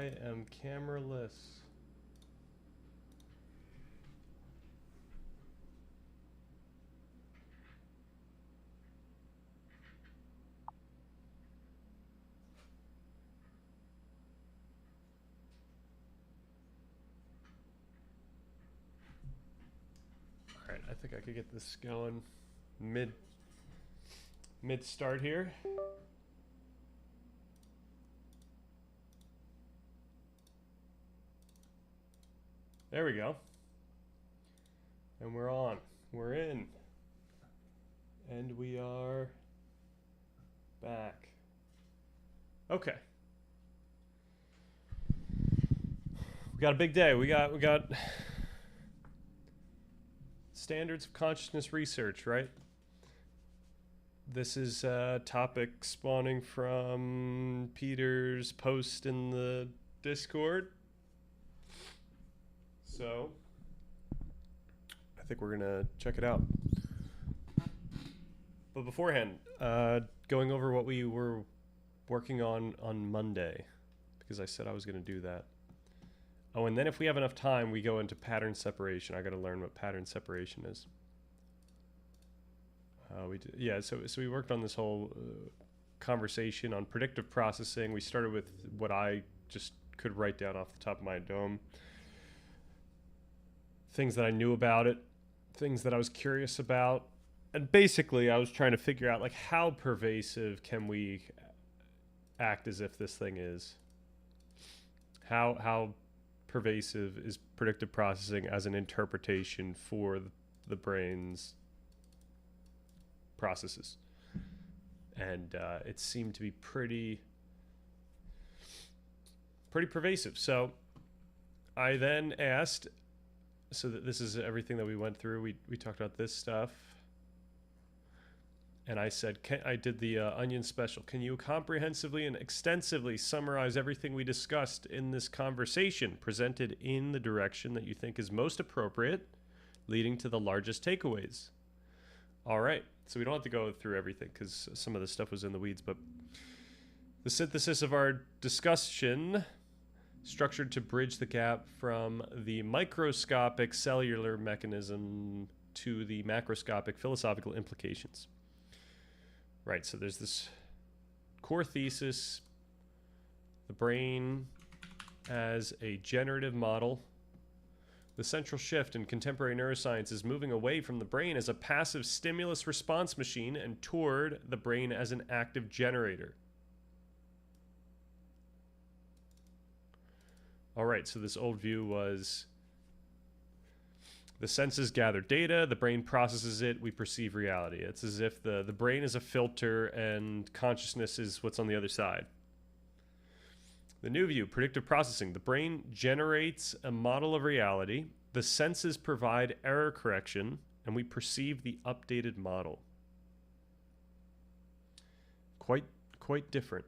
I am cameraless. All right, I think I could get this going mid start here. There we go. And we're on. We're in. And we are back. Okay. We got a big day. We got standards of consciousness research, right? This is a topic spawning from Peter's post in the Discord. So I think we're gonna check it out. But beforehand, going over what we were working on Monday, because I said I was gonna do that. Oh, and then if we have enough time, we go into pattern separation. I gotta learn what pattern separation is. So we worked on this whole conversation on predictive processing. We started with what I just could write down off the top of my dome. Things that I knew about it, things that I was curious about. And basically, I was trying to figure out, like, how pervasive can we act as if this thing is? How pervasive is predictive processing as an interpretation for the brain's processes? And it seemed to be pretty pervasive. So I then asked, so that this is everything that we went through. We talked about this stuff. And I said, I did the Onion special. Can you comprehensively and extensively summarize everything we discussed in this conversation, presented in the direction that you think is most appropriate, leading to the largest takeaways? All right. So we don't have to go through everything because some of the stuff was in the weeds, but the synthesis of our discussion, structured to bridge the gap from the microscopic cellular mechanism to the macroscopic philosophical implications. Right, so there's this core thesis, the brain as a generative model. The central shift in contemporary neuroscience is moving away from the brain as a passive stimulus response machine and toward the brain as an active generator. All right, so this old view was the senses gather data, the brain processes it, we perceive reality. It's as if the brain is a filter and consciousness is what's on the other side. The new view, predictive processing. The brain generates a model of reality, the senses provide error correction, and we perceive the updated model. Quite different.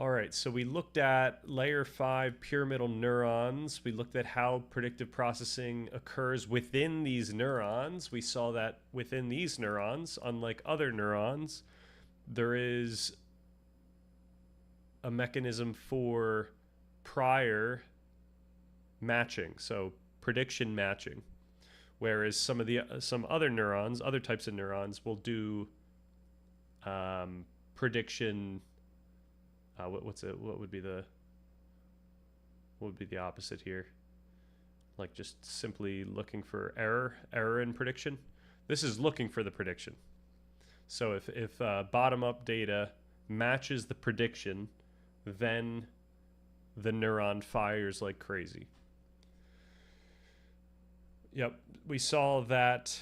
All right, so we looked at layer 5 pyramidal neurons. We looked at how predictive processing occurs within these neurons. We saw that within these neurons, unlike other neurons, there is a mechanism for prior matching, so prediction matching, whereas some other neurons, other types of neurons, will do prediction. What would be the opposite here? Like just simply looking for error in prediction. This is looking for the prediction. So if bottom up data matches the prediction, then the neuron fires like crazy. Yep, we saw that.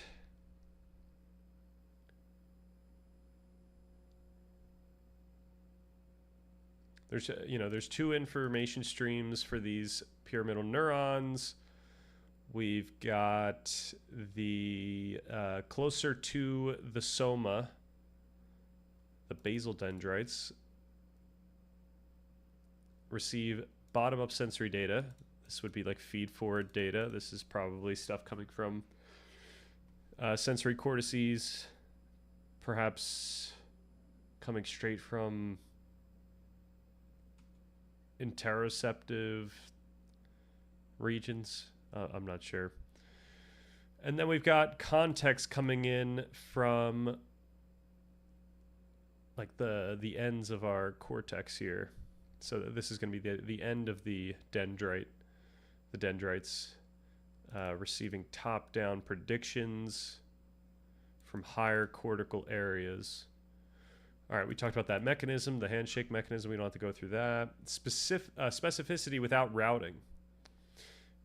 There's two information streams for these pyramidal neurons. We've got the closer to the soma, the basal dendrites receive bottom-up sensory data. This would be like feed-forward data. This is probably stuff coming from sensory cortices, perhaps coming straight from interoceptive regions. I'm not sure. And then we've got context coming in from like the ends of our cortex here. So this is going to be the end of the dendrite. The dendrites receiving top-down predictions from higher cortical areas. All right, we talked about that mechanism, the handshake mechanism. We don't have to go through that. Specificity without routing.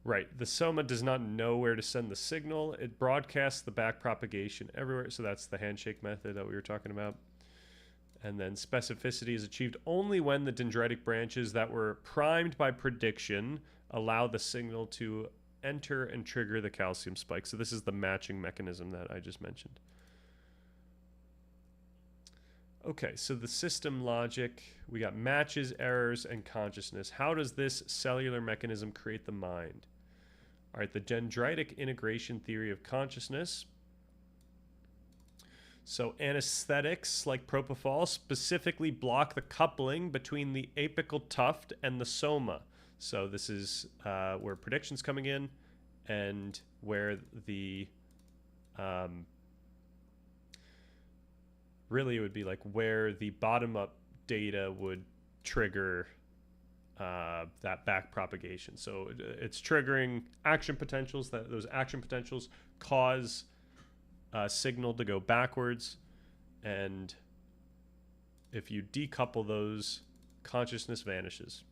Right, the soma does not know where to send the signal. It broadcasts the back propagation everywhere. So that's the handshake method that we were talking about. And then specificity is achieved only when the dendritic branches that were primed by prediction allow the signal to enter and trigger the calcium spike. So this is the matching mechanism that I just mentioned. Okay, so the system logic, we got matches, errors, and consciousness. How does this cellular mechanism create the mind? All right, the dendritic integration theory of consciousness. So anesthetics like propofol specifically block the coupling between the apical tuft and the soma. So this is where prediction's coming in and where the really it would be like where the bottom-up data would trigger that back propagation. So it's triggering action potentials. Those action potentials cause signal to go backwards, and if you decouple those, consciousness vanishes.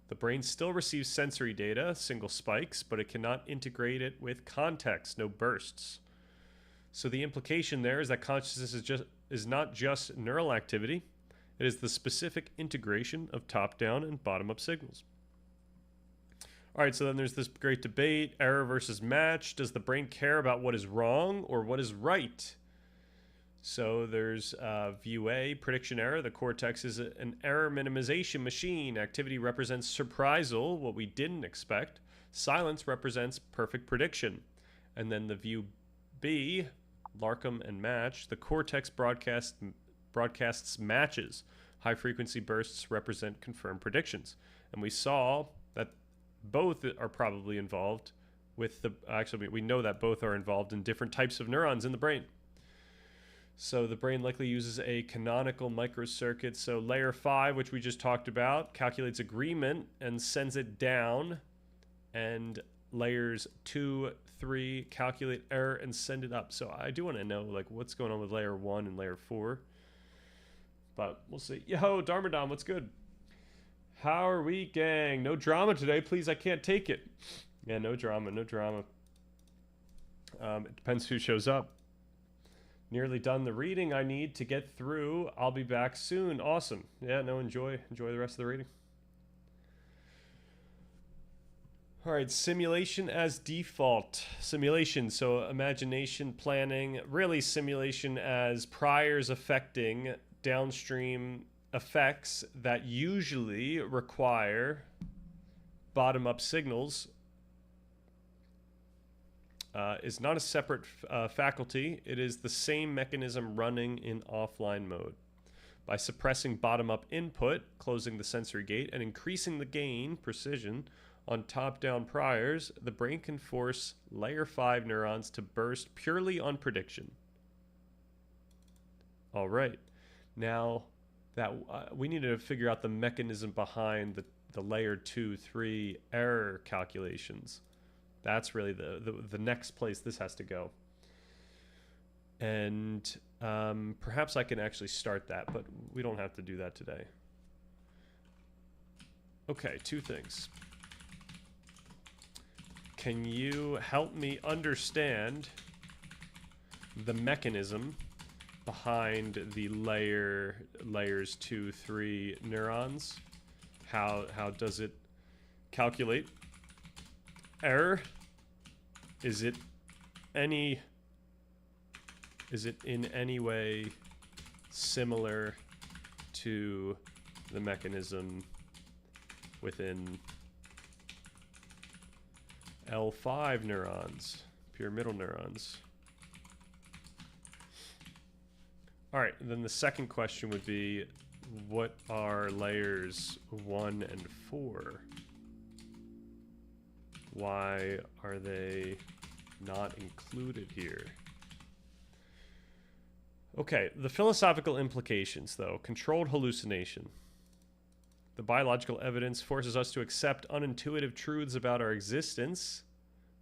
The brain still receives sensory data, single spikes, but it cannot integrate it with context, no bursts. So the implication there is that consciousness is not just neural activity, it is the specific integration of top-down and bottom-up signals. All right, so then there's this great debate, error versus match. Does the brain care about what is wrong or what is right? So there's view A, prediction error. The cortex is an error minimization machine. Activity represents surprisal, what we didn't expect. Silence represents perfect prediction. And then the view B, Larkham and match. The cortex broadcasts matches. High frequency bursts represent confirmed predictions. And we saw that both are probably involved with actually we know that both are involved in different types of neurons in the brain. So the brain likely uses a canonical microcircuit. So layer 5, which we just talked about, calculates agreement and sends it down. And layers 2, 3 calculate error and send it up. So I do want to know like what's going on with layer 1 and layer 4. But we'll see. Yo, Darmadon, what's good? How are we, gang? No drama today, please. I can't take it. Yeah, no drama, no drama. It depends who shows up. Nearly done the reading I need to get through. I'll be back soon. Awesome. Yeah, no, enjoy the rest of the reading. All right, simulation as default. Simulation, so imagination, planning, really simulation as priors affecting downstream effects that usually require bottom-up signals is not a separate faculty. It is the same mechanism running in offline mode. By suppressing bottom-up input, closing the sensory gate, and increasing the gain, precision, on top-down priors, the brain can force layer 5 neurons to burst purely on prediction. All right. Now, that we need to figure out the mechanism behind the layer 2, 3 error calculations. That's really the next place this has to go. And perhaps I can actually start that, but we don't have to do that today. Okay, 2 things. Can you help me understand the mechanism behind the layers 2, 3 neurons? How does it calculate error? Is it in any way similar to the mechanism within L5 neurons, pyramidal neurons? All right, then the second question would be What are layers 1 and 4? Why are they not included here? Okay, the philosophical implications, though. Controlled hallucination. The biological evidence forces us to accept unintuitive truths about our existence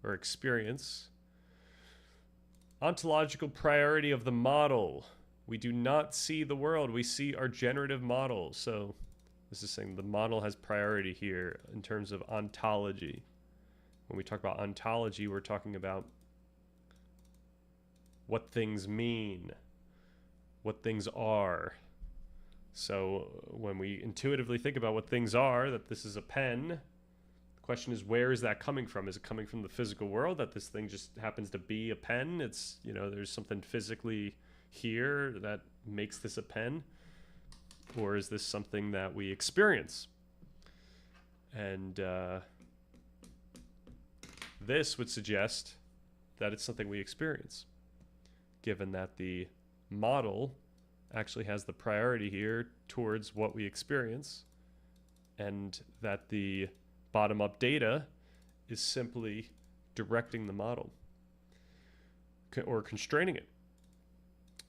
or experience. Ontological priority of the model. We do not see the world, we see our generative model. So this is saying the model has priority here in terms of ontology. When we talk about ontology, we're talking about what things mean, what things are. So when we intuitively think about what things are, that this is a pen, the question is, where is that coming from? Is it coming from the physical world, that this thing just happens to be a pen? It's, you know, there's something physically here that makes this a pen? Or is this something that we experience? And this would suggest that it's something we experience, given that the model actually has the priority here towards what we experience, and that the bottom-up data is simply directing the model or constraining it.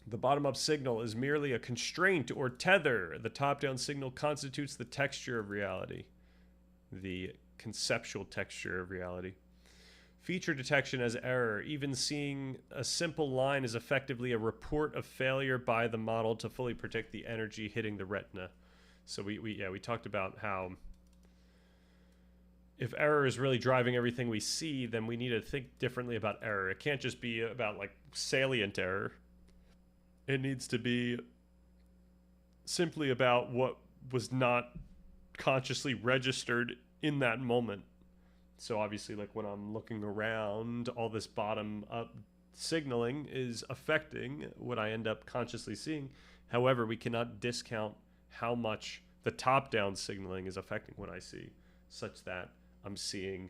The bottom-up signal is merely a constraint or tether. The top-down signal constitutes the texture of reality, the conceptual texture of reality. Feature detection as error. Even seeing a simple line is effectively a report of failure by the model to fully predict the energy hitting the retina. So we talked about how if error is really driving everything we see, then we need to think differently about error. It can't just be about like salient error. It needs to be simply about what was not consciously registered in that moment. So obviously, like when I'm looking around, all this bottom-up signaling is affecting what I end up consciously seeing. However, we cannot discount how much the top-down signaling is affecting what I see, such that I'm seeing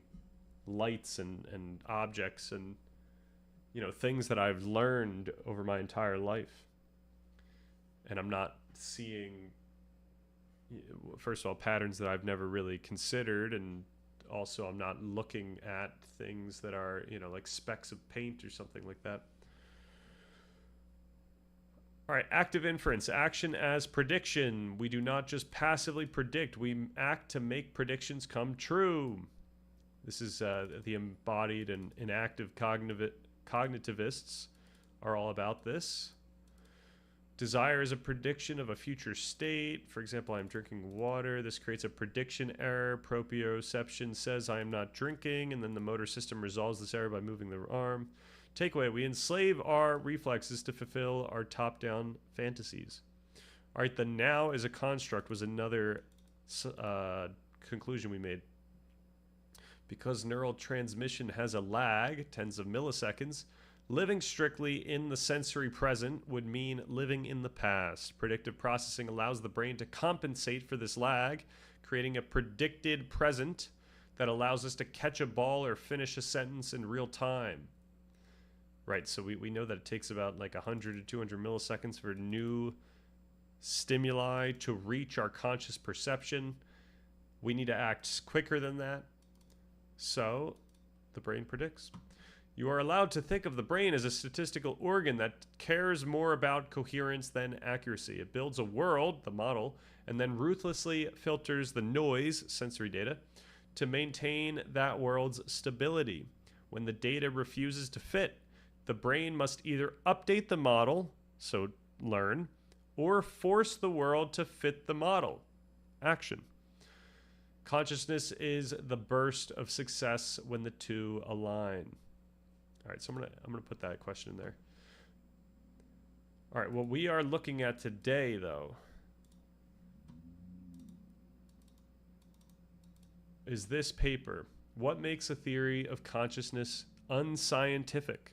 lights and objects and, you know, things that I've learned over my entire life. And I'm not seeing, first of all, patterns that I've never really considered, and also I'm not looking at things that are, you know, like specks of paint or something like that. All right, active inference, action as prediction. We do not just passively predict, we act to make predictions come true. This is the embodied and inactive cognitivists are all about this. Desire is a prediction of a future state. For example, I'm drinking water. This creates a prediction error. Proprioception says I am not drinking, and then the motor system resolves this error by moving the arm. Takeaway, we enslave our reflexes to fulfill our top-down fantasies. All right, the now as a construct was another conclusion we made. Because neural transmission has a lag, tens of milliseconds, living strictly in the sensory present would mean living in the past. Predictive processing allows the brain to compensate for this lag, creating a predicted present that allows us to catch a ball or finish a sentence in real time. Right, so we know that it takes about like 100 to 200 milliseconds for new stimuli to reach our conscious perception. We need to act quicker than that. So the brain predicts. You are allowed to think of the brain as a statistical organ that cares more about coherence than accuracy. It builds a world, the model, and then ruthlessly filters the noise, sensory data, to maintain that world's stability. When the data refuses to fit, the brain must either update the model, so learn, or force the world to fit the model, action. Consciousness is the burst of success when the two align. All right, so I'm gonna put that question in there. All right, what we are looking at today, though, is this paper. What makes a theory of consciousness unscientific?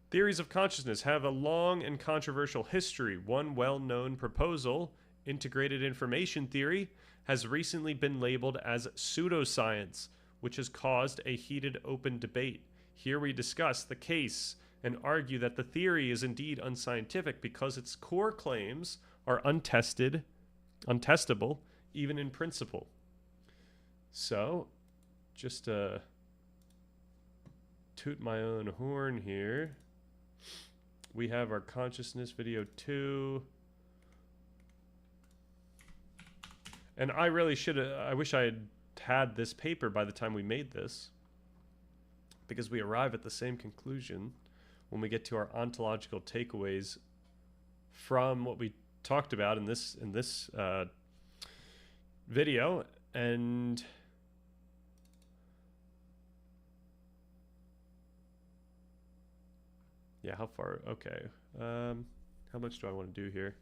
Theories of consciousness have a long and controversial history. One well-known proposal, integrated information theory, has recently been labeled as pseudoscience, which has caused a heated open debate. Here we discuss the case and argue that the theory is indeed unscientific because its core claims are untested, untestable, even in principle. So, just to toot my own horn here, we have our consciousness video 2. And I really should have, I wish I had this paper by the time we made this, because we arrive at the same conclusion when we get to our ontological takeaways from what we talked about in this video. And yeah, how far? Okay. How much do I want to do here?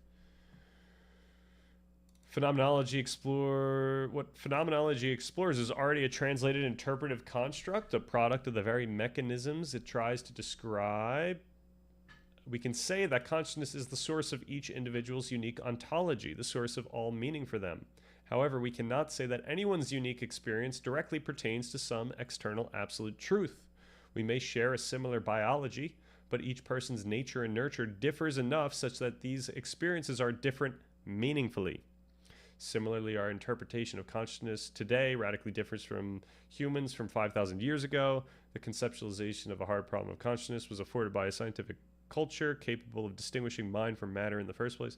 Phenomenology explore. What phenomenology explores is already a translated interpretive construct, a product of the very mechanisms it tries to describe. We can say that consciousness is the source of each individual's unique ontology, the source of all meaning for them. However, we cannot say that anyone's unique experience directly pertains to some external absolute truth. We may share a similar biology, but each person's nature and nurture differs enough such that these experiences are different meaningfully. Similarly, our interpretation of consciousness today radically differs from humans from 5,000 years ago. The conceptualization of a hard problem of consciousness was afforded by a scientific culture capable of distinguishing mind from matter in the first place.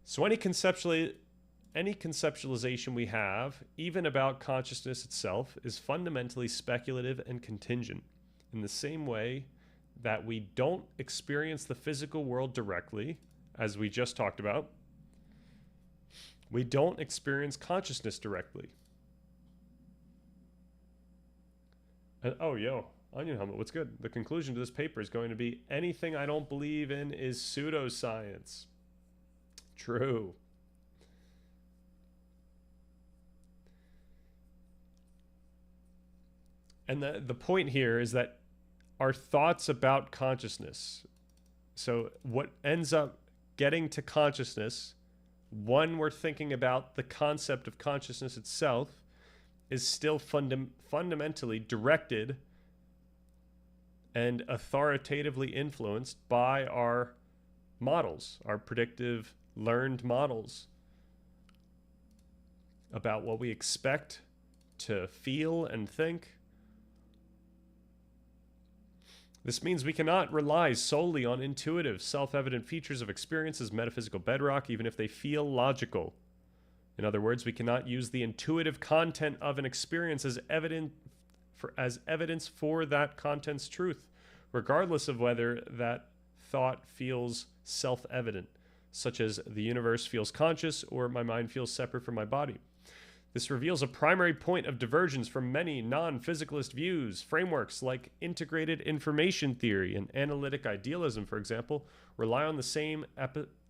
So any conceptualization we have, even about consciousness itself, is fundamentally speculative and contingent. In the same way that we don't experience the physical world directly, as we just talked about, we don't experience consciousness directly. And, oh, yo, Onion Helmet, what's good? The conclusion to this paper is going to be anything I don't believe in is pseudoscience. True. And the point here is that our thoughts about consciousness, so what ends up getting to consciousness, one, we're thinking about the concept of consciousness itself, is still fundamentally directed and authoritatively influenced by our models, our predictive learned models about what we expect to feel and think. This means we cannot rely solely on intuitive, self-evident features of experience as metaphysical bedrock, even if they feel logical. In other words, we cannot use the intuitive content of an experience as evidence for that content's truth, regardless of whether that thought feels self-evident, such as the universe feels conscious or my mind feels separate from my body. This reveals a primary point of divergence from many non-physicalist views. Frameworks like integrated information theory and analytic idealism, for example, rely on the same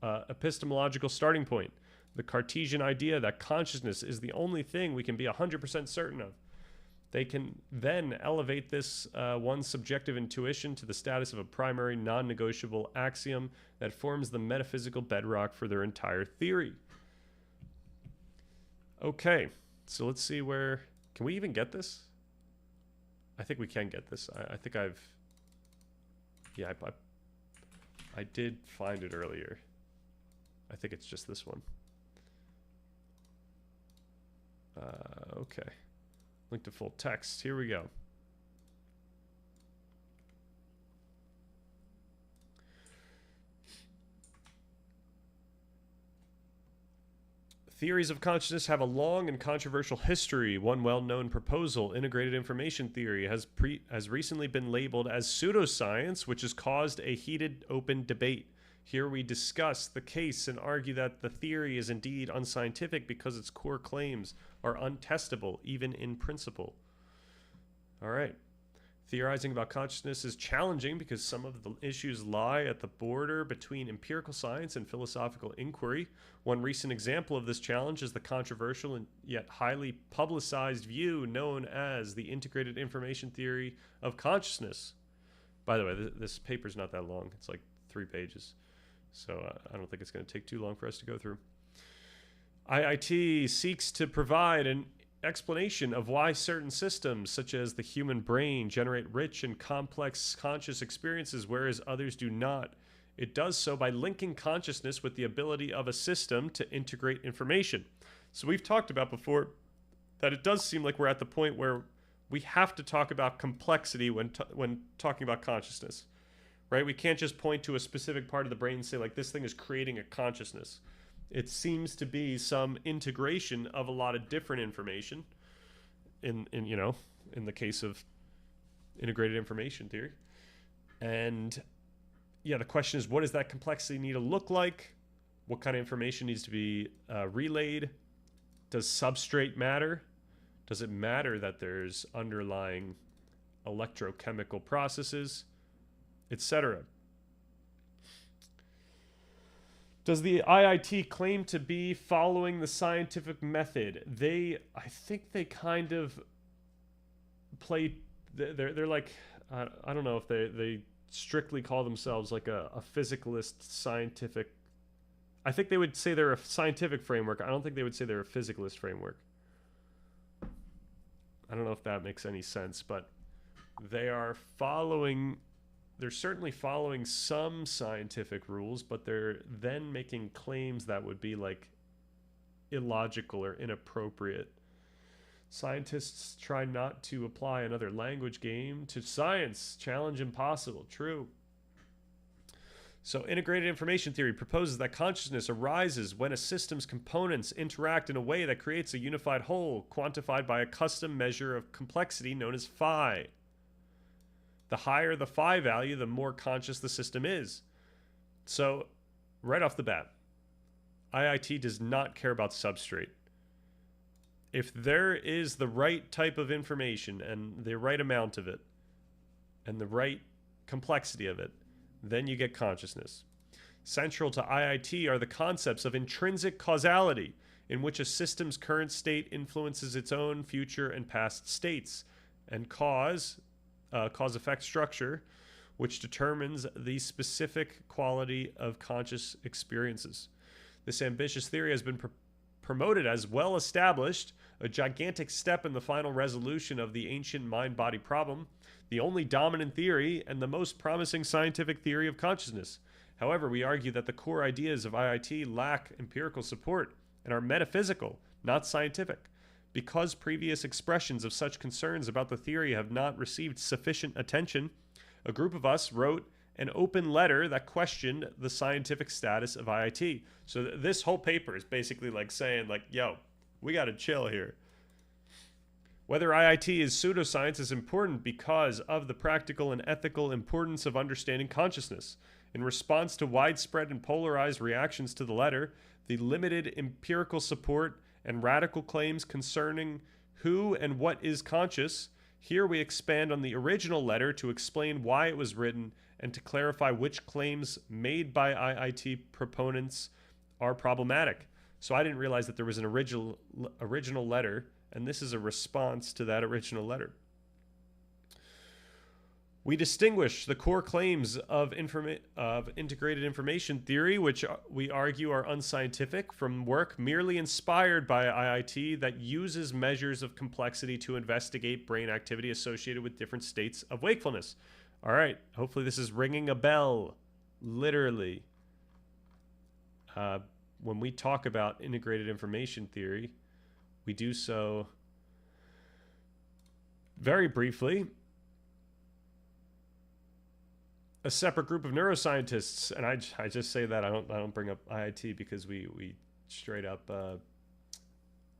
epistemological starting point, the Cartesian idea that consciousness is the only thing we can be 100% certain of. They can then elevate this one subjective intuition to the status of a primary non-negotiable axiom that forms the metaphysical bedrock for their entire theory. Okay, so let's see where... Can we even get this? I think we can get this. I think I've... Yeah, I did find it earlier. I think it's just this one. Okay. Link to full text. Here we go. Theories of consciousness have a long and controversial history. One well-known proposal, integrated information theory, has recently been labeled as pseudoscience, which has caused a heated, open debate. Here we discuss the case and argue that the theory is indeed unscientific because its core claims are untestable, even in principle. All right. Theorizing about consciousness is challenging because some of the issues lie at the border between empirical science and philosophical inquiry. One recent example of this challenge is the controversial and yet highly publicized view known as the integrated information theory of consciousness. By the way, this paper's not that long. It's like 3 pages. So I don't think it's going to take too long for us to go through. IIT seeks to provide an explanation of why certain systems, such as the human brain, generate rich and complex conscious experiences, whereas others do not. It does so by linking consciousness with the ability of a system to integrate information. So we've talked about before that it does seem like we're at the point where we have to talk about complexity when talking about consciousness, right? We can't just point to a specific part of the brain and say, like, this thing is creating a consciousness. It seems to be some integration of a lot of different information in the case of integrated information theory. And yeah, the question is, what does that complexity need to look like? What kind of information needs to be relayed? Does substrate matter? Does it matter that there's underlying electrochemical processes, etc.? Does the IIT claim to be following the scientific method? I think they kind of play. They're like, I don't know if they strictly call themselves like a physicalist scientific. I think they would say they're a scientific framework. I don't think they would say they're a physicalist framework. I don't know if that makes any sense, but they're certainly following some scientific rules, but they're then making claims that would be like illogical or inappropriate. Scientists try not to apply another language game to science. Challenge impossible. True. So integrated information theory proposes that consciousness arises when a system's components interact in a way that creates a unified whole, quantified by a custom measure of complexity known as phi. The higher the phi value, the more conscious the system is. So, right off the bat, IIT does not care about substrate. If there is the right type of information and the right amount of it and the right complexity of it, then you get consciousness. Central to IIT are the concepts of intrinsic causality, in which a system's current state influences its own future and past states, and cause-effect structure, which determines the specific quality of conscious experiences. This ambitious theory has been promoted as well established, a gigantic step in the final resolution of the ancient mind-body problem, the only dominant theory and the most promising scientific theory of consciousness. However, we argue that the core ideas of IIT lack empirical support and are metaphysical, not scientific. Because previous expressions of such concerns about the theory have not received sufficient attention, a group of us wrote an open letter that questioned the scientific status of IIT. So this whole paper is basically like saying, like, yo, we got to chill here. Whether IIT is pseudoscience is important because of the practical and ethical importance of understanding consciousness. In response to widespread and polarized reactions to the letter, the limited empirical support and radical claims concerning who and what is conscious, here we expand on the original letter to explain why it was written and to clarify which claims made by IIT proponents are problematic. So I didn't realize that there was an original letter, and this is a response to that original letter. We distinguish the core claims of integrated information theory, which we argue are unscientific, from work merely inspired by IIT that uses measures of complexity to investigate brain activity associated with different states of wakefulness. All right, hopefully this is ringing a bell, literally. When we talk about integrated information theory, we do so very briefly. A separate group of neuroscientists, and I just say that I don't bring up IIT because we straight up put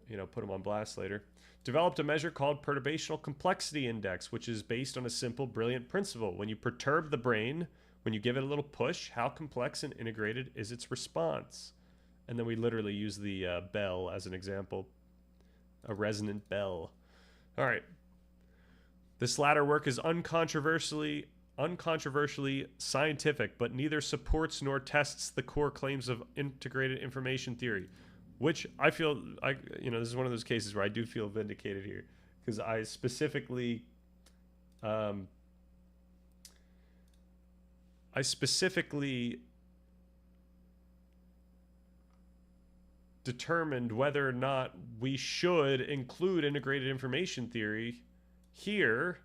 them on blast later. Developed a measure called perturbational complexity index, which is based on a simple, brilliant principle. When you perturb the brain, when you give it a little push, how complex and integrated is its response? And then we literally use the bell as an example, a resonant bell. All right. This latter work is uncontroversially scientific, but neither supports nor tests the core claims of integrated information theory, which I feel this is one of those cases where I do feel vindicated here, because I specifically determined whether or not we should include integrated information theory here.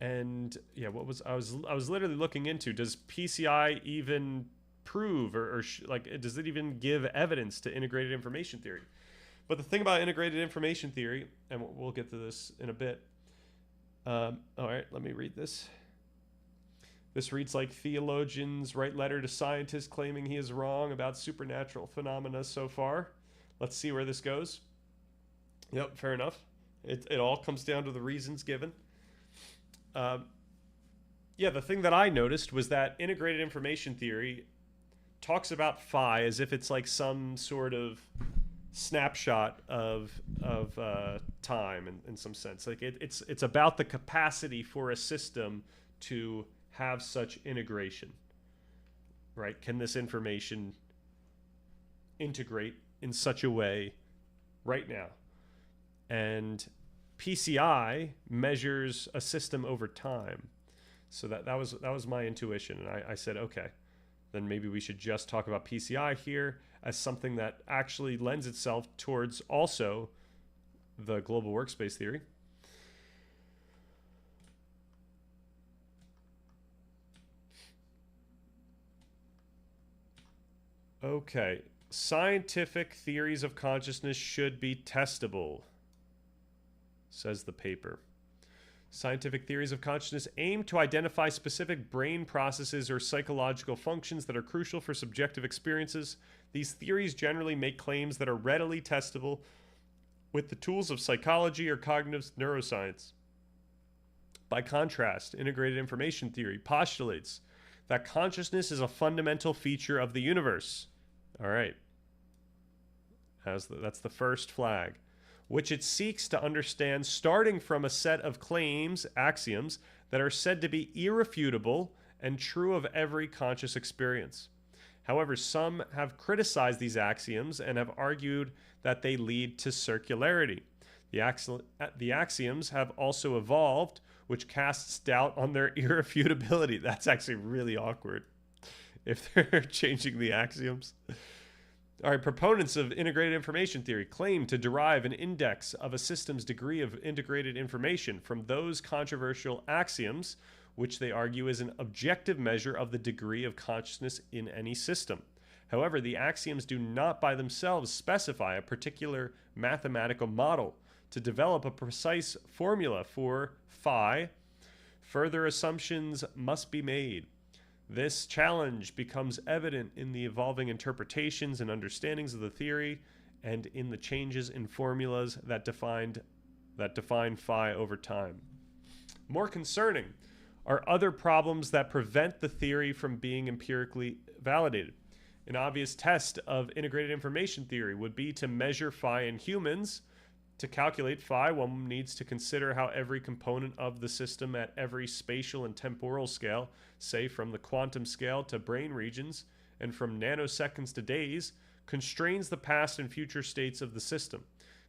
And yeah, what was I was literally looking into, does PCI even prove or like does it even give evidence to integrated information theory? But the thing about integrated information theory, and we'll get to this in a bit. All right, let me read this. This reads like theologians write letter to scientists claiming he is wrong about supernatural phenomena so far. Let's see where this goes. Yep, fair enough. It all comes down to the reasons given. Yeah, the thing that I noticed was that integrated information theory talks about phi as if it's like some sort of snapshot of time in some sense. Like it's about the capacity for a system to have such integration, right? Can this information integrate in such a way right now? And PCI measures a system over time. So that was my intuition, and I said, okay, then maybe we should just talk about PCI here as something that actually lends itself towards also the global workspace theory. Okay, scientific theories of consciousness should be testable, says the paper. Scientific theories of consciousness aim to identify specific brain processes or psychological functions that are crucial for subjective experiences. These theories generally make claims that are readily testable with the tools of psychology or cognitive neuroscience. By contrast, integrated information theory postulates that consciousness is a fundamental feature of the universe. All right. That's the first flag, which it seeks to understand starting from a set of claims, axioms, that are said to be irrefutable and true of every conscious experience. However, some have criticized these axioms and have argued that they lead to circularity. The axioms have also evolved, which casts doubt on their irrefutability. That's actually really awkward if they're changing the axioms. All right, proponents of integrated information theory claim to derive an index of a system's degree of integrated information from those controversial axioms, which they argue is an objective measure of the degree of consciousness in any system. However, the axioms do not by themselves specify a particular mathematical model to develop a precise formula for phi. Further assumptions must be made. This challenge becomes evident in the evolving interpretations and understandings of the theory and in the changes in formulas that define phi over time. More concerning are other problems that prevent the theory from being empirically validated. An obvious test of integrated information theory would be to measure phi in humans. To calculate phi, one needs to consider how every component of the system at every spatial and temporal scale, say from the quantum scale to brain regions, and from nanoseconds to days, constrains the past and future states of the system.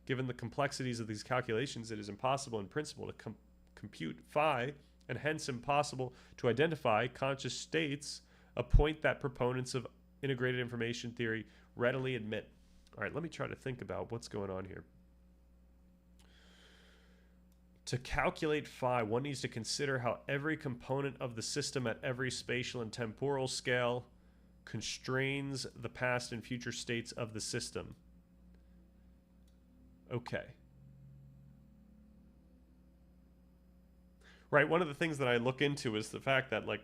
Given the complexities of these calculations, it is impossible in principle to compute phi, and hence impossible to identify conscious states, a point that proponents of integrated information theory readily admit. All right, let me try to think about what's going on here. To calculate phi, one needs to consider how every component of the system at every spatial and temporal scale constrains the past and future states of the system. Okay. Right, one of the things that I look into is the fact that, like,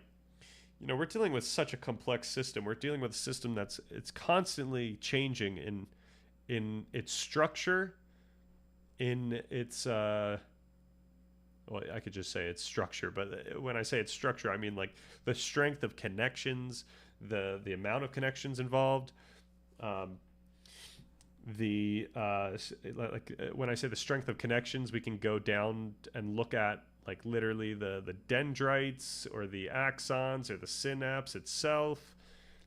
you know, we're dealing with such a complex system. We're dealing with a system it's constantly changing in its structure, in its well, I could just say it's structure, but when I say it's structure, I mean like the strength of connections, the amount of connections involved, when I say the strength of connections, we can go down and look at like literally the dendrites or the axons or the synapse itself.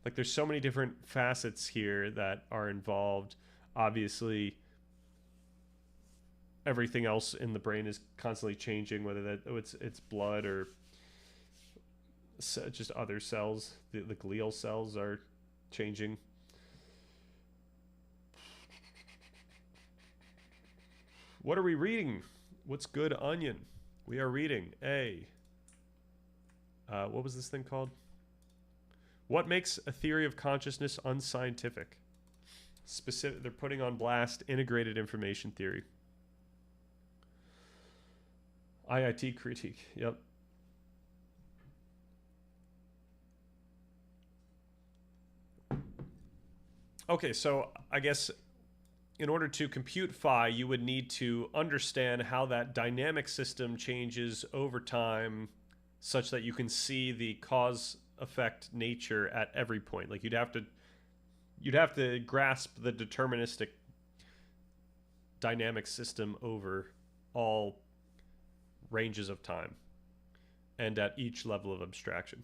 Like there's so many different facets here that are involved. Obviously, everything else in the brain is constantly changing, whether it's blood or just other cells. The glial cells are changing. What are we reading? What's good, Onion? We are reading A, What was this thing called? What makes a theory of consciousness unscientific? They're putting on blast integrated information theory. IIT critique. Yep. Okay, so I guess in order to compute phi, you would need to understand how that dynamic system changes over time such that you can see the cause effect nature at every point. Like you'd have to grasp the deterministic dynamic system over all ranges of time and at each level of abstraction.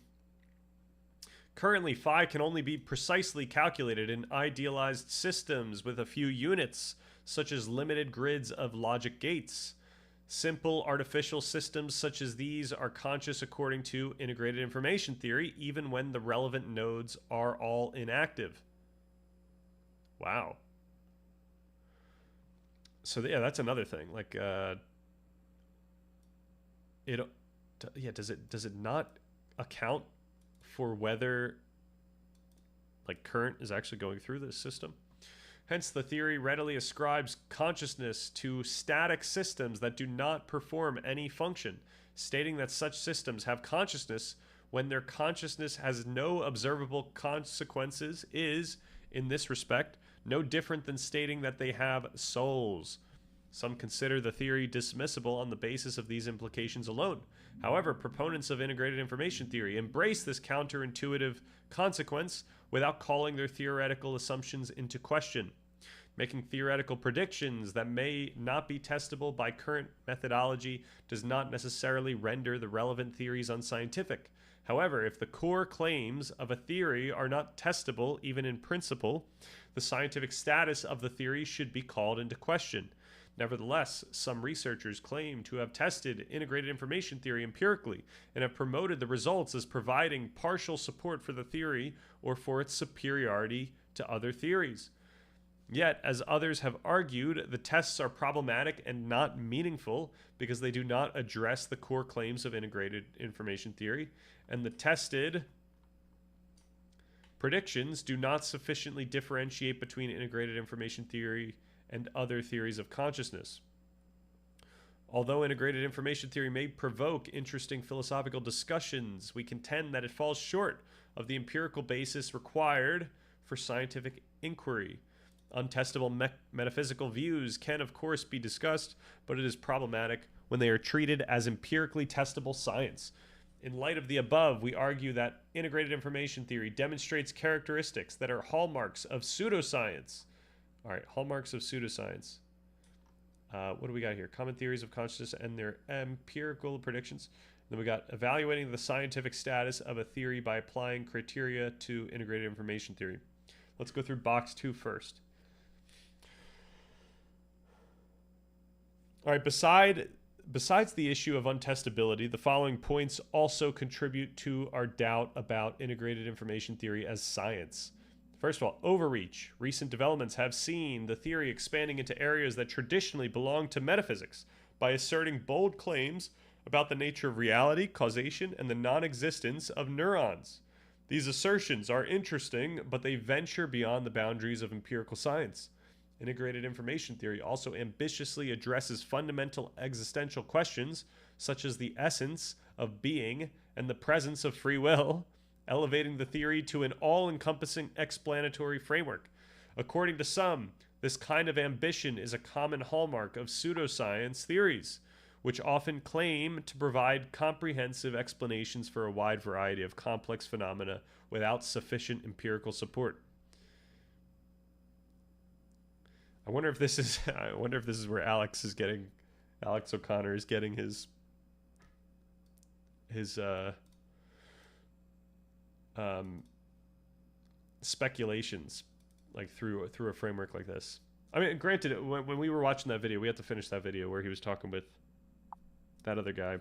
Currently, phi can only be precisely calculated in idealized systems with a few units, such as limited grids of logic gates. Simple artificial systems such as these are conscious according to integrated information theory, even when the relevant nodes are all inactive. Wow. So yeah, that's another thing. Like, does it not account for whether like current is actually going through this system? Hence, the theory readily ascribes consciousness to static systems that do not perform any function, stating that such systems have consciousness when their consciousness has no observable consequences is, in this respect, no different than stating that they have souls. Some consider the theory dismissible on the basis of these implications alone. However, proponents of integrated information theory embrace this counterintuitive consequence without calling their theoretical assumptions into question. Making theoretical predictions that may not be testable by current methodology does not necessarily render the relevant theories unscientific. However, if the core claims of a theory are not testable, even in principle, the scientific status of the theory should be called into question. Nevertheless, some researchers claim to have tested integrated information theory empirically and have promoted the results as providing partial support for the theory or for its superiority to other theories. Yet, as others have argued, the tests are problematic and not meaningful because they do not address the core claims of integrated information theory, and the tested predictions do not sufficiently differentiate between integrated information theory and other theories of consciousness. Although integrated information theory may provoke interesting philosophical discussions, we contend that it falls short of the empirical basis required for scientific inquiry. Untestable metaphysical views can, of course, be discussed, but it is problematic when they are treated as empirically testable science. In light of the above, we argue that integrated information theory demonstrates characteristics that are hallmarks of pseudoscience. All right, hallmarks of pseudoscience. What do we got here? Common theories of consciousness and their empirical predictions. Then we got evaluating the scientific status of a theory by applying criteria to integrated information theory. Let's go through box 2 first. All right, besides the issue of untestability, the following points also contribute to our doubt about integrated information theory as science. First of all, overreach. Recent developments have seen the theory expanding into areas that traditionally belong to metaphysics by asserting bold claims about the nature of reality, causation, and the non-existence of neurons. These assertions are interesting, but they venture beyond the boundaries of empirical science. Integrated information theory also ambitiously addresses fundamental existential questions, such as the essence of being and the presence of free will, elevating the theory to an all-encompassing explanatory framework. According to some, this kind of ambition is a common hallmark of pseudoscience theories, which often claim to provide comprehensive explanations for a wide variety of complex phenomena without sufficient empirical support. I wonder if this is where Alex O'Connor is getting his speculations, like through a framework like this. I mean, granted, when we were watching that video, we had to finish that video where he was talking with that other guy,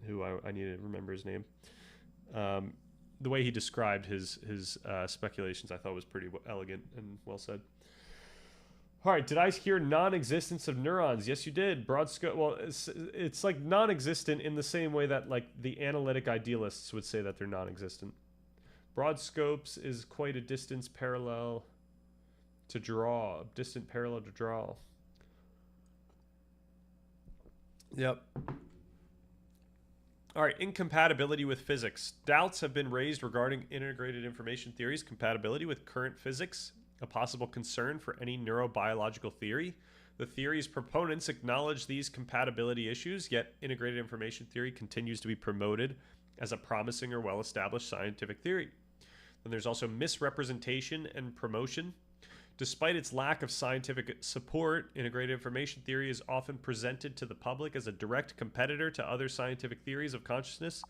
who I need to remember his name. The way he described his speculations, I thought was pretty elegant and well said. All right, did I hear non-existence of neurons? Yes, you did. Broad scope. Well, it's like non-existent in the same way that like the analytic idealists would say that they're non-existent. Broad scopes is quite a distance parallel to draw. Distant parallel to draw. Yep. All right, incompatibility with physics. Doubts have been raised regarding integrated information theory's compatibility with current physics, a possible concern for any neurobiological theory. The theory's proponents acknowledge these compatibility issues, yet integrated information theory continues to be promoted as a promising or well-established scientific theory. Then there's also misrepresentation and promotion. Despite its lack of scientific support, integrated information theory is often presented to the public as a direct competitor to other scientific theories of consciousness.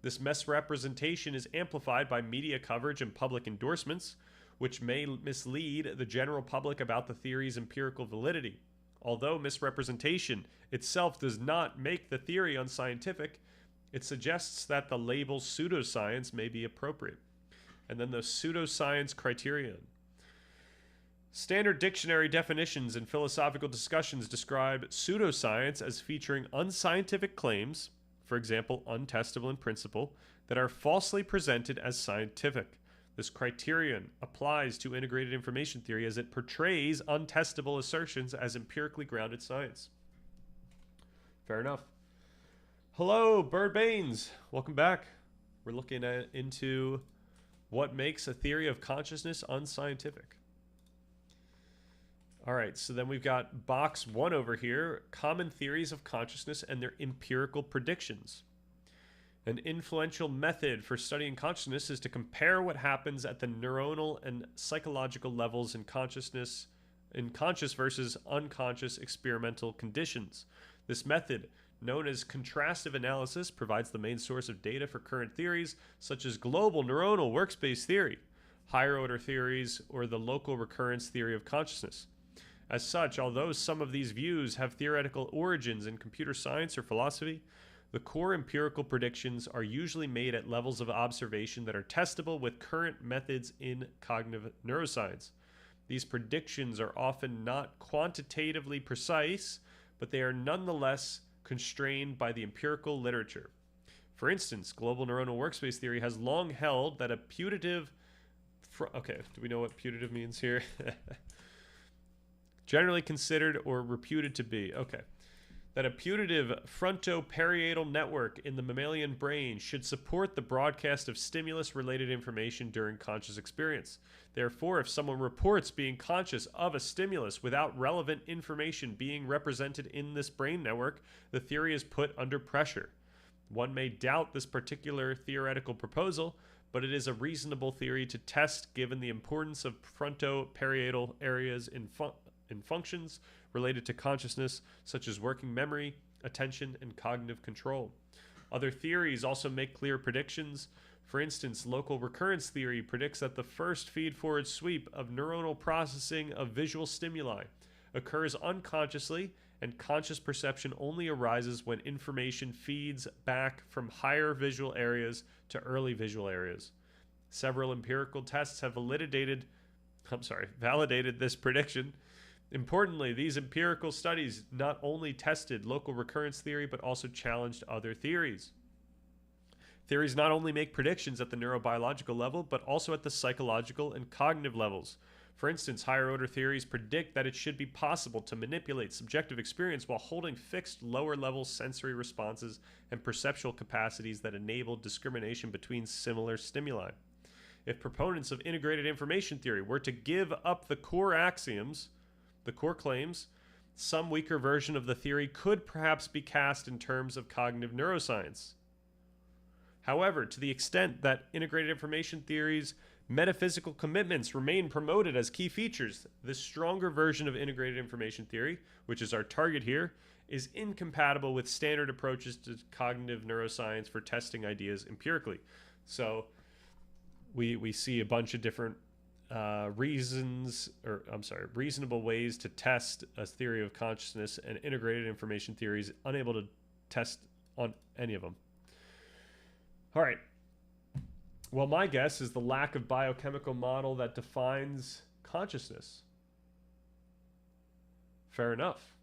This misrepresentation is amplified by media coverage and public endorsements, which may mislead the general public about the theory's empirical validity. Although misrepresentation itself does not make the theory unscientific, it suggests that the label pseudoscience may be appropriate. And then the pseudoscience criterion. Standard dictionary definitions and philosophical discussions describe pseudoscience as featuring unscientific claims, for example, untestable in principle, that are falsely presented as scientific. This criterion applies to integrated information theory as it portrays untestable assertions as empirically grounded science. Fair enough. Hello, Bird Baines. Welcome back. We're looking into what makes a theory of consciousness unscientific. All right, so then we've got box 1 over here, common theories of consciousness and their empirical predictions. An influential method for studying consciousness is to compare what happens at the neuronal and psychological levels in consciousness, in conscious versus unconscious experimental conditions. This method, known as contrastive analysis, provides the main source of data for current theories such as global neuronal workspace theory, higher order theories, or the local recurrence theory of consciousness. As such, although some of these views have theoretical origins in computer science or philosophy, the core empirical predictions are usually made at levels of observation that are testable with current methods in cognitive neuroscience. These predictions are often not quantitatively precise, but they are nonetheless constrained by the empirical literature. For instance, global neuronal workspace theory has long held that a putative... Okay, do we know what putative means here? Generally considered or reputed to be. Okay. That a putative frontoparietal network in the mammalian brain should support the broadcast of stimulus-related information during conscious experience. Therefore, if someone reports being conscious of a stimulus without relevant information being represented in this brain network, the theory is put under pressure. One may doubt this particular theoretical proposal, but it is a reasonable theory to test given the importance of frontoparietal areas in functions related to consciousness, such as working memory, attention, and cognitive control. Other theories also make clear predictions. For instance, local recurrence theory predicts that the first feed-forward sweep of neuronal processing of visual stimuli occurs unconsciously, and conscious perception only arises when information feeds back from higher visual areas to early visual areas. Several empirical tests have validated this prediction. Importantly, these empirical studies not only tested local recurrence theory, but also challenged other theories. Theories not only make predictions at the neurobiological level, but also at the psychological and cognitive levels. For instance, higher order theories predict that it should be possible to manipulate subjective experience while holding fixed lower level sensory responses and perceptual capacities that enable discrimination between similar stimuli. If proponents of integrated information theory were to give up the core axioms, the core claims, some weaker version of the theory could perhaps be cast in terms of cognitive neuroscience. However, to the extent that integrated information theory's metaphysical commitments remain promoted as key features, this stronger version of integrated information theory, which is our target here, is incompatible with standard approaches to cognitive neuroscience for testing ideas empirically. So we see a bunch of different reasonable ways to test a theory of consciousness, and integrated information theory is unable to test on any of them. All right. Well, my guess is the lack of biochemical model that defines consciousness. Fair enough.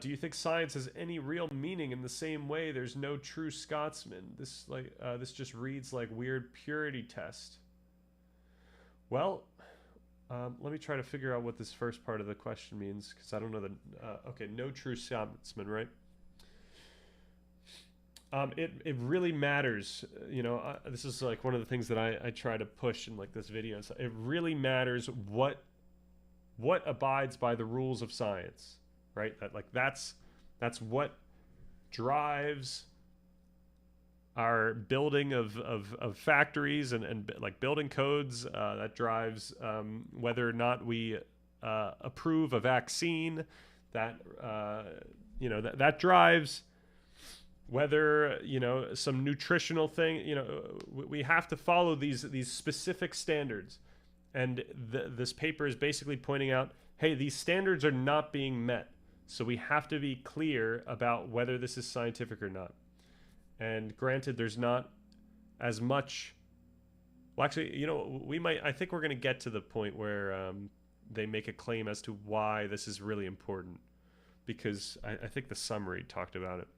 Do you think science has any real meaning in the same way there's no true Scotsman? This just reads like weird purity test. Well, let me try to figure out what this first part of the question means, because I don't know the. Okay, no true Scotsman, right? It really matters. This is like one of the things that I try to push in like this video. So it really matters what abides by the rules of science, right? That's what drives our building of factories and like building codes. That drives whether or not we approve a vaccine. That drives whether some nutritional thing. We have to follow these specific standards, and this paper is basically pointing out, hey, these standards are not being met, so we have to be clear about whether this is scientific or not. And granted, there's not as much. Well, actually, I think we're going to get to the point where they make a claim as to why this is really important, because I think the summary talked about it.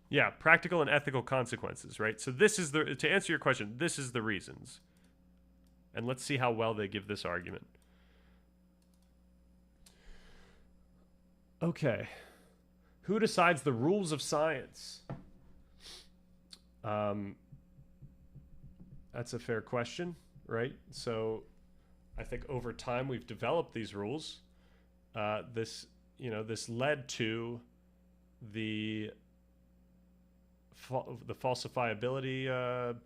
Yeah, practical and ethical consequences, right? So to answer your question, this is the reasons. And let's see how well they give this argument. Okay. Who decides the rules of science? That's a fair question, right? So I think over time we've developed these rules. This led to the falsifiability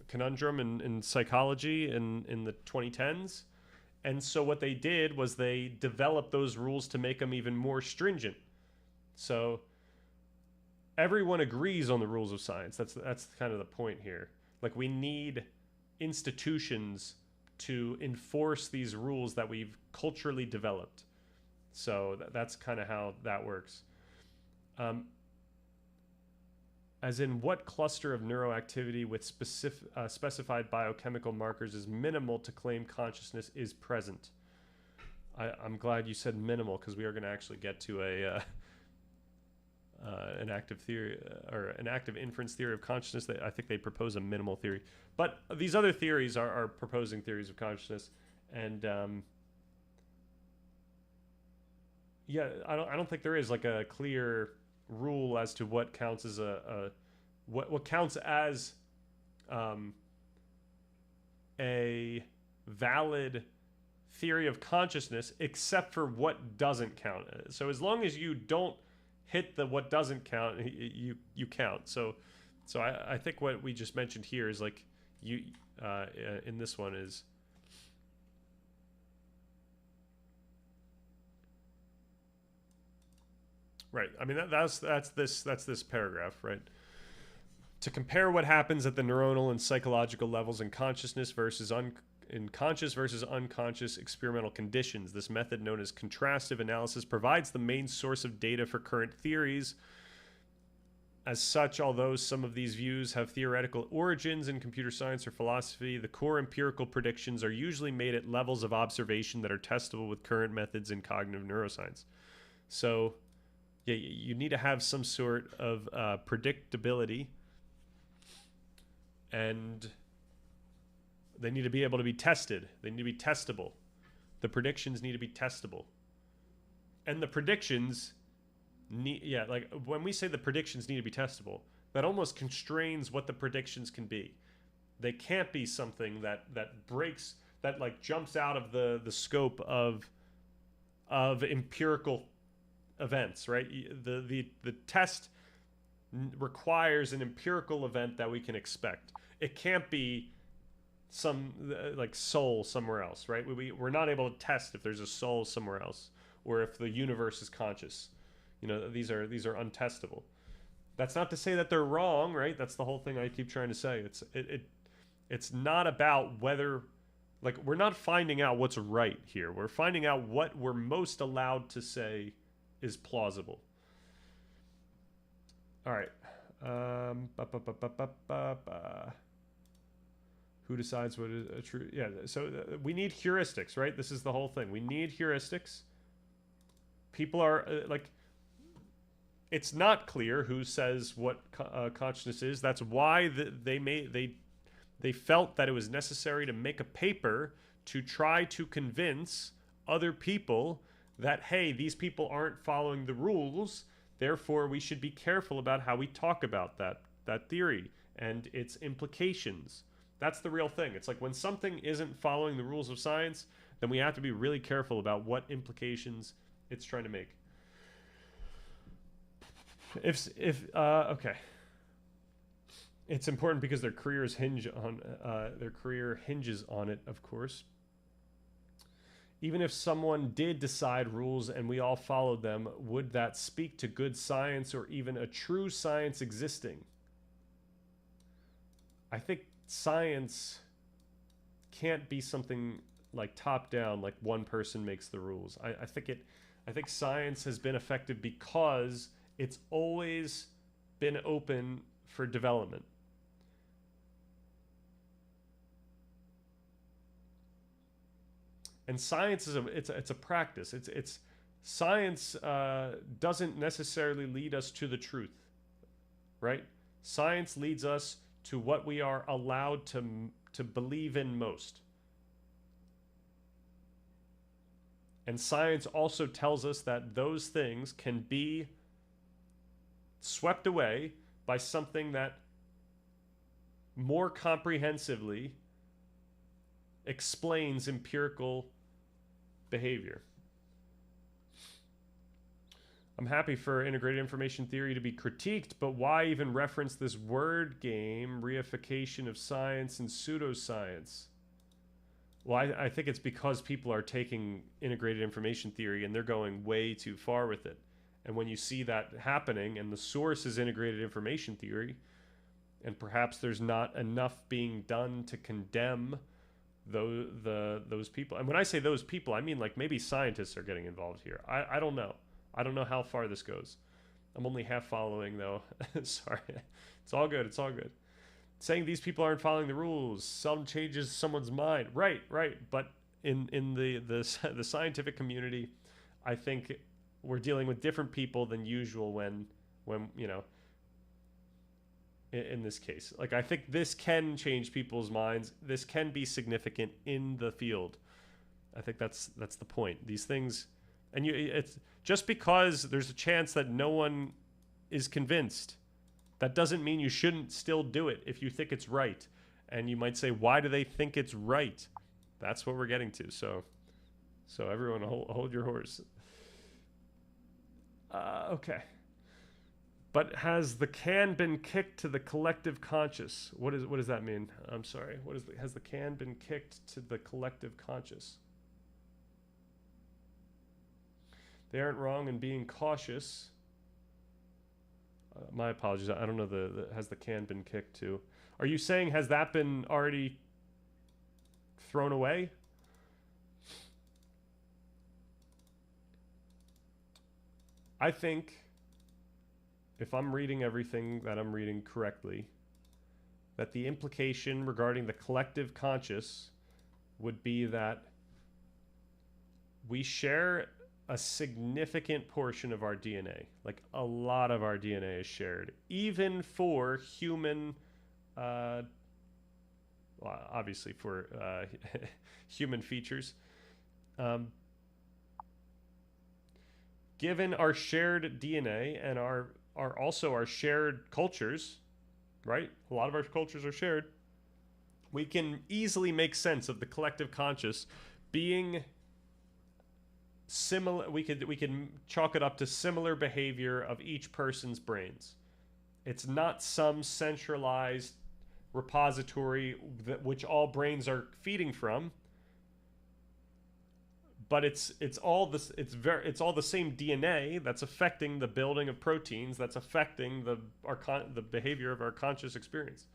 conundrum in psychology in the 2010s. And so what they did was they developed those rules to make them even more stringent. So everyone agrees on the rules of science. That's kind of the point here. Like, we need institutions to enforce these rules that we've culturally developed. So that's kind of how that works. As in, what cluster of neuroactivity with specified biochemical markers is minimal to claim consciousness is present? I'm glad you said minimal, because we are going to actually get to an active theory or an active inference theory of consciousness. I think they propose a minimal theory, but these other theories are proposing theories of consciousness, and I don't think there is like a clear rule as to what counts as what counts as a valid theory of consciousness, except for what doesn't count. So as long as you don't hit the what doesn't count, you count. So I think what we just mentioned here is like in this one is right. I mean that's this paragraph, right? To compare what happens at the neuronal and psychological levels in consciousness versus in conscious versus unconscious experimental conditions. This method, known as contrastive analysis, provides the main source of data for current theories. As such, although some of these views have theoretical origins in computer science or philosophy, the core empirical predictions are usually made at levels of observation that are testable with current methods in cognitive neuroscience. So, yeah, you need to have some sort of predictability, and they need to be able to be tested. They need to be testable. The predictions need to be testable. And the predictions like when we say the predictions need to be testable, that almost constrains what the predictions can be. They can't be something that breaks, that like jumps out of the scope of empirical events, right? The test requires an empirical event that we can expect. It can't be some like soul somewhere else, right? We're not able to test if there's a soul somewhere else, or if the universe is conscious. These are untestable. That's not to say that they're wrong, right? That's the whole thing I keep trying to say. It's not about whether, like, we're not finding out what's right here. We're finding out what we're most allowed to say is plausible. All right. Who decides what is a true? Yeah. So we need heuristics, right? This is the whole thing. We need heuristics. People are like, it's not clear who says what consciousness is. That's why they felt that it was necessary to make a paper to try to convince other people that, hey, these people aren't following the rules, therefore we should be careful about how we talk about that theory and its implications. That's the real thing. It's like when something isn't following the rules of science, then we have to be really careful about what implications it's trying to make. Okay. It's important because their careers hinge on their career hinges on it, of course. Even if someone did decide rules and we all followed them, would that speak to good science or even a true science existing? I think science can't be something like top down, like one person makes the rules. I think science has been effective because it's always been open for development. And science is it's a practice. It's science doesn't necessarily lead us to the truth, right? Science leads us to what we are allowed to believe in most. And science also tells us that those things can be swept away by something that more comprehensively explains empirical behavior. I'm happy for integrated information theory to be critiqued, but why even reference this word game, reification of science and pseudoscience? Well, I think it's because people are taking integrated information theory and they're going way too far with it. And when you see that happening and the source is integrated information theory, and perhaps there's not enough being done to condemn those people. And when I say those people, I mean like maybe scientists are getting involved here. I don't know. I don't know how far this goes. I'm only half following though. Sorry. It's all good. It's all good. Saying these people aren't following the rules seldom changes someone's mind. Right. But in the scientific community, I think we're dealing with different people than usual when you know, in this case. Like, I think this can change people's minds. This can be significant in the field. I think that's the point. These things, and it's just because there's a chance that no one is convinced, that doesn't mean you shouldn't still do it if you think it's right. And you might say, why do they think it's right? That's what we're getting to. So everyone hold your horse. Okay. But has the can been kicked to the collective conscious? What does that mean? I'm sorry. Has the can been kicked to the collective conscious? They aren't wrong in being cautious. My apologies. I don't know has the can been kicked to. Are you saying has that been already thrown away? I think, if I'm reading everything that I'm reading correctly, that the implication regarding the collective conscious would be that we share a significant portion of our DNA. Like, a lot of our DNA is shared, even for human, well, obviously for human features. Given our shared DNA and our shared cultures, right? A lot of our cultures are shared. We can easily make sense of the collective conscious being similar. We can chalk it up to similar behavior of each person's brains. It's not some centralized repository which all brains are feeding from, but it's all the same DNA that's affecting the building of proteins, that's affecting the behavior of our conscious experience.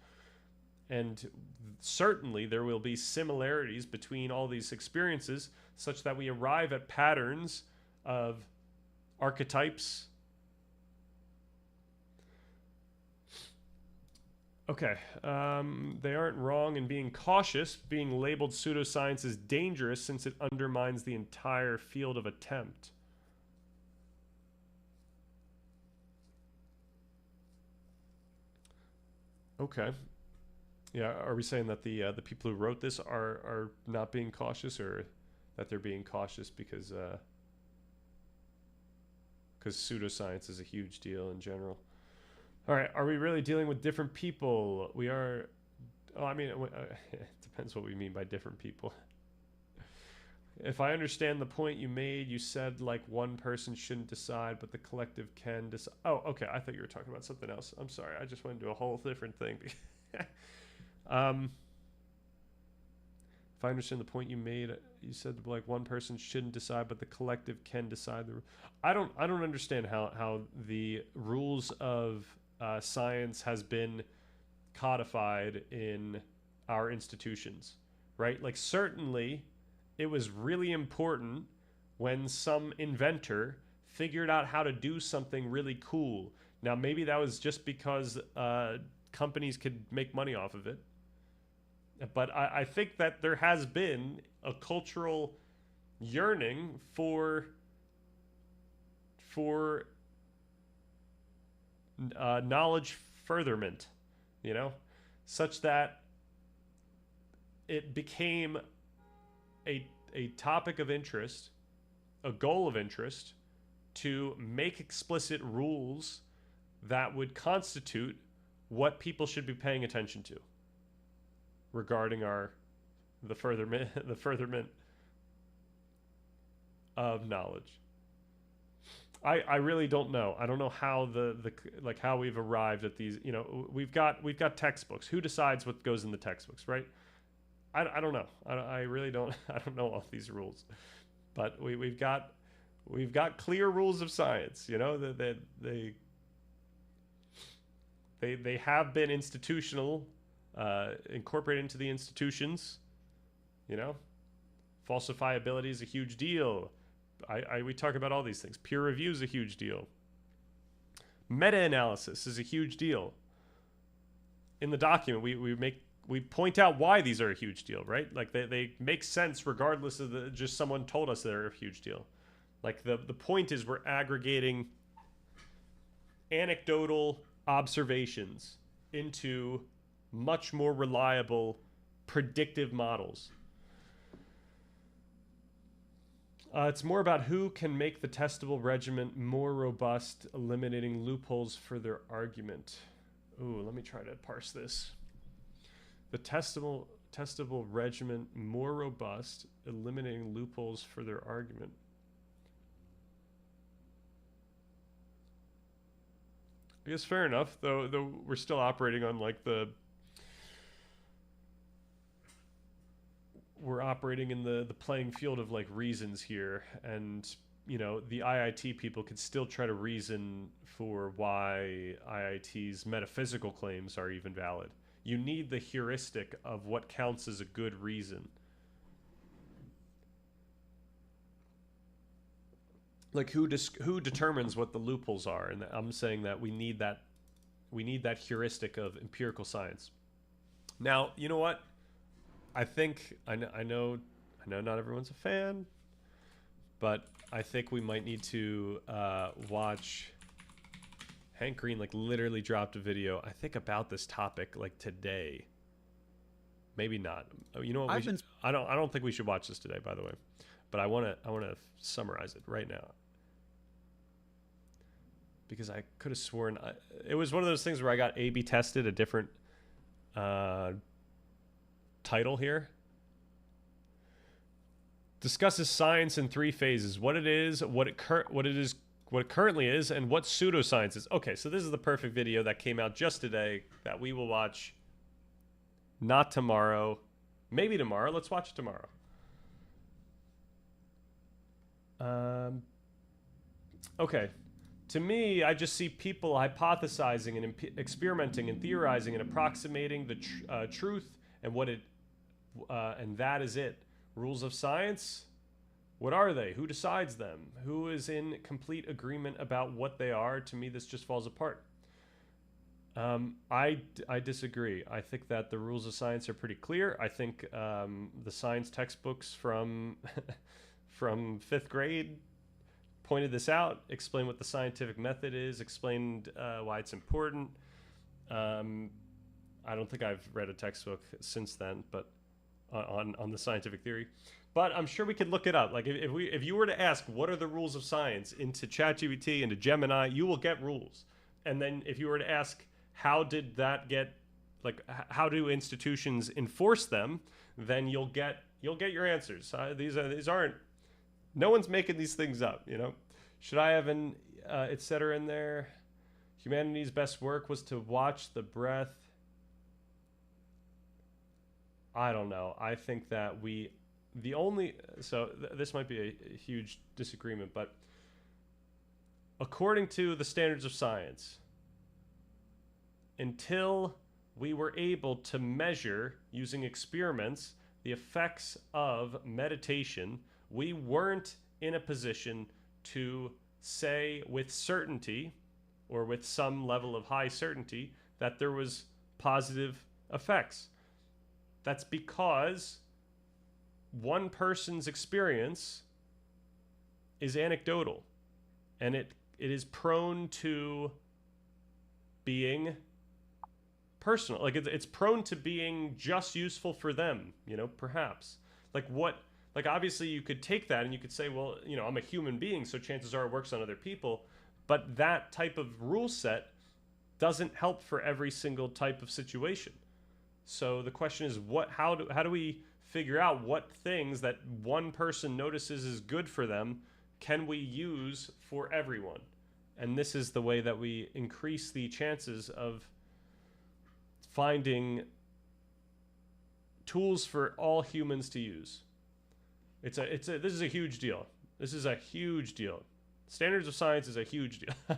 And certainly there will be similarities between all these experiences such that we arrive at patterns of archetypes. Okay. They aren't wrong in being cautious. Being labeled pseudoscience is dangerous since it undermines the entire field of attempt. Okay. Yeah. Are we saying that the people who wrote this are not being cautious, or that they're being cautious because pseudoscience is a huge deal in general? All right. Are we really dealing with different people? We are. Oh, I mean, it depends what we mean by different people. If I understand the point you made, you said like one person shouldn't decide, but the collective can decide. Oh, okay. I thought you were talking about something else. I'm sorry. I just went into a whole different thing. If I understand the point you made, you said like one person shouldn't decide, but the collective can decide. I don't understand how the rules of science has been codified in our institutions, right? Like certainly it was really important when some inventor figured out how to do something really cool. Now maybe that was just because companies could make money off of it, but I think that there has been a cultural yearning for knowledge furtherment, you know, such that it became a topic of interest, a goal of interest, to make explicit rules that would constitute what people should be paying attention to regarding the furtherment of knowledge. I really don't know. I don't know how like how we've arrived at these. You know, we've got textbooks. Who decides what goes in the textbooks, right? I don't know. I really don't. I don't know all these rules, but we've got clear rules of science. You know that they have been institutional, incorporated into the institutions. You know, falsifiability is a huge deal. We talk about all these things. Peer review is a huge deal. Meta-analysis is a huge deal. In the document, we point out why these are a huge deal, right? Like they make sense regardless of just someone told us they're a huge deal. Like the point is we're aggregating anecdotal observations into much more reliable predictive models. It's more about who can make the testable regimen more robust, eliminating loopholes for their argument. Ooh, let me try to parse this. The testable regimen more robust, eliminating loopholes for their argument. I guess fair enough, though we're still operating on like we're operating in the playing field of like reasons here, and you know the IIT people could still try to reason for why IIT's metaphysical claims are even valid. You need the heuristic of what counts as a good reason. Like who determines what the loopholes are? And I'm saying that we need that heuristic of empirical science. Now, you know what? I think I know not everyone's a fan, but I think we might need to watch. Hank Green like literally dropped a video I think about this topic like today. Maybe not. You know what? I don't think we should watch this today, by the way. But I want to summarize it right now. Because I could have sworn it was one of those things where I got A/B tested a different title here. Discusses science in 3 phases: what it is, what it currently is, and what pseudoscience is. Okay, so this is the perfect video that came out just today that we will watch. Not tomorrow, maybe tomorrow. Let's watch it tomorrow. Okay. To me, I just see people hypothesizing and experimenting and theorizing and approximating the truth and what it and that is it. Rules of science, what are they? Who decides them? Who is in complete agreement about what they are? To me, this just falls apart. I disagree. I think that the rules of science are pretty clear. I think the science textbooks from from fifth grade pointed this out, explained what the scientific method is, explained why it's important. Um, I don't think I've read a textbook since then, but on the scientific theory. But I'm sure we could look it up. Like if you were to ask what are the rules of science into ChatGPT, into Gemini, you will get rules. And then if you were to ask how did that get, like how do institutions enforce them, then you'll get your answers. These aren't, no one's making these things up. You know, should I have an etc. in there? Humanity's best work was to watch the breath. I don't know. I think that the only, this might be a huge disagreement, but according to the standards of science, until we were able to measure using experiments the effects of meditation, we weren't in a position to say with certainty or with some level of high certainty that there was positive effects. That's because one person's experience is anecdotal, and it is prone to being personal. Like it's prone to being just useful for them, you know, perhaps. Like obviously you could take that and you could say, well, you know, I'm a human being, so chances are it works on other people. But that type of rule set doesn't help for every single type of situation. So the question is, how do we figure out what things that one person notices is good for them can we use for everyone? And this is the way that we increase the chances of finding tools for all humans to use. This is a huge deal. This is a huge deal. Standards of science is a huge deal.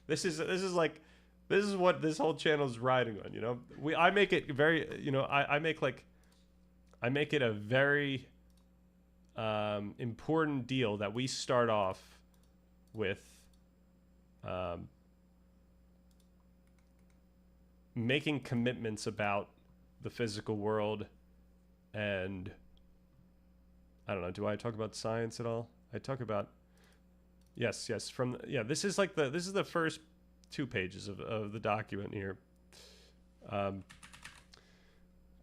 This is what this whole channel is riding on, you know. I make it very, you know, I make it a very important deal that we start off with making commitments about the physical world. And I don't know, do I talk about science at all? I talk about yes, this is the first 2 pages of the document here.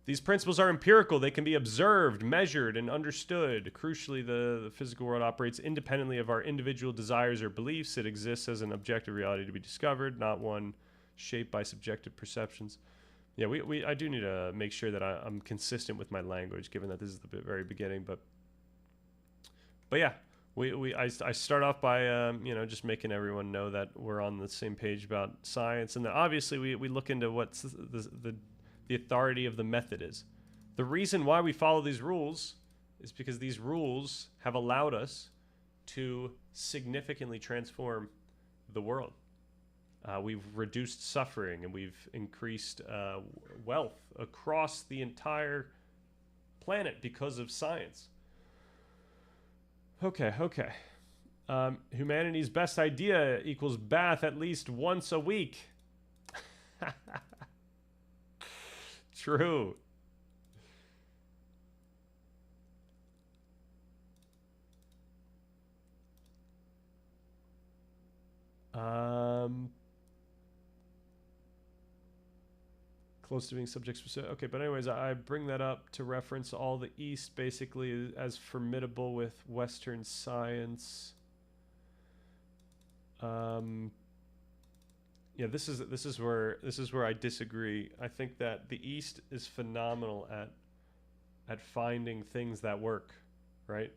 These principles are empirical. They can be observed, measured, and understood. Crucially, the physical world operates independently of our individual desires or beliefs. It exists as an objective reality to be discovered, not one shaped by subjective perceptions. Yeah, I do need to make sure that I'm consistent with my language, given that this is the very beginning. But yeah, I start off by you know, just making everyone know that we're on the same page about science, and then obviously we look into what's the authority of the method is. The reason why we follow these rules is because these rules have allowed us to significantly transform the world. We've reduced suffering and we've increased wealth across the entire planet because of science. Okay. Humanity's best idea equals bath at least once a week. True. Close to being subject specific. Okay, but anyways, I bring that up to reference all the East basically as formidable with Western science. Yeah, this is where I disagree. I think that the East is phenomenal at finding things that work, right?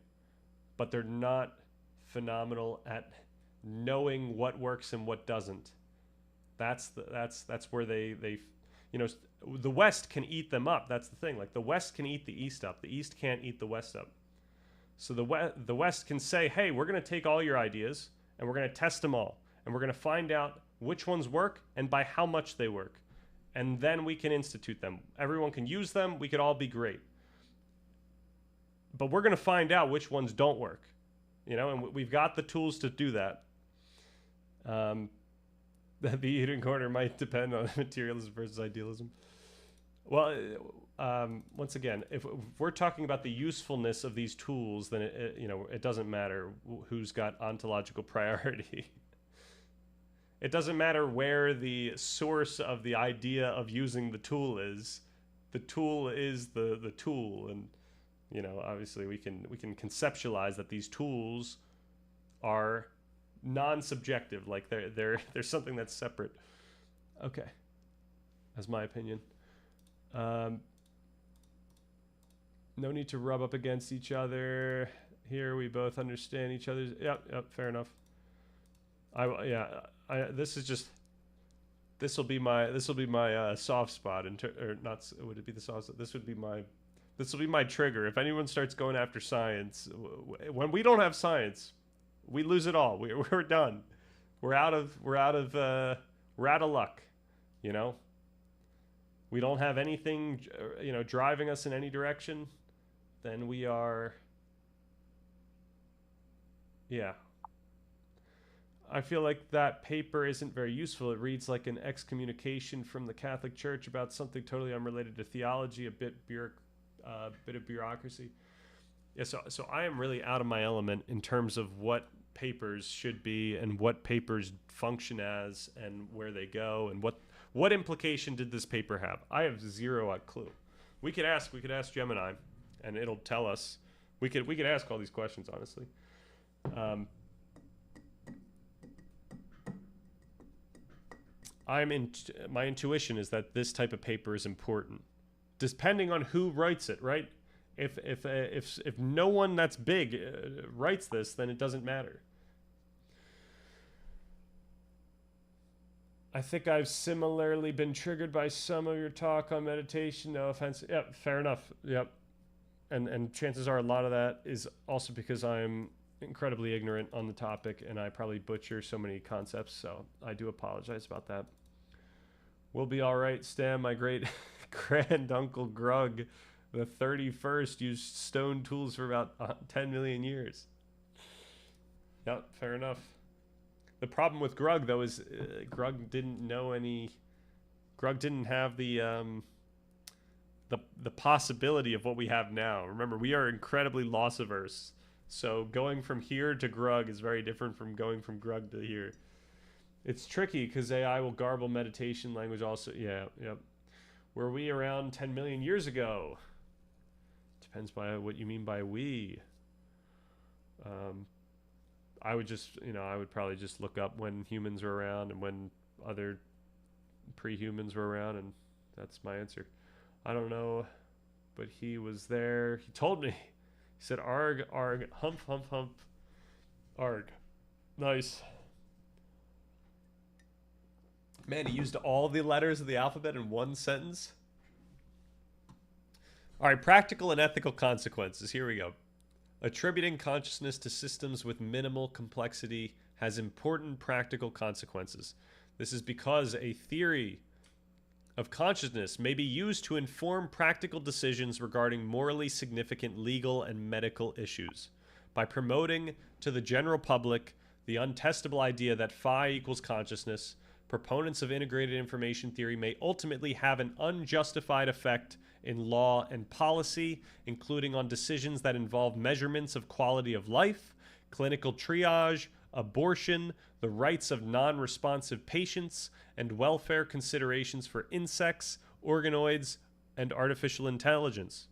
But they're not phenomenal at knowing what works and what doesn't. That's where they you know, the West can eat them up. That's the thing. Like the West can eat the East up. The East can't eat the West up. So the West can say, "Hey, we're going to take all your ideas and we're going to test them all, and we're going to find out which ones work and by how much they work, and then we can institute them. Everyone can use them. We could all be great. But we're going to find out which ones don't work, you know, and we've got the tools to do that." that the eating corner might depend on materialism versus idealism. Well, once again, if we're talking about the usefulness of these tools, then it doesn't matter who's got ontological priority. It doesn't matter where the source of the idea of using the tool is. The tool is the tool, and obviously we can conceptualize that these tools are non-subjective, like they're something that's separate. Okay, that's my opinion. No need to rub up against each other here. We both understand each other's. Yep, fair enough. This will be my soft spot, or not? Would it be the soft spot? This will be my trigger. If anyone starts going after science, when we don't have science, we lose it all. We're done. We're out of luck. We don't have anything, driving us in any direction. Then we are. Yeah. I feel like that paper isn't very useful. It reads like an excommunication from the Catholic Church about something totally unrelated to theology, a bit of bureaucracy. Yeah, so I am really out of my element in terms of what papers should be and what papers function as and where they go and what implication did this paper have. I have zero clue. We could ask Gemini, and it'll tell us. We could ask all these questions honestly. My intuition is that this type of paper is important, depending on who writes it. Right? If no one that's big writes this, then it doesn't matter. I think I've similarly been triggered by some of your talk on meditation. No offense. Yep, fair enough. Yep. And chances are a lot of that is also because I'm incredibly ignorant on the topic and I probably butcher so many concepts, so I do apologize about that. We'll be all right, Stan. My great granduncle Grug the 31st used stone tools for about 10 million years. Yep, fair enough. The problem with Grug, though, is Grug didn't have the possibility of what we have now. Remember, we are incredibly loss averse. So going from here to Grug is very different from going from Grug to here. It's tricky because AI will garble meditation language also. Yeah, yep. Were we around 10 million years ago? Depends by what you mean by we. I would probably just look up when humans were around and when other pre-humans were around, and that's my answer. I don't know, but he was there. He told me. He said, arg, arg, hump, hump, hump, arg. Nice. Man, he used all the letters of the alphabet in one sentence. All right, practical and ethical consequences. Here we go. Attributing consciousness to systems with minimal complexity has important practical consequences. This is because a theory of consciousness may be used to inform practical decisions regarding morally significant legal and medical issues. By promoting to the general public the untestable idea that phi equals consciousness, proponents of integrated information theory may ultimately have an unjustified effect in law and policy, including on decisions that involve measurements of quality of life, clinical triage, abortion, the rights of non-responsive patients, and welfare considerations for insects, organoids, and artificial intelligences.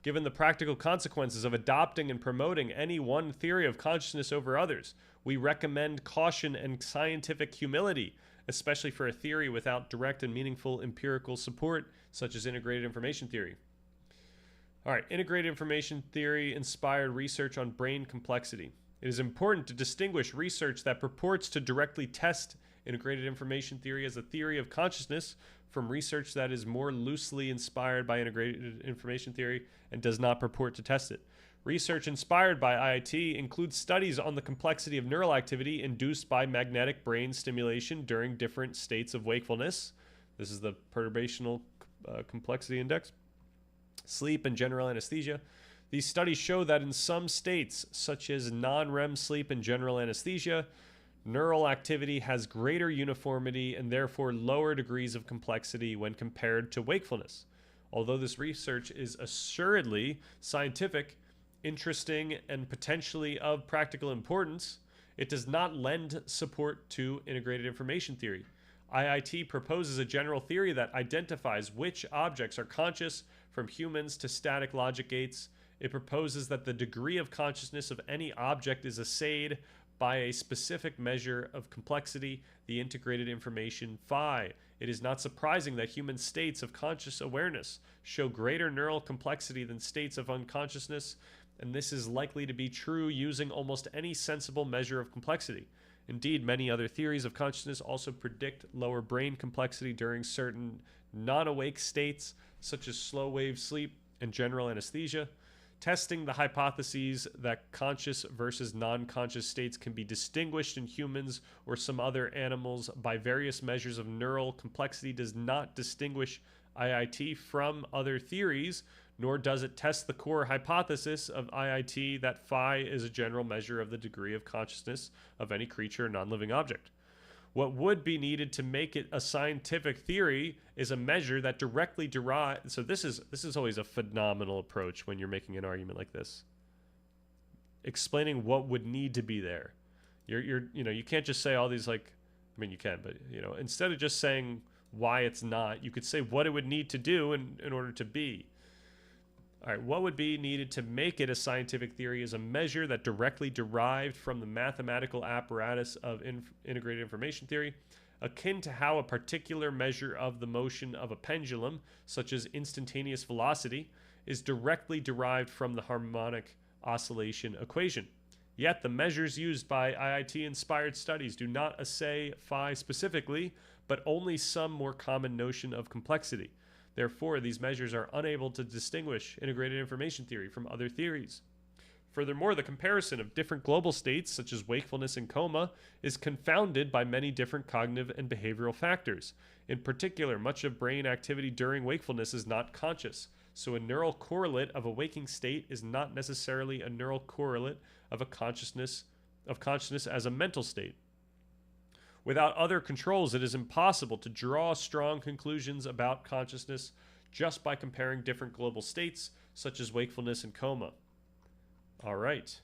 Given the practical consequences of adopting and promoting any one theory of consciousness over others, we recommend caution and scientific humility, especially for a theory without direct and meaningful empirical support, such as integrated information theory. All right, integrated information theory inspired research on brain complexity. It is important to distinguish research that purports to directly test integrated information theory as a theory of consciousness from research that is more loosely inspired by integrated information theory and does not purport to test it. Research inspired by IIT includes studies on the complexity of neural activity induced by magnetic brain stimulation during different states of wakefulness. This is the perturbational complexity index. Sleep and general anesthesia. These studies show that in some states, such as non-REM sleep and general anesthesia, Neural activity has greater uniformity and therefore lower degrees of complexity when compared to wakefulness. Although this research is assuredly scientific, interesting, and potentially of practical importance, it does not lend support to integrated information theory. IIT proposes a general theory that identifies which objects are conscious, from humans to static logic gates. It proposes that the degree of consciousness of any object is assayed by a specific measure of complexity, the integrated information phi. It is not surprising that human states of conscious awareness show greater neural complexity than states of unconsciousness, and this is likely to be true using almost any sensible measure of complexity. Indeed, many other theories of consciousness also predict lower brain complexity during certain non-awake states, such as slow-wave sleep and general anesthesia. Testing the hypotheses that conscious versus non-conscious states can be distinguished in humans or some other animals by various measures of neural complexity does not distinguish IIT from other theories, nor does it test the core hypothesis of IIT that phi is a general measure of the degree of consciousness of any creature or non-living object. What would be needed to make it a scientific theory is a measure that directly derives. So this is always a phenomenal approach when you're making an argument like this. Explaining what would need to be there. You can't just say all these I mean you can, but instead of just saying why it's not, you could say what it would need to do in order to be. All right, what would be needed to make it a scientific theory is a measure that directly derived from the mathematical apparatus of integrated information theory, akin to how a particular measure of the motion of a pendulum, such as instantaneous velocity, is directly derived from the harmonic oscillation equation. Yet the measures used by IIT-inspired studies do not assay phi specifically, but only some more common notion of complexity. Therefore, these measures are unable to distinguish integrated information theory from other theories. Furthermore, the comparison of different global states, such as wakefulness and coma, is confounded by many different cognitive and behavioral factors. In particular, much of brain activity during wakefulness is not conscious, so a neural correlate of a waking state is not necessarily a neural correlate of consciousness as a mental state. Without other controls, it is impossible to draw strong conclusions about consciousness just by comparing different global states, such as wakefulness and coma. All right.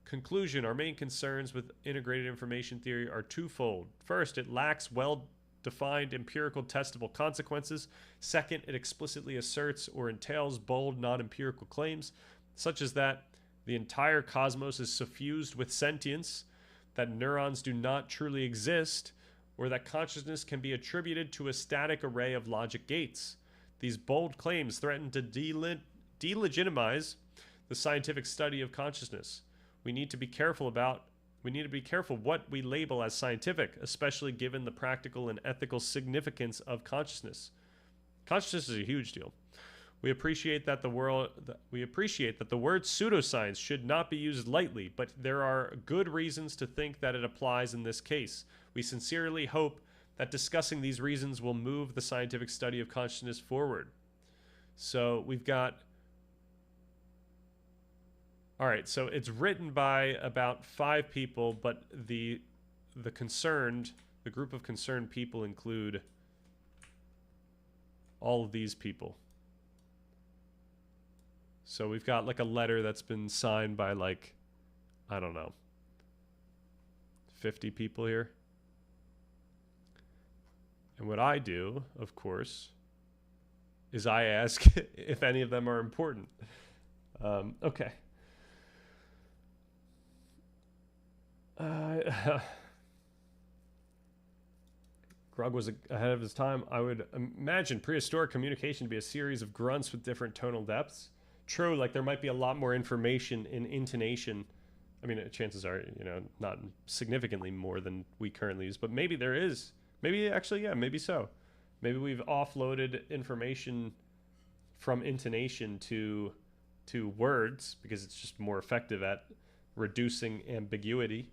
Conclusion: our main concerns with integrated information theory are twofold. First, it lacks well-defined empirical testable consequences. Second, it explicitly asserts or entails bold non-empirical claims, such as that the entire cosmos is suffused with sentience, that neurons do not truly exist, or that consciousness can be attributed to a static array of logic gates. These bold claims threaten to delegitimize the scientific study of consciousness. We need to be careful what we label as scientific, especially given the practical and ethical significance of consciousness. Consciousness is a huge deal. We appreciate that the word pseudoscience should not be used lightly, but there are good reasons to think that it applies in this case. We sincerely hope that discussing these reasons will move the scientific study of consciousness forward. So we've got... All right, so it's written by about 5 people, but the group of concerned people include all of these people. So we've got like a letter that's been signed by I don't know, 50 people here. And what I do, of course, is I ask if any of them are important. Okay. Grug was ahead of his time. I would imagine prehistoric communication to be a series of grunts with different tonal depths. True, there might be a lot more information in intonation. I mean, chances are, not significantly more than we currently use, but maybe there is. Maybe actually, yeah, maybe so. Maybe we've offloaded information from intonation to words because it's just more effective at reducing ambiguity.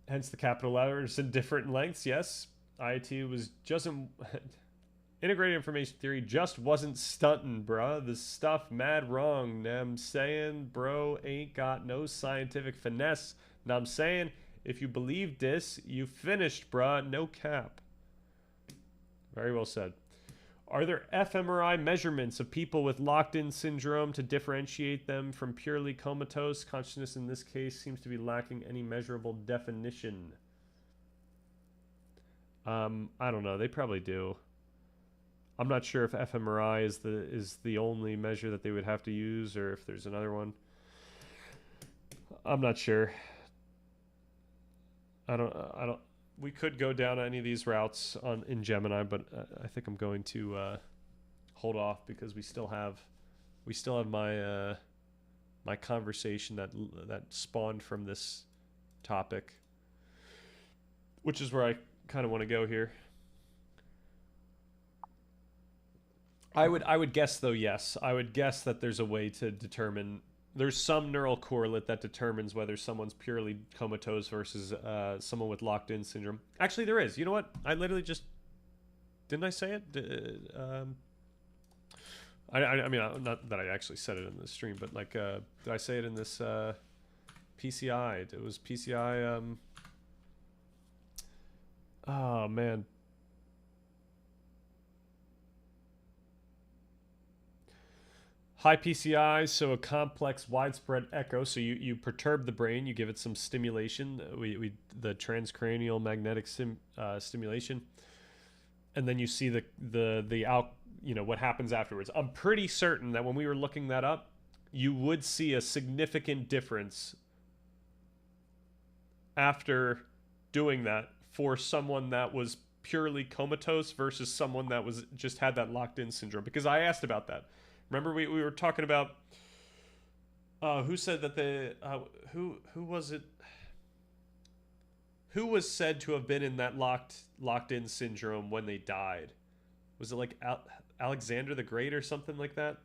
Hence the capital letters in different lengths. Yes, IIT was just integrated information theory just wasn't stunting, bruh. This stuff mad wrong. I'm saying, bro, ain't got no scientific finesse. Now I'm saying, if you believe this, you finished, bruh. No cap. Very well said. Are there fMRI measurements of people with locked-in syndrome to differentiate them from purely comatose? Consciousness in this case seems to be lacking any measurable definition. I don't know. They probably do. I'm not sure if fMRI is the only measure that they would have to use, or if there's another one. I'm not sure. I don't. We could go down any of these routes in Gemini, but I think I'm going to hold off because we still have my my conversation that spawned from this topic, which is where I kind of want to go here. I would guess though, yes. I would guess that there's a way to determine, there's some neural correlate that determines whether someone's purely comatose versus someone with locked-in syndrome. Actually, there is. You know what? I literally just, didn't I say it? I mean, not that I actually said it in the stream, but like, did I say it in this PCI? It was PCI. Oh man. High PCI, so a complex widespread echo. So you perturb the brain, you give it some stimulation. The transcranial magnetic stimulation, and then you see the out. You know what happens afterwards. I'm pretty certain that when we were looking that up, you would see a significant difference after doing that for someone that was purely comatose versus someone that was just had that locked-in syndrome. Because I asked about that. Remember we were talking about who said that who was it? Who was said to have been in that locked-in syndrome when they died? Was it like Alexander the Great or something like that?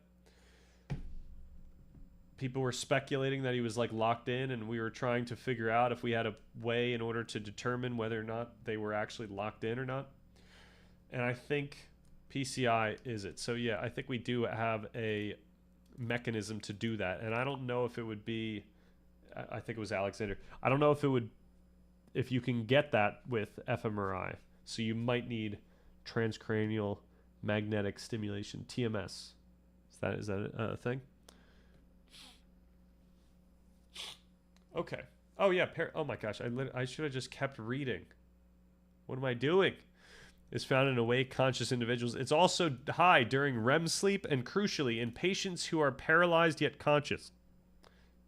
People were speculating that he was like locked in, and we were trying to figure out if we had a way in order to determine whether or not they were actually locked in or not. And I think PCI is it. So yeah, I think we do have a mechanism to do that. And I don't know if it would be, I think it was Alexander. I don't know if you can get that with fMRI. So you might need transcranial magnetic stimulation, TMS. Is that a thing? Okay. Oh yeah. Oh my gosh. I should have just kept reading. What am I doing? Is found in awake conscious individuals. It's also high during REM sleep and crucially in patients who are paralyzed yet conscious.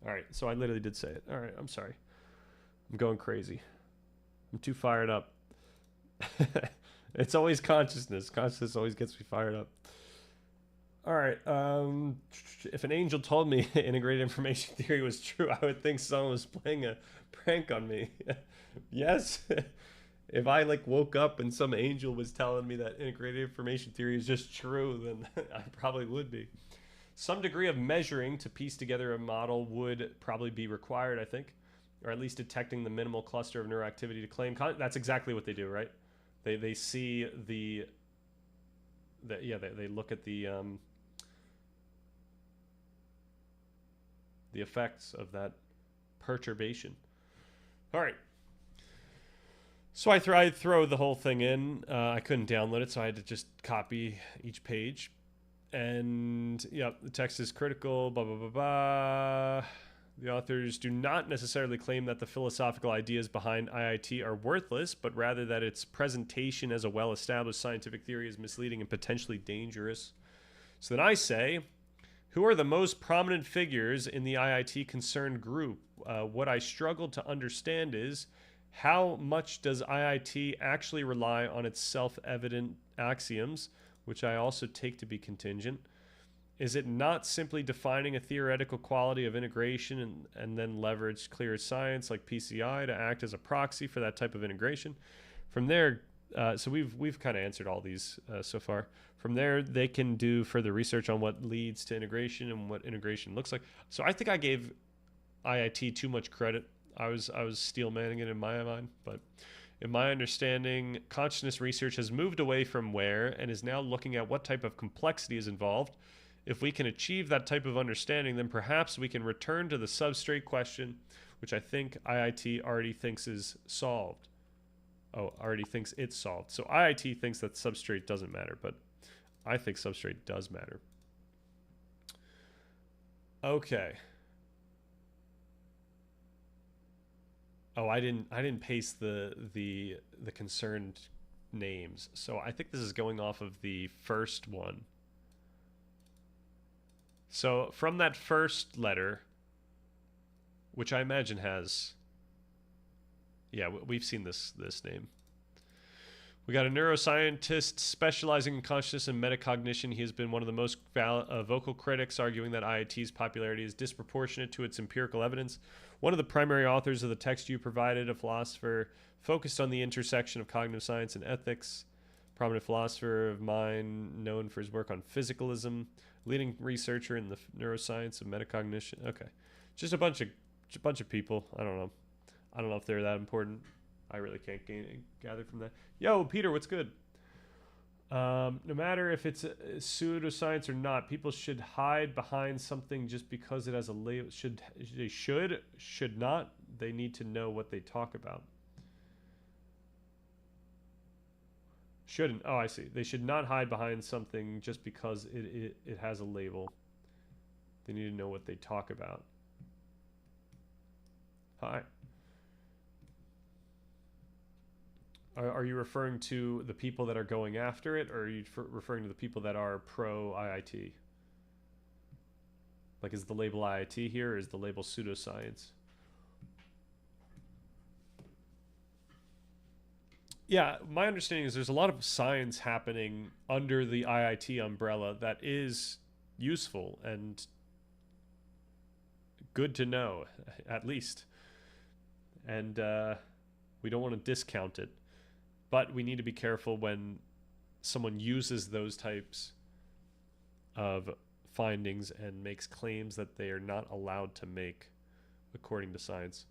All right, so I literally did say it. All right, I'm sorry. I'm going crazy. I'm too fired up. It's always consciousness. Consciousness always gets me fired up. All right. If an angel told me integrated information theory was true, I would think someone was playing a prank on me. Yes. If I like woke up and some angel was telling me that integrated information theory is just true, then I probably would be. Some degree of measuring to piece together a model would probably be required, I think, or at least detecting the minimal cluster of neuroactivity to claim. That's exactly what they do, right? They see they look at the effects of that perturbation. All right. So I throw the whole thing in. I couldn't download it, so I had to just copy each page. And yeah, the text is critical, blah, blah, blah, blah. The authors do not necessarily claim that the philosophical ideas behind IIT are worthless, but rather that its presentation as a well-established scientific theory is misleading and potentially dangerous. So then I say, who are the most prominent figures in the IIT concerned group? What I struggle to understand is, how much does IIT actually rely on its self-evident axioms, which I also take to be contingent? Is it not simply defining a theoretical quality of integration and then leverage clear science like PCI to act as a proxy for that type of integration? From there, so we've kind of answered all these so far. From there, they can do further research on what leads to integration and what integration looks like. So I think I gave IIT too much credit. I was steel manning it in my mind, but in my understanding, consciousness research has moved away from where and is now looking at what type of complexity is involved. If we can achieve that type of understanding, then perhaps we can return to the substrate question, which I think IIT already thinks is solved. Oh, already thinks it's solved. So IIT thinks that substrate doesn't matter, but I think substrate does matter. Okay. Oh, I didn't paste the concerned names. So I think this is going off of the first one. So from that first letter, which I imagine has, yeah, we've seen this name. We got a neuroscientist specializing in consciousness and metacognition. He has been one of the most vocal critics, arguing that IIT's popularity is disproportionate to its empirical evidence. One of the primary authors of the text you provided, a philosopher focused on the intersection of cognitive science and ethics, prominent philosopher of mind known for his work on physicalism, leading researcher in the neuroscience of metacognition. Okay, just a bunch of people. I don't know if they're that important. I really can't gather from that. Yo, Peter, what's good? No matter if it's a pseudoscience or not, people should hide behind something just because it has a label. Should not. They need to know what they talk about. Shouldn't. Oh, I see. They should not hide behind something just because it has a label. They need to know what they talk about. Hi. Are you referring to the people that are going after it, or are you referring to the people that are pro IIT? Like, is the label IIT here, or is the label pseudoscience? Yeah, my understanding is there's a lot of science happening under the IIT umbrella that is useful and good to know, at least. And we don't want to discount it. But we need to be careful when someone uses those types of findings and makes claims that they are not allowed to make according to science.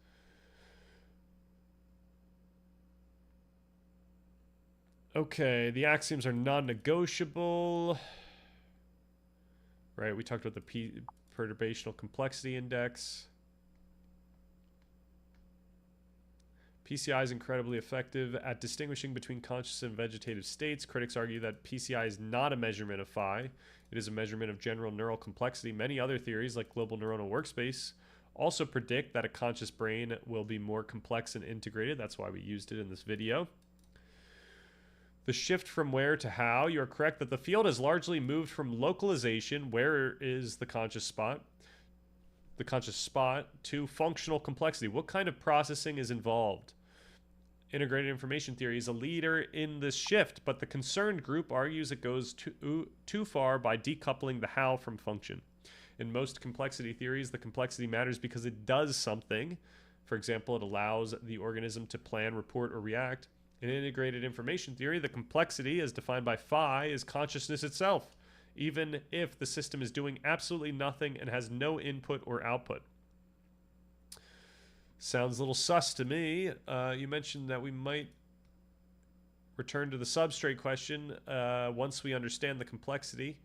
Okay, the axioms are non-negotiable. Right, we talked about the perturbational complexity index. PCI is incredibly effective at distinguishing between conscious and vegetative states. Critics argue that PCI is not a measurement of phi. It is a measurement of general neural complexity. Many other theories, like global neuronal workspace, also predict that a conscious brain will be more complex and integrated. That's why we used it in this video. The shift from where to how. You are correct that the field has largely moved from localization, where is the conscious spot, to functional complexity. What kind of processing is involved? Integrated information theory is a leader in this shift, but the concerned group argues it goes too far by decoupling the how from function. In most complexity theories, the complexity matters because it does something. For example, it allows the organism to plan, report, or react. In integrated information theory, the complexity, as defined by phi, is consciousness itself, even if the system is doing absolutely nothing and has no input or output. Sounds a little sus to me. You mentioned that we might return to the substrate question once we understand the complexity.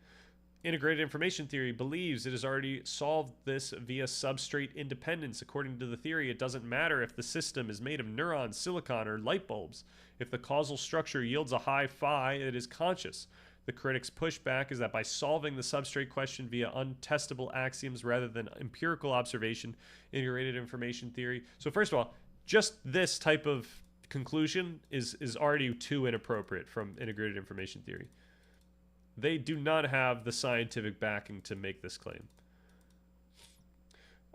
Integrated information theory believes it has already solved this via substrate independence. According to the theory, it doesn't matter if the system is made of neurons, silicon, or light bulbs. If the causal structure yields a high phi, it is conscious. The critics' pushback is that by solving the substrate question via untestable axioms rather than empirical observation, integrated information theory. So first of all, just this type of conclusion is already too inappropriate from integrated information theory. They do not have the scientific backing to make this claim.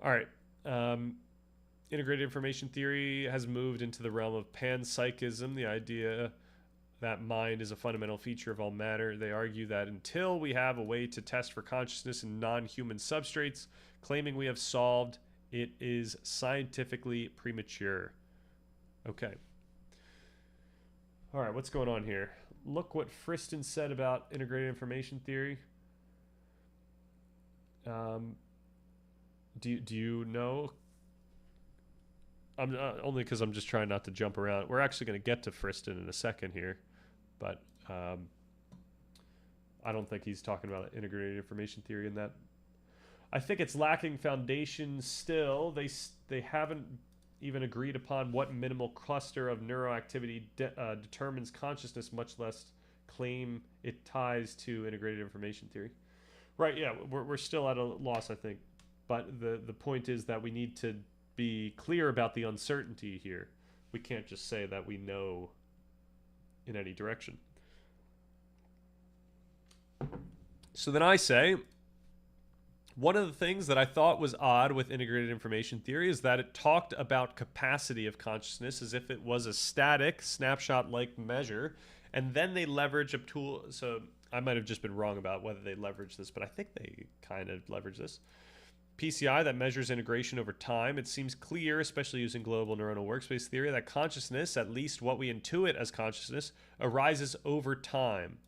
All right. Integrated information theory has moved into the realm of panpsychism, the idea that mind is a fundamental feature of all matter. They argue that until we have a way to test for consciousness in non-human substrates, claiming we have solved it is scientifically premature. Okay. All right, what's going on here? Look what Friston said about integrated information theory. Do you know? I'm only because I'm just trying not to jump around. We're actually going to get to Friston in a second here, but I don't think he's talking about integrated information theory in that. I think it's lacking foundation still. They haven't even agreed upon what minimal cluster of neuroactivity determines consciousness, much less claim it ties to integrated information theory. Right, yeah, we're still at a loss, I think. But the point is that we need to be clear about the uncertainty here. We can't just say that we know in any direction. So then I say, one of the things that I thought was odd with integrated information theory is that it talked about capacity of consciousness as if it was a static, snapshot-like measure, and then they leverage a tool. So I might have just been wrong about whether they leverage this, but I think they kind of leverage this. PCI that measures integration over time. It seems clear, especially using global neuronal workspace theory, that consciousness, at least what we intuit as consciousness, arises over time.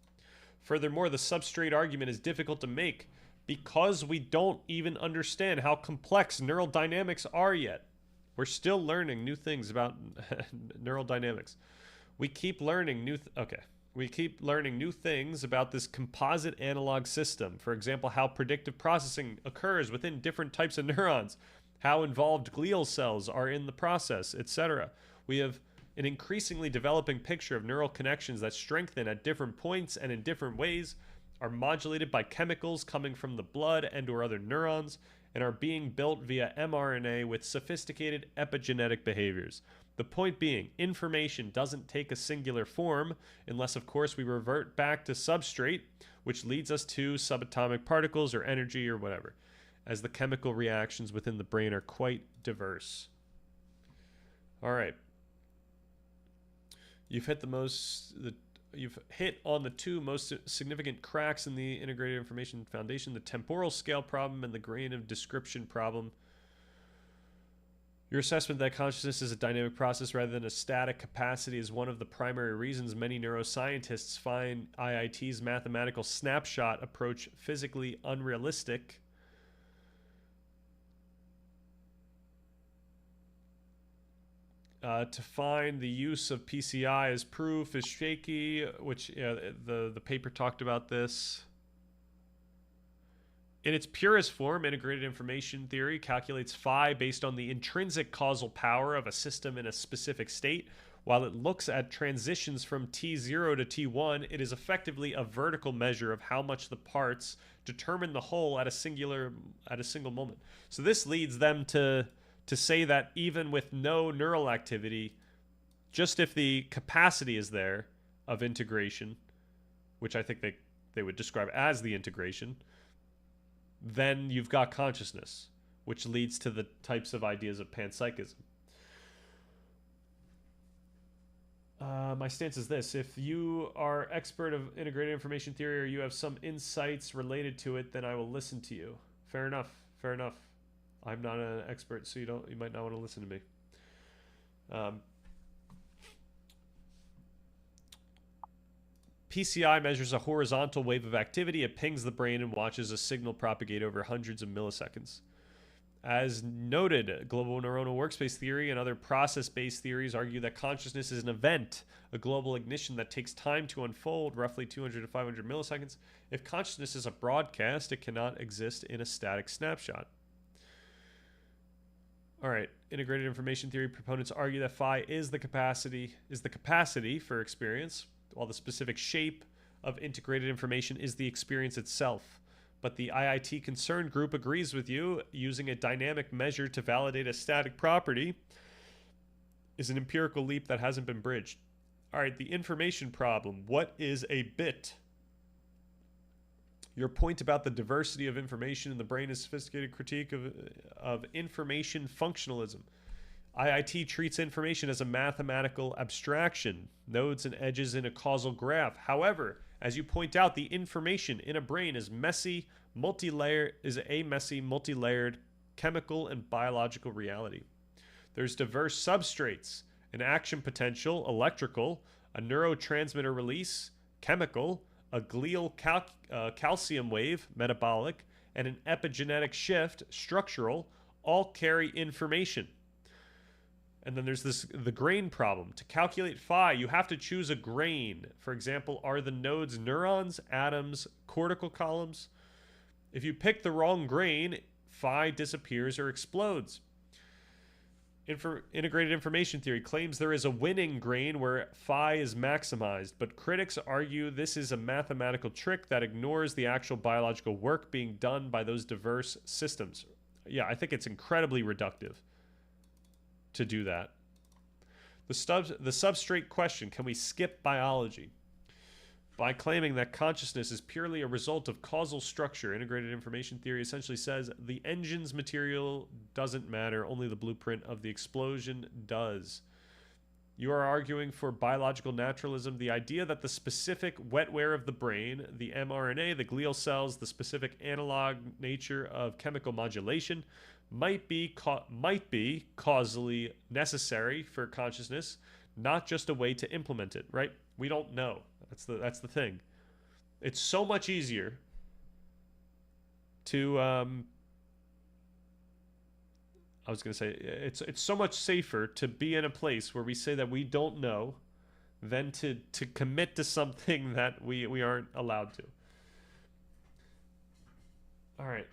Furthermore, the substrate argument is difficult to make because we don't even understand how complex neural dynamics are yet. We're still learning new things about neural dynamics. We keep learning We keep learning new things about this composite analog system. For example, how predictive processing occurs within different types of neurons, how involved glial cells are in the process, etc. We have an increasingly developing picture of neural connections that strengthen at different points and in different ways, are modulated by chemicals coming from the blood and or other neurons, and are being built via mRNA with sophisticated epigenetic behaviors. The point being, information doesn't take a singular form unless, of course, we revert back to substrate, which leads us to subatomic particles or energy or whatever, as the chemical reactions within the brain are quite diverse. All right. You've hit on the two most significant cracks in the integrated information foundation, the temporal scale problem and the grain of description problem. Your assessment that consciousness is a dynamic process rather than a static capacity is one of the primary reasons many neuroscientists find IIT's mathematical snapshot approach physically unrealistic. To find the use of PCI as proof is shaky, which the paper talked about this. In its purest form, integrated information theory calculates phi based on the intrinsic causal power of a system in a specific state. While it looks at transitions from T0 to T1, it is effectively a vertical measure of how much the parts determine the whole at a single moment. So this leads them to say that even with no neural activity, just if the capacity is there of integration, which I think they would describe as the integration, then you've got consciousness, which leads to the types of ideas of panpsychism. My stance is this: if you are expert of integrated information theory or you have some insights related to it, then I will listen to you. Fair enough. Fair enough. I'm not an expert, so you might not want to listen to me. PCI measures a horizontal wave of activity. It pings the brain and watches a signal propagate over hundreds of milliseconds. As noted, global neuronal workspace theory and other process-based theories argue that consciousness is an event, a global ignition that takes time to unfold, roughly 200 to 500 milliseconds. If consciousness is a broadcast, it cannot exist in a static snapshot. All right, integrated information theory proponents argue that phi is the capacity for experience, while the specific shape of integrated information is the experience itself. But the IIT concerned group agrees with you. Using a dynamic measure to validate a static property is an empirical leap that hasn't been bridged. All right, the information problem. What is a bit? Your point about the diversity of information in the brain is a sophisticated critique of information functionalism. IIT treats information as a mathematical abstraction, nodes and edges in a causal graph. However, as you point out, the information in a brain is a messy, multi-layered chemical and biological reality. There's diverse substrates, an action potential, electrical, a neurotransmitter release, chemical, a glial calcium wave, metabolic, and an epigenetic shift, structural, all carry information. And then there's the grain problem. To calculate phi, you have to choose a grain. For example, are the nodes neurons, atoms, cortical columns? If you pick the wrong grain, phi disappears or explodes. Integrated information theory claims there is a winning grain where phi is maximized, but critics argue this is a mathematical trick that ignores the actual biological work being done by those diverse systems. Yeah, I think it's incredibly reductive to do the substrate question: can we skip biology? By claiming that consciousness is purely a result of causal structure, integrated information theory essentially says the engine's material doesn't matter, only the blueprint of the explosion does. You are arguing for biological naturalism, the idea that the specific wetware of the brain, the mRNA, the glial cells, the specific analog nature of chemical modulation might be causally necessary for consciousness, not just a way to implement it, right? We don't know. That's the thing. It's so much easier to I was going to say it's so much safer to be in a place where we say that we don't know than to commit to something that we aren't allowed to. All right.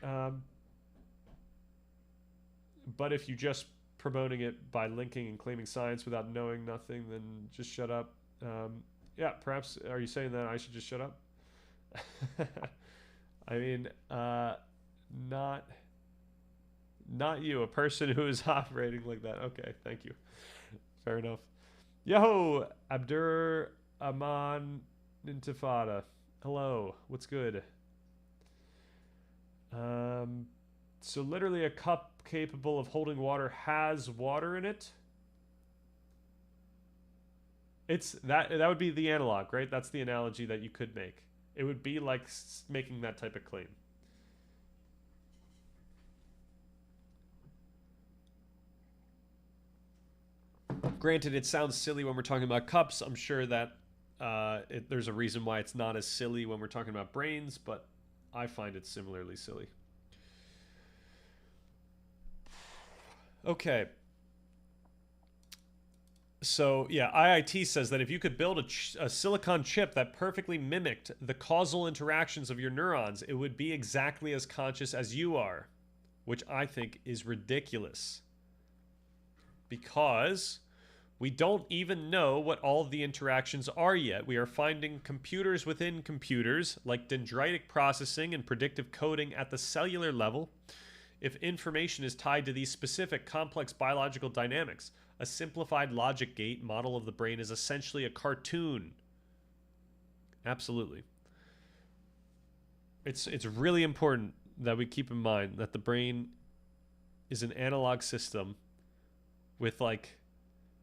But if you just promoting it by linking and claiming science without knowing nothing, then just shut up. Yeah, perhaps, are you saying that I should just shut up? I mean, not you, a person who is operating like that. Okay, thank you. Fair enough. Yo, Abdur Aman Intifada. Hello, what's good? So literally a cup capable of holding water has water in it? It's that would be the analog, right? That's the analogy that you could make. It would be like making that type of claim. Granted, it sounds silly when we're talking about cups. I'm sure that there's a reason why it's not as silly when we're talking about brains, but I find it similarly silly. Okay. So, yeah, IIT says that if you could build a silicon chip that perfectly mimicked the causal interactions of your neurons, it would be exactly as conscious as you are, which I think is ridiculous. Because we don't even know what all of the interactions are yet. We are finding computers within computers, like dendritic processing and predictive coding at the cellular level. If information is tied to these specific complex biological dynamics, a simplified logic gate model of the brain is essentially a cartoon. Absolutely. It's really important that we keep in mind that the brain is an analog system with, like,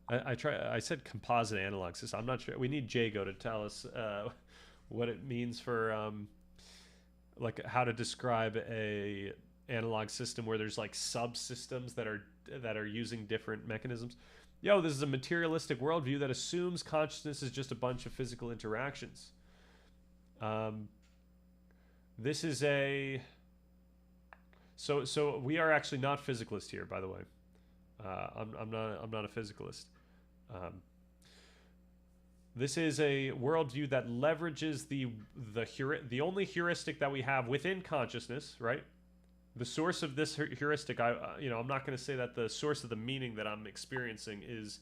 I said composite analog system. I'm not sure. We need Jago to tell us what it means for like how to describe a analog system where there's like subsystems that are using different mechanisms. Yo, this is a materialistic worldview that assumes consciousness is just a bunch of physical interactions. This is a so we are actually not physicalists here, by the way. I'm not a physicalist. This is a worldview that leverages the only heuristic that we have within consciousness, right? The source of this heuristic, I'm not going to say that the source of the meaning that I'm experiencing is,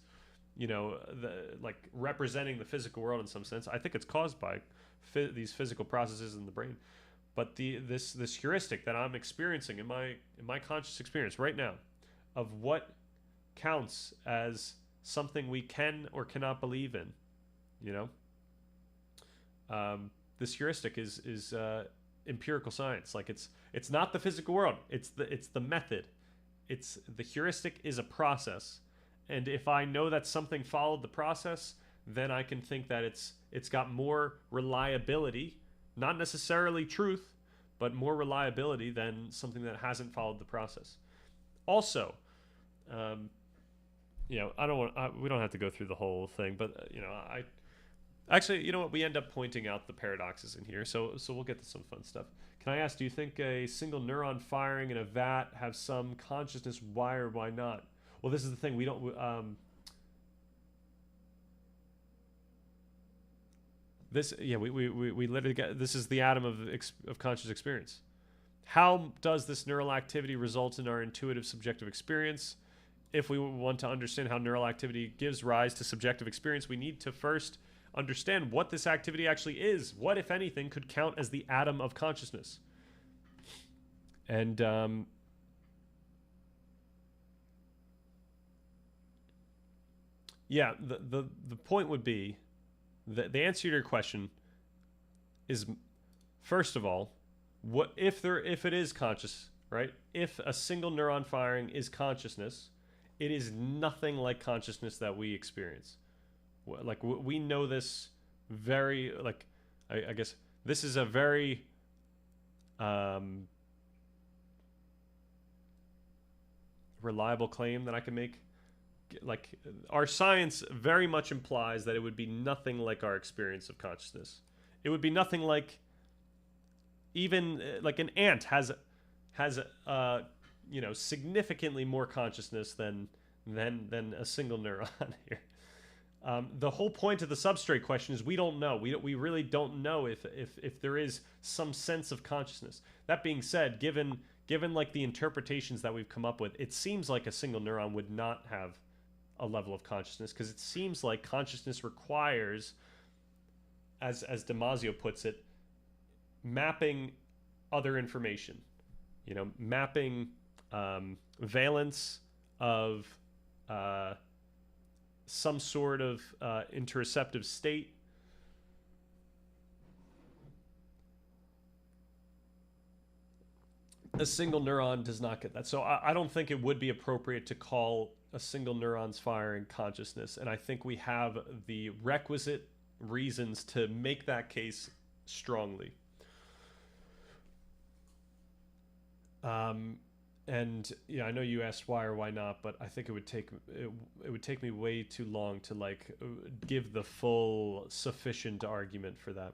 like representing the physical world in some sense. I think it's caused by these physical processes in the brain. But this heuristic that I'm experiencing in my conscious experience right now, of what counts as something we can or cannot believe in, this heuristic is empirical science. Like it's not the physical world. It's the method. It's the heuristic is a process, and if I know that something followed the process, then I can think that it's got more reliability, not necessarily truth, but more reliability than something that hasn't followed the process. Also, we don't have to go through the whole thing, but I actually, you know what, we end up pointing out the paradoxes in here, so we'll get to some fun stuff. Can I ask, do you think a single neuron firing in a vat have some consciousness? Why or why not? Well, this is the thing. We don't. We literally get, this is the atom of conscious experience. How does this neural activity result in our intuitive subjective experience? If we want to understand how neural activity gives rise to subjective experience, we need to first understand what this activity actually is. What, if anything, could count as the atom of consciousness? And yeah, the point would be that the answer to your question is, first of all, what if it is conscious, right? If a single neuron firing is consciousness, it is nothing like consciousness that we experience. Like we know this very, like, I guess this is a very reliable claim that I can make. Like, our science very much implies that it would be nothing like our experience of consciousness. It would be nothing like, even like an ant has significantly more consciousness than a single neuron here. The whole point of the substrate question is we don't know. We really don't know if there is some sense of consciousness. That being said, given like the interpretations that we've come up with, it seems like a single neuron would not have a level of consciousness, because it seems like consciousness requires, as Damasio puts it, mapping other information. Mapping valence of some sort of interoceptive state. A single neuron does not get that. So I don't think it would be appropriate to call a single neuron's firing consciousness. And I think we have the requisite reasons to make that case strongly. And yeah, I know you asked why or why not, but I think it would take me way too long to like give the full sufficient argument for that.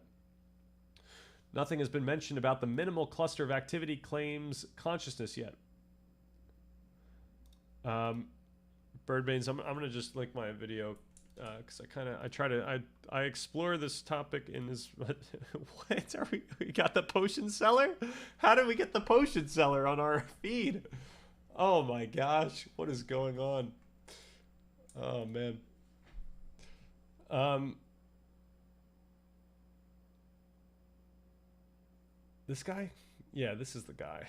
Nothing has been mentioned about the minimal cluster of activity claims consciousness yet. Birdbanes, I'm gonna just link my video because I explore this topic in this. What are we got the potion seller? How did we get the potion seller on our feed? Oh my gosh, what is going on? Oh man. This guy? Yeah, this is the guy.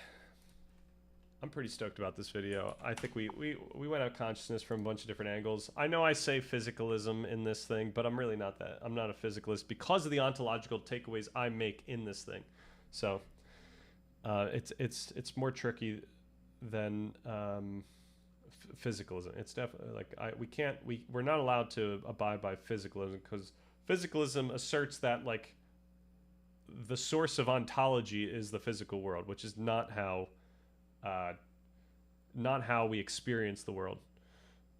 I'm pretty stoked about this video. I think we went out consciousness from a bunch of different angles. I know I say physicalism in this thing, but I'm really not that. I'm not a physicalist because of the ontological takeaways I make in this thing. So it's more tricky than physicalism. It's definitely like we're not allowed to abide by physicalism, because physicalism asserts that like the source of ontology is the physical world, which is not how we experience the world.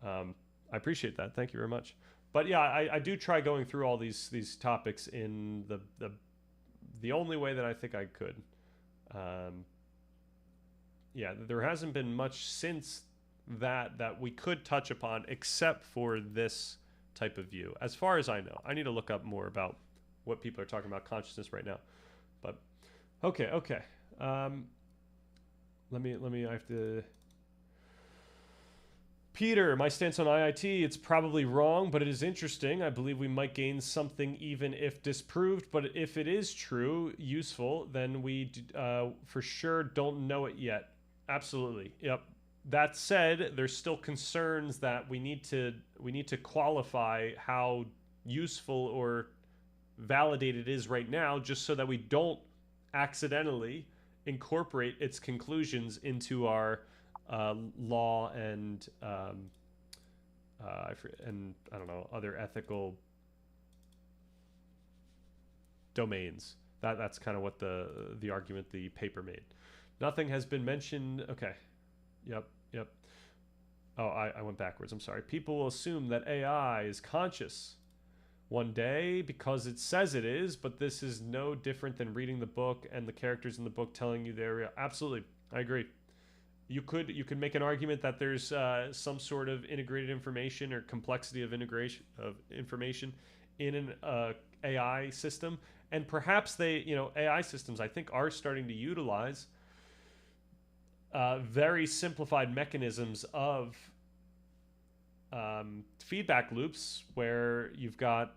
I appreciate that. Thank you very much. But yeah, I do try going through all these topics in the only way that I think I could. Yeah, there hasn't been much since that we could touch upon, except for this type of view, as far as I know. I need to look up more about what people are talking about consciousness right now. But okay. Let me, I have to... Peter, my stance on IIT, it's probably wrong, but it is interesting. I believe we might gain something even if disproved, but if it is true, useful, then we for sure don't know it yet. Absolutely. Yep. That said, there's still concerns that we need to qualify how useful or validated it is right now, just so that we don't accidentally incorporate its conclusions into our law and I don't know, other ethical domains. That's kind of what the argument the paper made. Nothing has been mentioned. Okay. Yep. Oh, I went backwards. I'm sorry. People will assume that AI is conscious one day because it says it is, but this is no different than reading the book and the characters in the book telling you they're real. Absolutely. I agree. You could make an argument that there's some sort of integrated information or complexity of integration of information in an AI system, and perhaps AI systems I think are starting to utilize very simplified mechanisms of feedback loops where you've got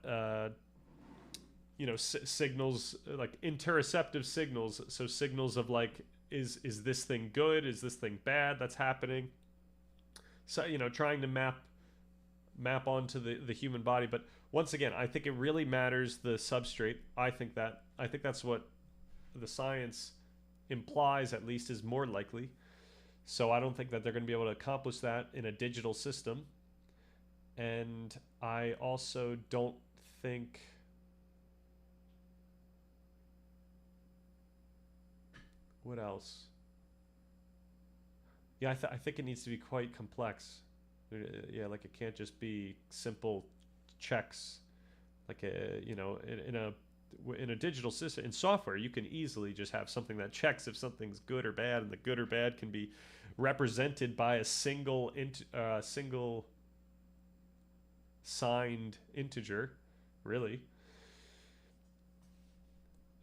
signals like interoceptive signals, so signals of like is this thing good, is this thing bad that's happening, so trying to map onto the human body. But once again, I think it really matters the substrate. I think that's what the science implies, at least, is more likely. So I don't think that they're going to be able to accomplish that in a digital system. And I also don't think what else? Yeah, I think it needs to be quite complex. Yeah, like it can't just be simple checks. Like in a digital system, in software, you can easily just have something that checks if something's good or bad, and the good or bad can be represented by a single signed integer, really.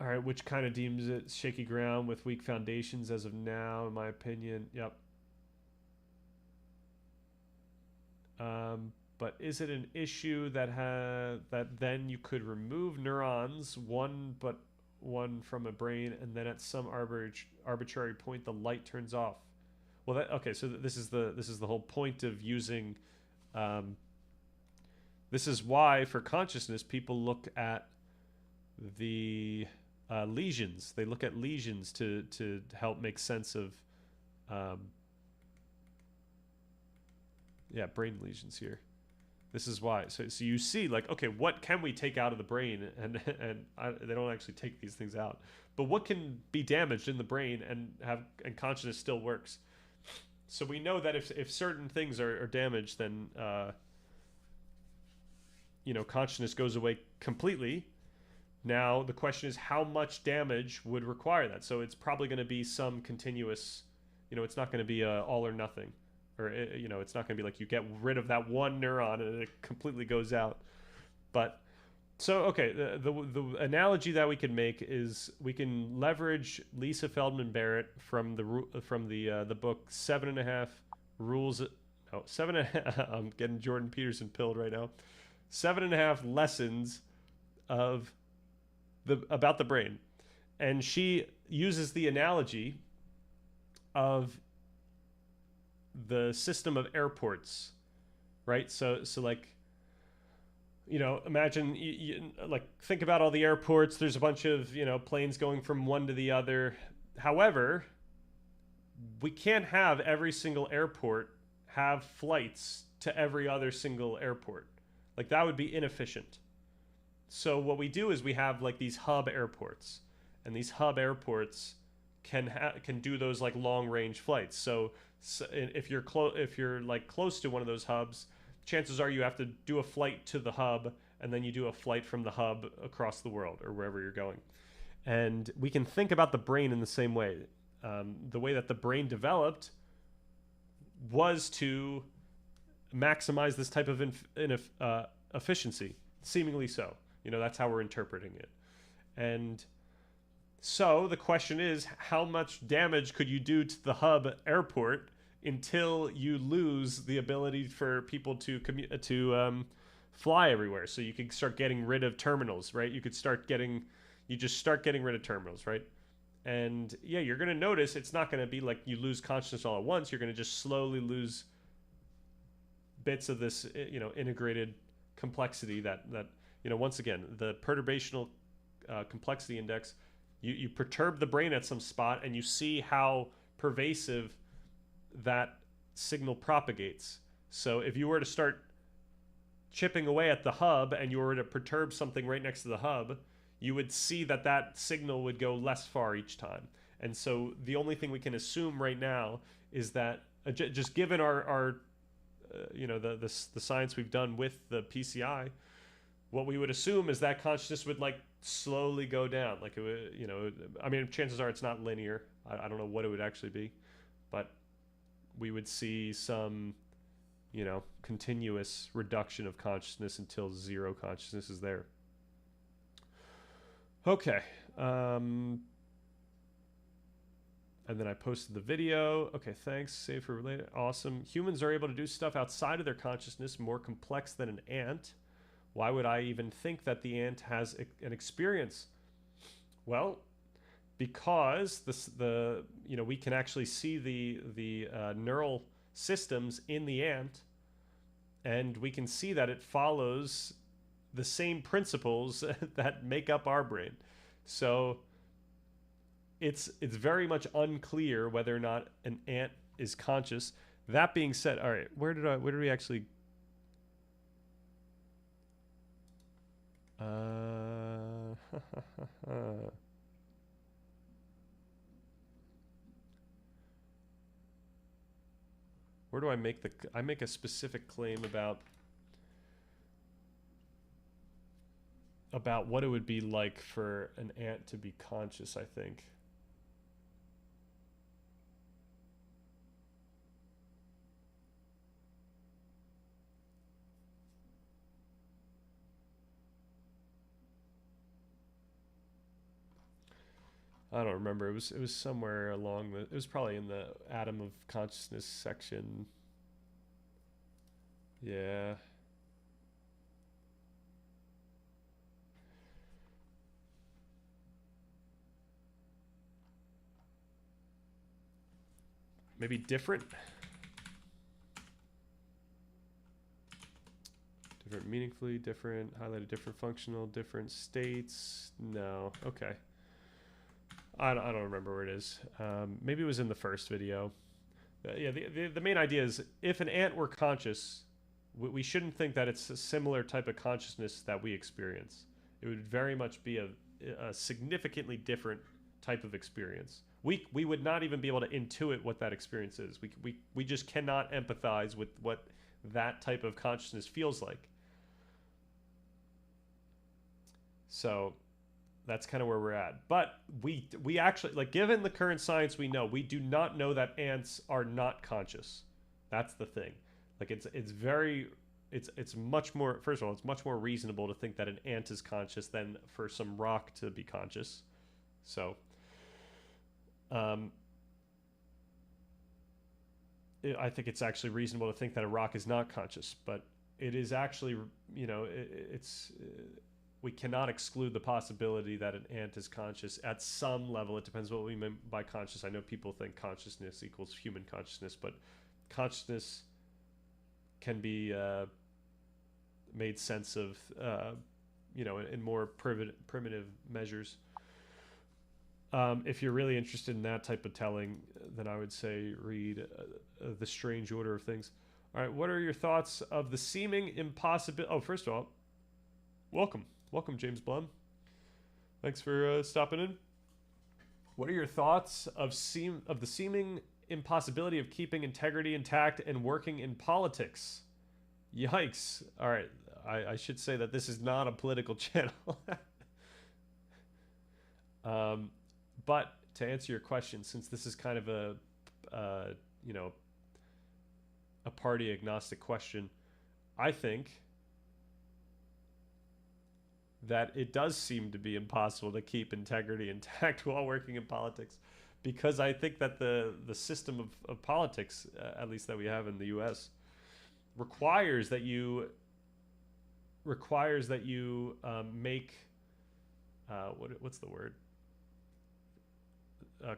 All right, which kind of deems it shaky ground with weak foundations as of now, in my opinion. Yep. But is it an issue that then you could remove neurons, one from a brain, and then at some arbitrary point the light turns off? Well, okay. So this is the whole point of using. This is why for consciousness people look at the lesions. They look at lesions to help make sense of brain lesions here. This is why. So you see, like, okay, what can we take out of the brain? And they don't actually take these things out. But what can be damaged in the brain and consciousness still works? So we know that if certain things are damaged, then consciousness goes away completely. Now the question is, how much damage would require that? So it's probably going to be some continuous. It's not going to be all or nothing. Or it's not going to be like you get rid of that one neuron and it completely goes out. But so okay, the analogy that we can make is we can leverage Lisa Feldman Barrett from the book 7.5 Rules. No, 7.5. I'm getting Jordan Peterson pilled right now. 7.5 lessons about the brain, and she uses the analogy of the system of airports, right? So like, imagine like think about all the airports. There's a bunch of planes going from one to the other. However, we can't have every single airport have flights to every other single airport. Like that would be inefficient. So what we do is we have like these hub airports, and these hub airports can do those like long range flights. So if you're like close to one of those hubs, chances are you have to do a flight to the hub, and then you do a flight from the hub across the world or wherever you're going. And we can think about the brain in the same way. The way that the brain developed was to maximize this type of efficiency, seemingly so. That's how we're interpreting it. And so the question is, how much damage could you do to the hub airport until you lose the ability for people to fly everywhere? So you can start getting rid of terminals, right? You just start getting rid of terminals, right? And yeah, you're going to notice it's not going to be like you lose consciousness all at once. You're going to just slowly lose bits of this, integrated complexity that once again, the perturbational complexity index, you perturb the brain at some spot and you see how pervasive that signal propagates. So if you were to start chipping away at the hub and you were to perturb something right next to the hub, you would see that signal would go less far each time. And so the only thing we can assume right now is that just given our the science we've done with the PCI, what we would assume is that consciousness would like slowly go down. Like it would, chances are it's not linear. I don't know what it would actually be, but we would see some, continuous reduction of consciousness until zero consciousness is there. Okay. And then I posted the video. Okay, thanks. Save for later. Awesome. Humans are able to do stuff outside of their consciousness, more complex than an ant. Why would I even think that the ant has an experience? Well, because we can actually see the neural systems in the ant, and we can see that it follows the same principles that make up our brain. So it's very much unclear whether or not an ant is conscious. That being said, all right, where did we actually where do I make I make a specific claim about what it would be like for an ant to be conscious, I think. I don't remember. It was somewhere along it was probably in the atom of consciousness section. Yeah. Maybe different. Different meaningfully, different, highlighted different functional, different states. No. Okay. I don't remember where it is. Maybe it was in the first video. Yeah, the main idea is if an ant were conscious, we shouldn't think that it's a similar type of consciousness that we experience. It would very much be a significantly different type of experience. We would not even be able to intuit what that experience is. We just cannot empathize with what that type of consciousness feels like. So that's kind of where we're at. But we actually, like, given the current science we know, we do not know that ants are not conscious. That's the thing. Like, it's much more, first of all, it's much more reasonable to think that an ant is conscious than for some rock to be conscious. So I think it's actually reasonable to think that a rock is not conscious, but it is actually, we cannot exclude the possibility that an ant is conscious at some level. It depends what we mean by conscious. I know people think consciousness equals human consciousness, but consciousness can be made sense of, in more primitive measures. If you're really interested in that type of telling, then I would say read The Strange Order of Things. All right, what are your thoughts of the seeming impossibility? Oh, first of all, welcome, James Blum. Thanks for stopping in. What are your thoughts of the seeming impossibility of keeping integrity intact and working in politics? Yikes! All right, I should say that this is not a political channel. But to answer your question, since this is kind of a party agnostic question, I think that it does seem to be impossible to keep integrity intact while working in politics, because I think that the system of politics, at least that we have in the U.S., requires that you make what's the word?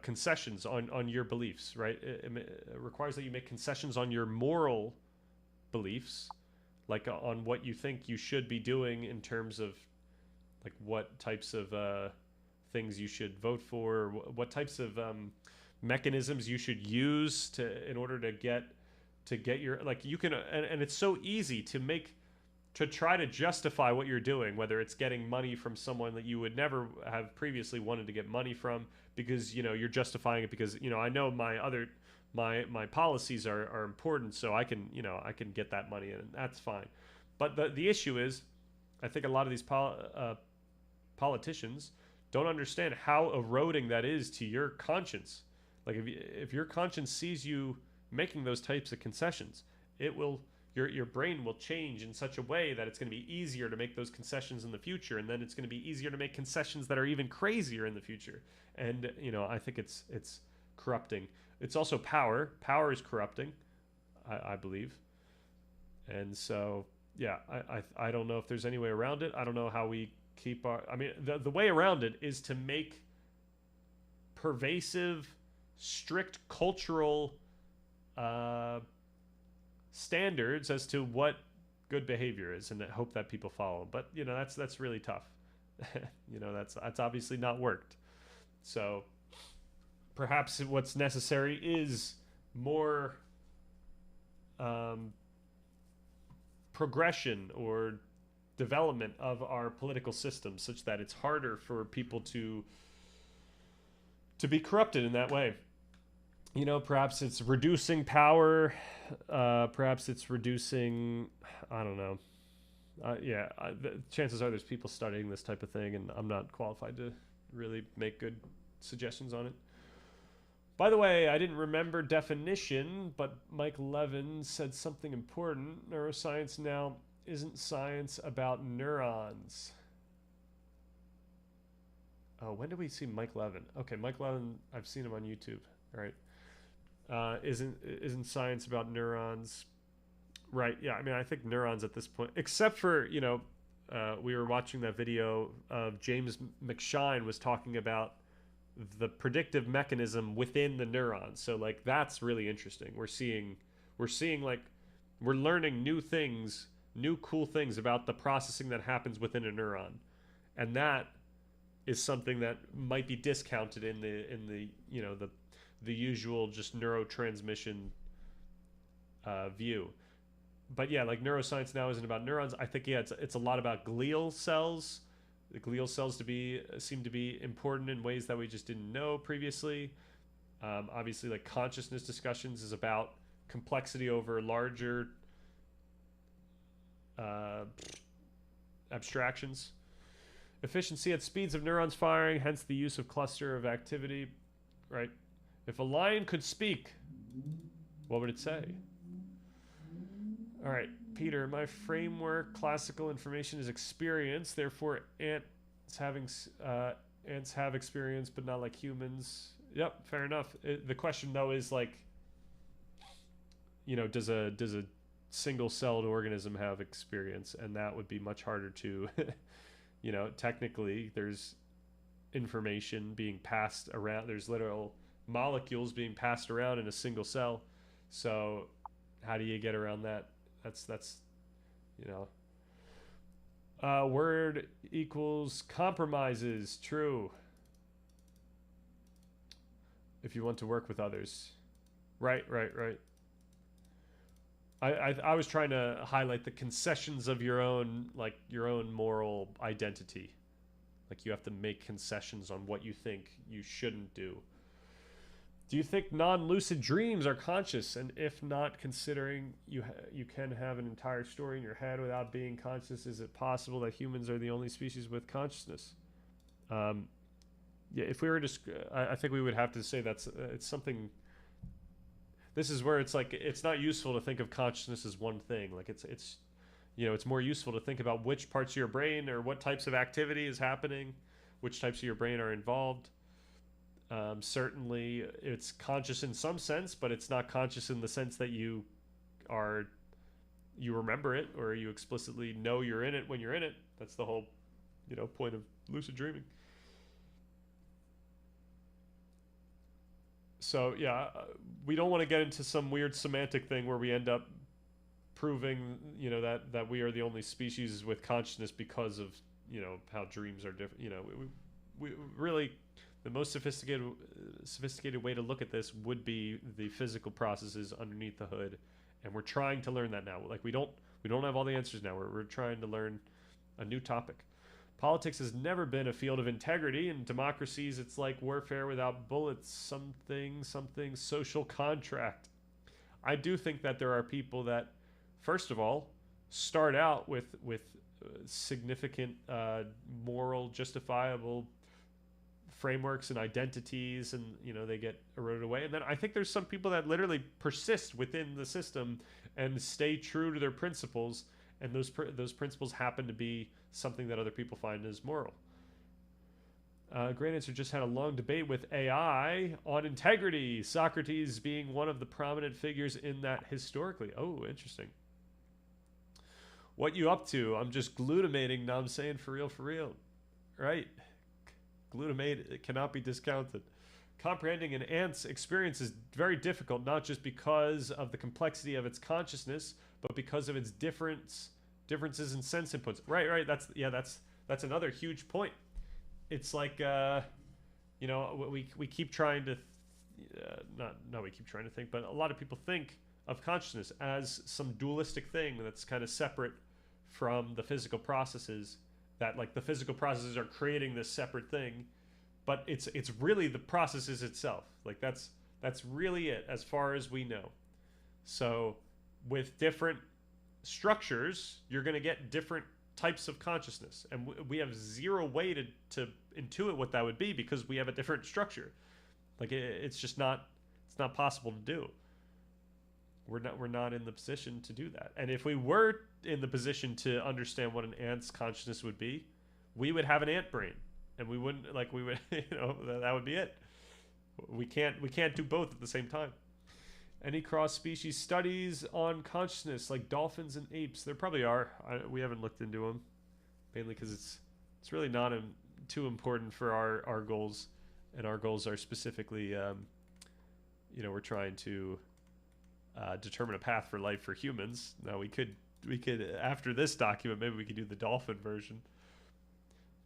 Concessions on your beliefs, right? It requires that you make concessions on your moral beliefs, like on what you think you should be doing in terms of like what types of things you should vote for, what types of mechanisms you should use in order to get your, like, you can and it's so easy to try to justify what you're doing, whether it's getting money from someone that you would never have previously wanted to get money from, because you're justifying it because I know my policies are important, so I can get that money and that's fine. But the issue is, I think a lot of these politicians don't understand how eroding that is to your conscience. Like, if your conscience sees you making those types of concessions, your brain will change in such a way that it's going to be easier to make those concessions in the future, and then it's going to be easier to make concessions that are even crazier in the future. And I think it's corrupting. It's also power. Power is corrupting, I believe. And so, yeah, I don't know if there's any way around it. I don't know how we keep our. I mean, the way around it is to make pervasive, strict cultural standards as to what good behavior is, and hope that people follow. But that's really tough. That's obviously not worked. So perhaps what's necessary is more progression or development of our political system, such that it's harder for people to be corrupted in that way. Perhaps it's reducing power. Perhaps it's reducing. I don't know. Chances are there's people studying this type of thing, and I'm not qualified to really make good suggestions on it. By the way, I didn't remember definition, but Mike Levin said something important. Neuroscience now isn't science about neurons. Oh, when did we see Mike Levin? Okay, Mike Levin, I've seen him on YouTube. All right. Isn't science about neurons? Right. Yeah. I mean, I think neurons at this point, except for, we were watching that video of James McShine was talking about the predictive mechanism within the neurons. So like, that's really interesting. We're seeing like, we're learning new things, new cool things about the processing that happens within a neuron. And that is something that might be discounted in the usual just neurotransmission view. But yeah, like neuroscience now isn't about neurons. I think it's a lot about glial cells. The glial cells seem to be important in ways that we just didn't know previously. Obviously, like consciousness discussions is about complexity over larger abstractions. Efficiency at speeds of neurons firing, hence the use of cluster of activity, right? If a lion could speak, what would it say? All right, Peter, my framework, classical information is experience. Therefore, ants have experience, but not like humans. Yep, fair enough. The question though is like, does a single-celled organism have experience? And that would be much harder to, technically there's information being passed around. There's literal molecules being passed around in a single cell. So how do you get around that? That's word equals compromises. True. If you want to work with others. Right. I was trying to highlight the concessions of your own moral identity. Like you have to make concessions on what you think you shouldn't do. Do you think non-lucid dreams are conscious? And if not, considering you can have an entire story in your head without being conscious, is it possible that humans are the only species with consciousness? Yeah, if we were to, I think we would have to say it's something. This is where it's like it's not useful to think of consciousness as one thing. Like it's more useful to think about which parts of your brain or what types of activity is happening, which types of your brain are involved. Certainly it's conscious in some sense, but it's not conscious in the sense that you remember it or you explicitly know you're in it when you're in it. That's the whole, point of lucid dreaming. So yeah, we don't want to get into some weird semantic thing where we end up proving, that we are the only species with consciousness because of, how dreams are different. We really, the most sophisticated way to look at this would be the physical processes underneath the hood, and we're trying to learn that now. Like we don't have all the answers now. We're trying to learn a new topic. Politics has never been a field of integrity. In democracies, it's like warfare without bullets. Something social contract. I do think that there are people that, first of all, start out with significant moral, justifiable frameworks and identities, and they get eroded away. And then I think there's some people that literally persist within the system and stay true to their principles, and those principles happen to be something that other people find as moral. Great answer. Just had a long debate with AI on integrity, Socrates being one of the prominent figures in that historically. Oh, interesting. What you up to? I'm just glutamating. Now I'm saying for real, right? Glutamate, it cannot be discounted. Comprehending an ant's experience is very difficult, not just because of the complexity of its consciousness, but because of its differences in sense inputs. Right. That's another huge point. It's like we keep trying to we keep trying to think, but a lot of people think of consciousness as some dualistic thing that's kind of separate from the physical processes, that like the physical processes are creating this separate thing, but it's really the processes itself. Like that's really it as far as we know. So with different structures, you're going to get different types of consciousness, and we have zero way to intuit what that would be because we have a different structure. Like it's just not possible to do. We're not in the position to do that. And if we were in the position to understand what an ant's consciousness would be, we would have an ant brain, and we would that would be it. We can't do both at the same time. Any cross-species studies on consciousness, like dolphins and apes? There probably are. We haven't looked into them, mainly because it's really not too important for our goals, and our goals are specifically, we're trying to determine a path for life for humans. Now we could after this document, maybe we could do the dolphin version,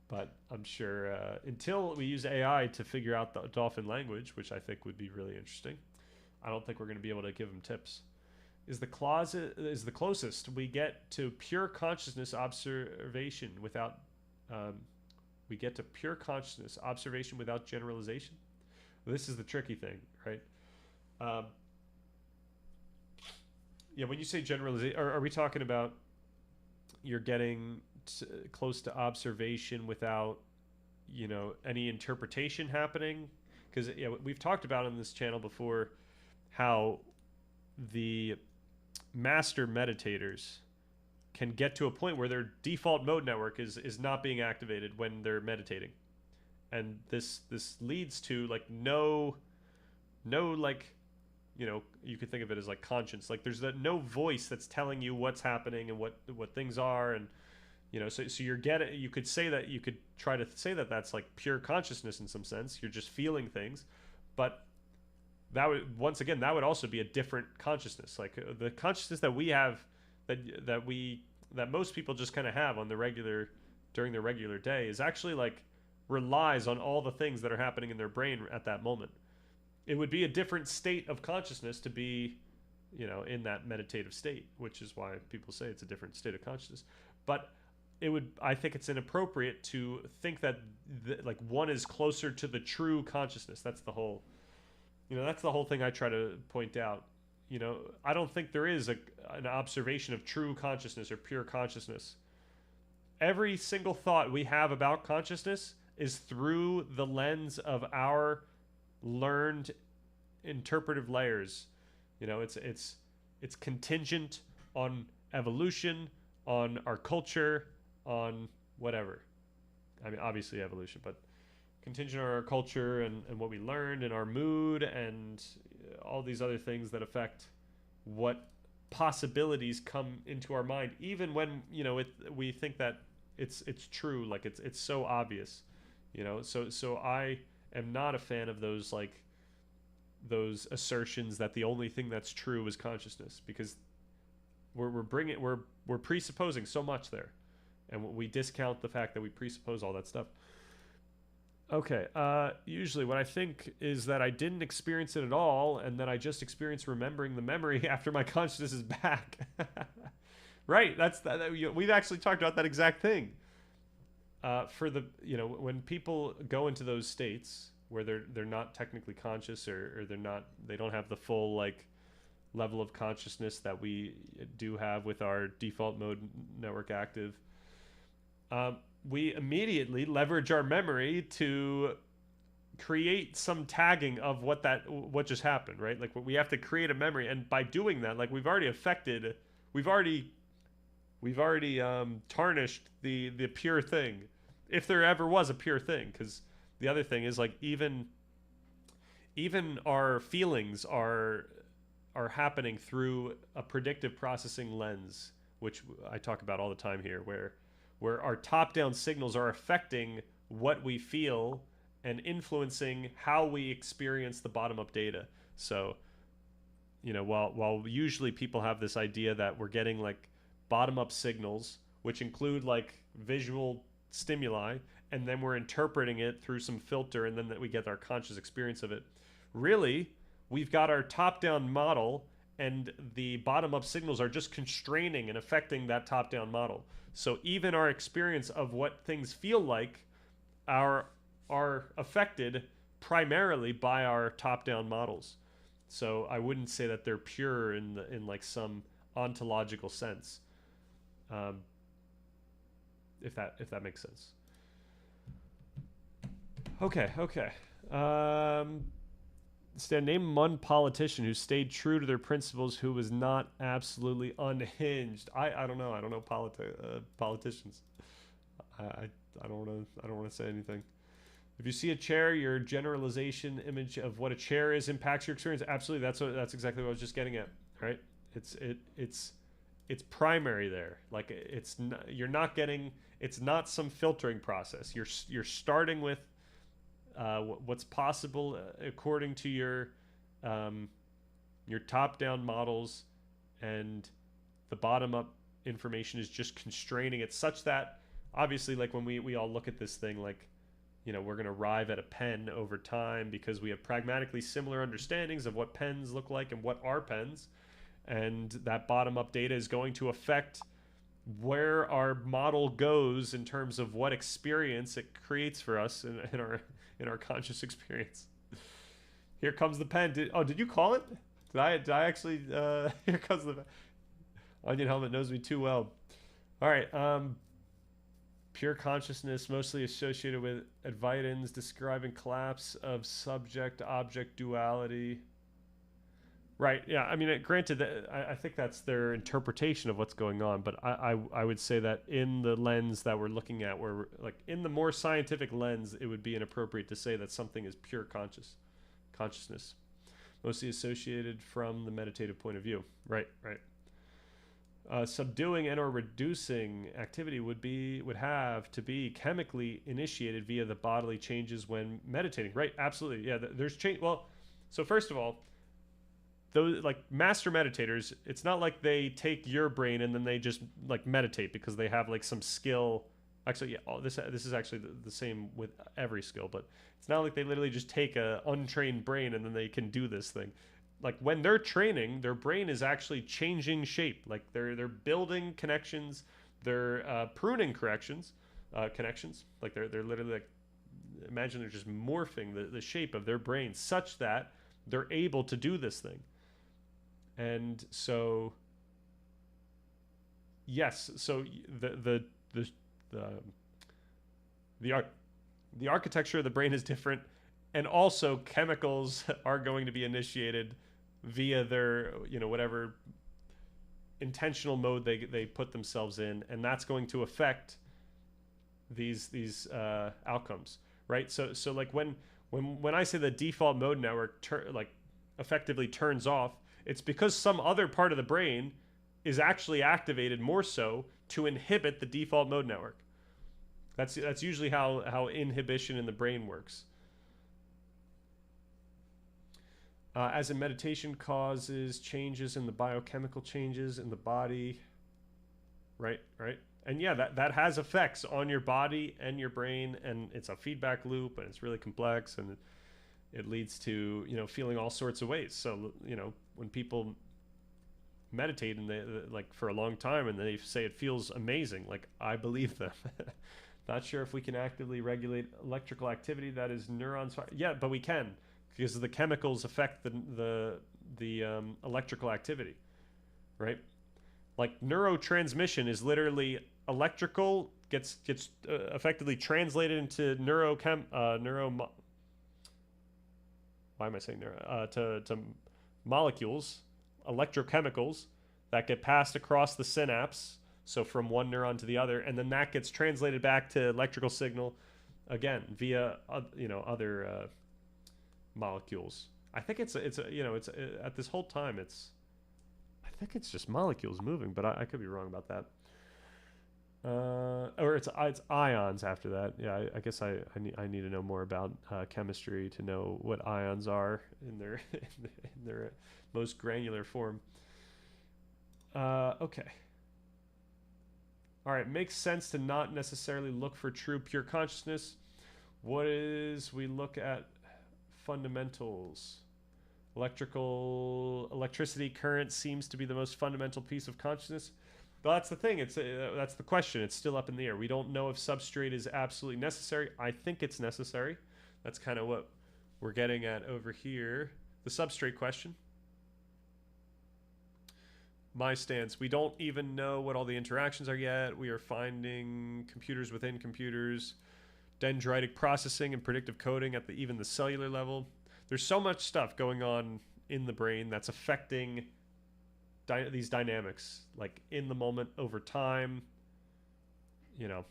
but I'm sure until we use AI to figure out the dolphin language, which I think would be really interesting, I don't think we're going to be able to give them tips. Is the closest we get to pure consciousness observation without generalization? Well, this is the tricky thing, right? When you say generalization, are we talking about you're getting close to observation without, any interpretation happening? Because we've talked about on this channel before how the master meditators can get to a point where their default mode network is not being activated when they're meditating, and this leads to like no like, you could think of it as like conscience. Like there's no voice that's telling you what's happening and what things are, and so you could try to say that that's like pure consciousness in some sense. You're just feeling things, but that would also be a different consciousness. Like the consciousness that we have, that most people just kind of have during their regular day, is actually like relies on all the things that are happening in their brain at that moment. It would be a different state of consciousness to be, in that meditative state, which is why people say it's a different state of consciousness. But I think it's inappropriate to think that like one is closer to the true consciousness. That's the whole thing I try to point out. I don't think there is an observation of true consciousness or pure consciousness. Every single thought we have about consciousness is through the lens of our learned interpretive layers. It's contingent on evolution, on our culture, on whatever. I mean, obviously evolution, but contingent on our culture and what we learned and our mood and all these other things that affect what possibilities come into our mind, even when we think that it's true, like it's so obvious. So I am not a fan of those assertions that the only thing that's true is consciousness, because we're presupposing so much there, and we discount the fact that we presuppose all that stuff. Okay, usually what I think is that I didn't experience it at all, and that I just experienced remembering the memory after my consciousness is back. Right, we've actually talked about that exact thing. When people go into those states where they're not technically conscious, or they don't have the full like level of consciousness that we do have with our default mode network active, we immediately leverage our memory to create some tagging of what just happened, right? Like we have to create a memory, and by doing that, like we've already tarnished the pure thing, if there ever was a pure thing, because the other thing is like even our feelings are happening through a predictive processing lens, which I talk about all the time here, where our top-down signals are affecting what we feel and influencing how we experience the bottom-up data. So, while usually people have this idea that we're getting like bottom-up signals, which include like visual stimuli, and then we're interpreting it through some filter, and then that we get our conscious experience of it. Really, we've got our top-down model, and the bottom-up signals are just constraining and affecting that top-down model. So even our experience of what things feel like are affected primarily by our top-down models. So I wouldn't say that they're pure in like some ontological sense, if that makes sense. Okay. Stan, name one politician who stayed true to their principles, who was not absolutely unhinged. I don't know. I don't know politicians. I don't want to say anything. If you see a chair, your generalization image of what a chair is impacts your experience. Absolutely, that's exactly what I was just getting at. Right? It's primary there. Like you're not getting. It's not some filtering process. You're starting with what's possible according to your top-down models, and the bottom-up information is just constraining it such that obviously, like when we all look at this thing, like we're going to arrive at a pen over time because we have pragmatically similar understandings of what pens look like and what are pens, and that bottom-up data is going to affect where our model goes in terms of what experience it creates for us in our conscious experience. Here comes the pen. Did you call it? Did I actually? Here comes the Onion Helmet knows me too well. All right. Pure consciousness, mostly associated with Advaitins, describing collapse of subject-object duality. Right. Yeah. I mean, granted, that I think that's their interpretation of what's going on, but I would say that in the lens that we're looking at, where like in the more scientific lens, it would be inappropriate to say that something is pure consciousness, mostly associated from the meditative point of view. Right. Subduing and or reducing activity would have to be chemically initiated via the bodily changes when meditating. Right. Absolutely. Yeah. There's change. Well, so first of all, those like master meditators, it's not like they take your brain and then they just like meditate because they have like some skill. Actually, yeah, this is actually the same with every skill, but it's not like they literally just take a untrained brain and then they can do this thing. Like when they're training, their brain is actually changing shape. Like they're building connections, they're pruning connections. Like they're literally like, imagine they're just morphing the shape of their brain such that they're able to do this thing. And so, yes. So the architecture of the brain is different, and also chemicals are going to be initiated via their whatever intentional mode they put themselves in, and that's going to affect these outcomes, right? So like when I say the default mode network effectively turns off, it's because some other part of the brain is actually activated more so to inhibit the default mode network. That's usually how inhibition in the brain works. As in meditation causes changes in the biochemical changes in the body. Right. And yeah, that has effects on your body and your brain, and it's a feedback loop, and it's really complex, and it leads to feeling all sorts of ways. So when people meditate and they like for a long time and they say it feels amazing, like I believe them. Not sure if we can actively regulate electrical activity that is neurons. Yeah, but we can, because the chemicals affect the electrical activity, right? Like neurotransmission is literally electrical gets effectively translated into why am I saying neuro? To molecules, electrochemicals that get passed across the synapse, so from one neuron to the other, and then that gets translated back to electrical signal again via other molecules. I think it's at this whole time I think it's just molecules moving, but I could be wrong about that. Or it's ions after that. Yeah, I guess I need to know more about chemistry to know what ions are in their in their most granular form. Okay. All right, makes sense to not necessarily look for true pure consciousness. What is we look at fundamentals? Electricity current seems to be the most fundamental piece of consciousness. But that's the thing. That's the question. It's still up in the air. We don't know if substrate is absolutely necessary. I think it's necessary. That's kind of what we're getting at over here. The substrate question. My stance. We don't even know what all the interactions are yet. We are finding computers within computers, dendritic processing and predictive coding at even the cellular level. There's so much stuff going on in the brain that's affecting these dynamics, like in the moment, over time. All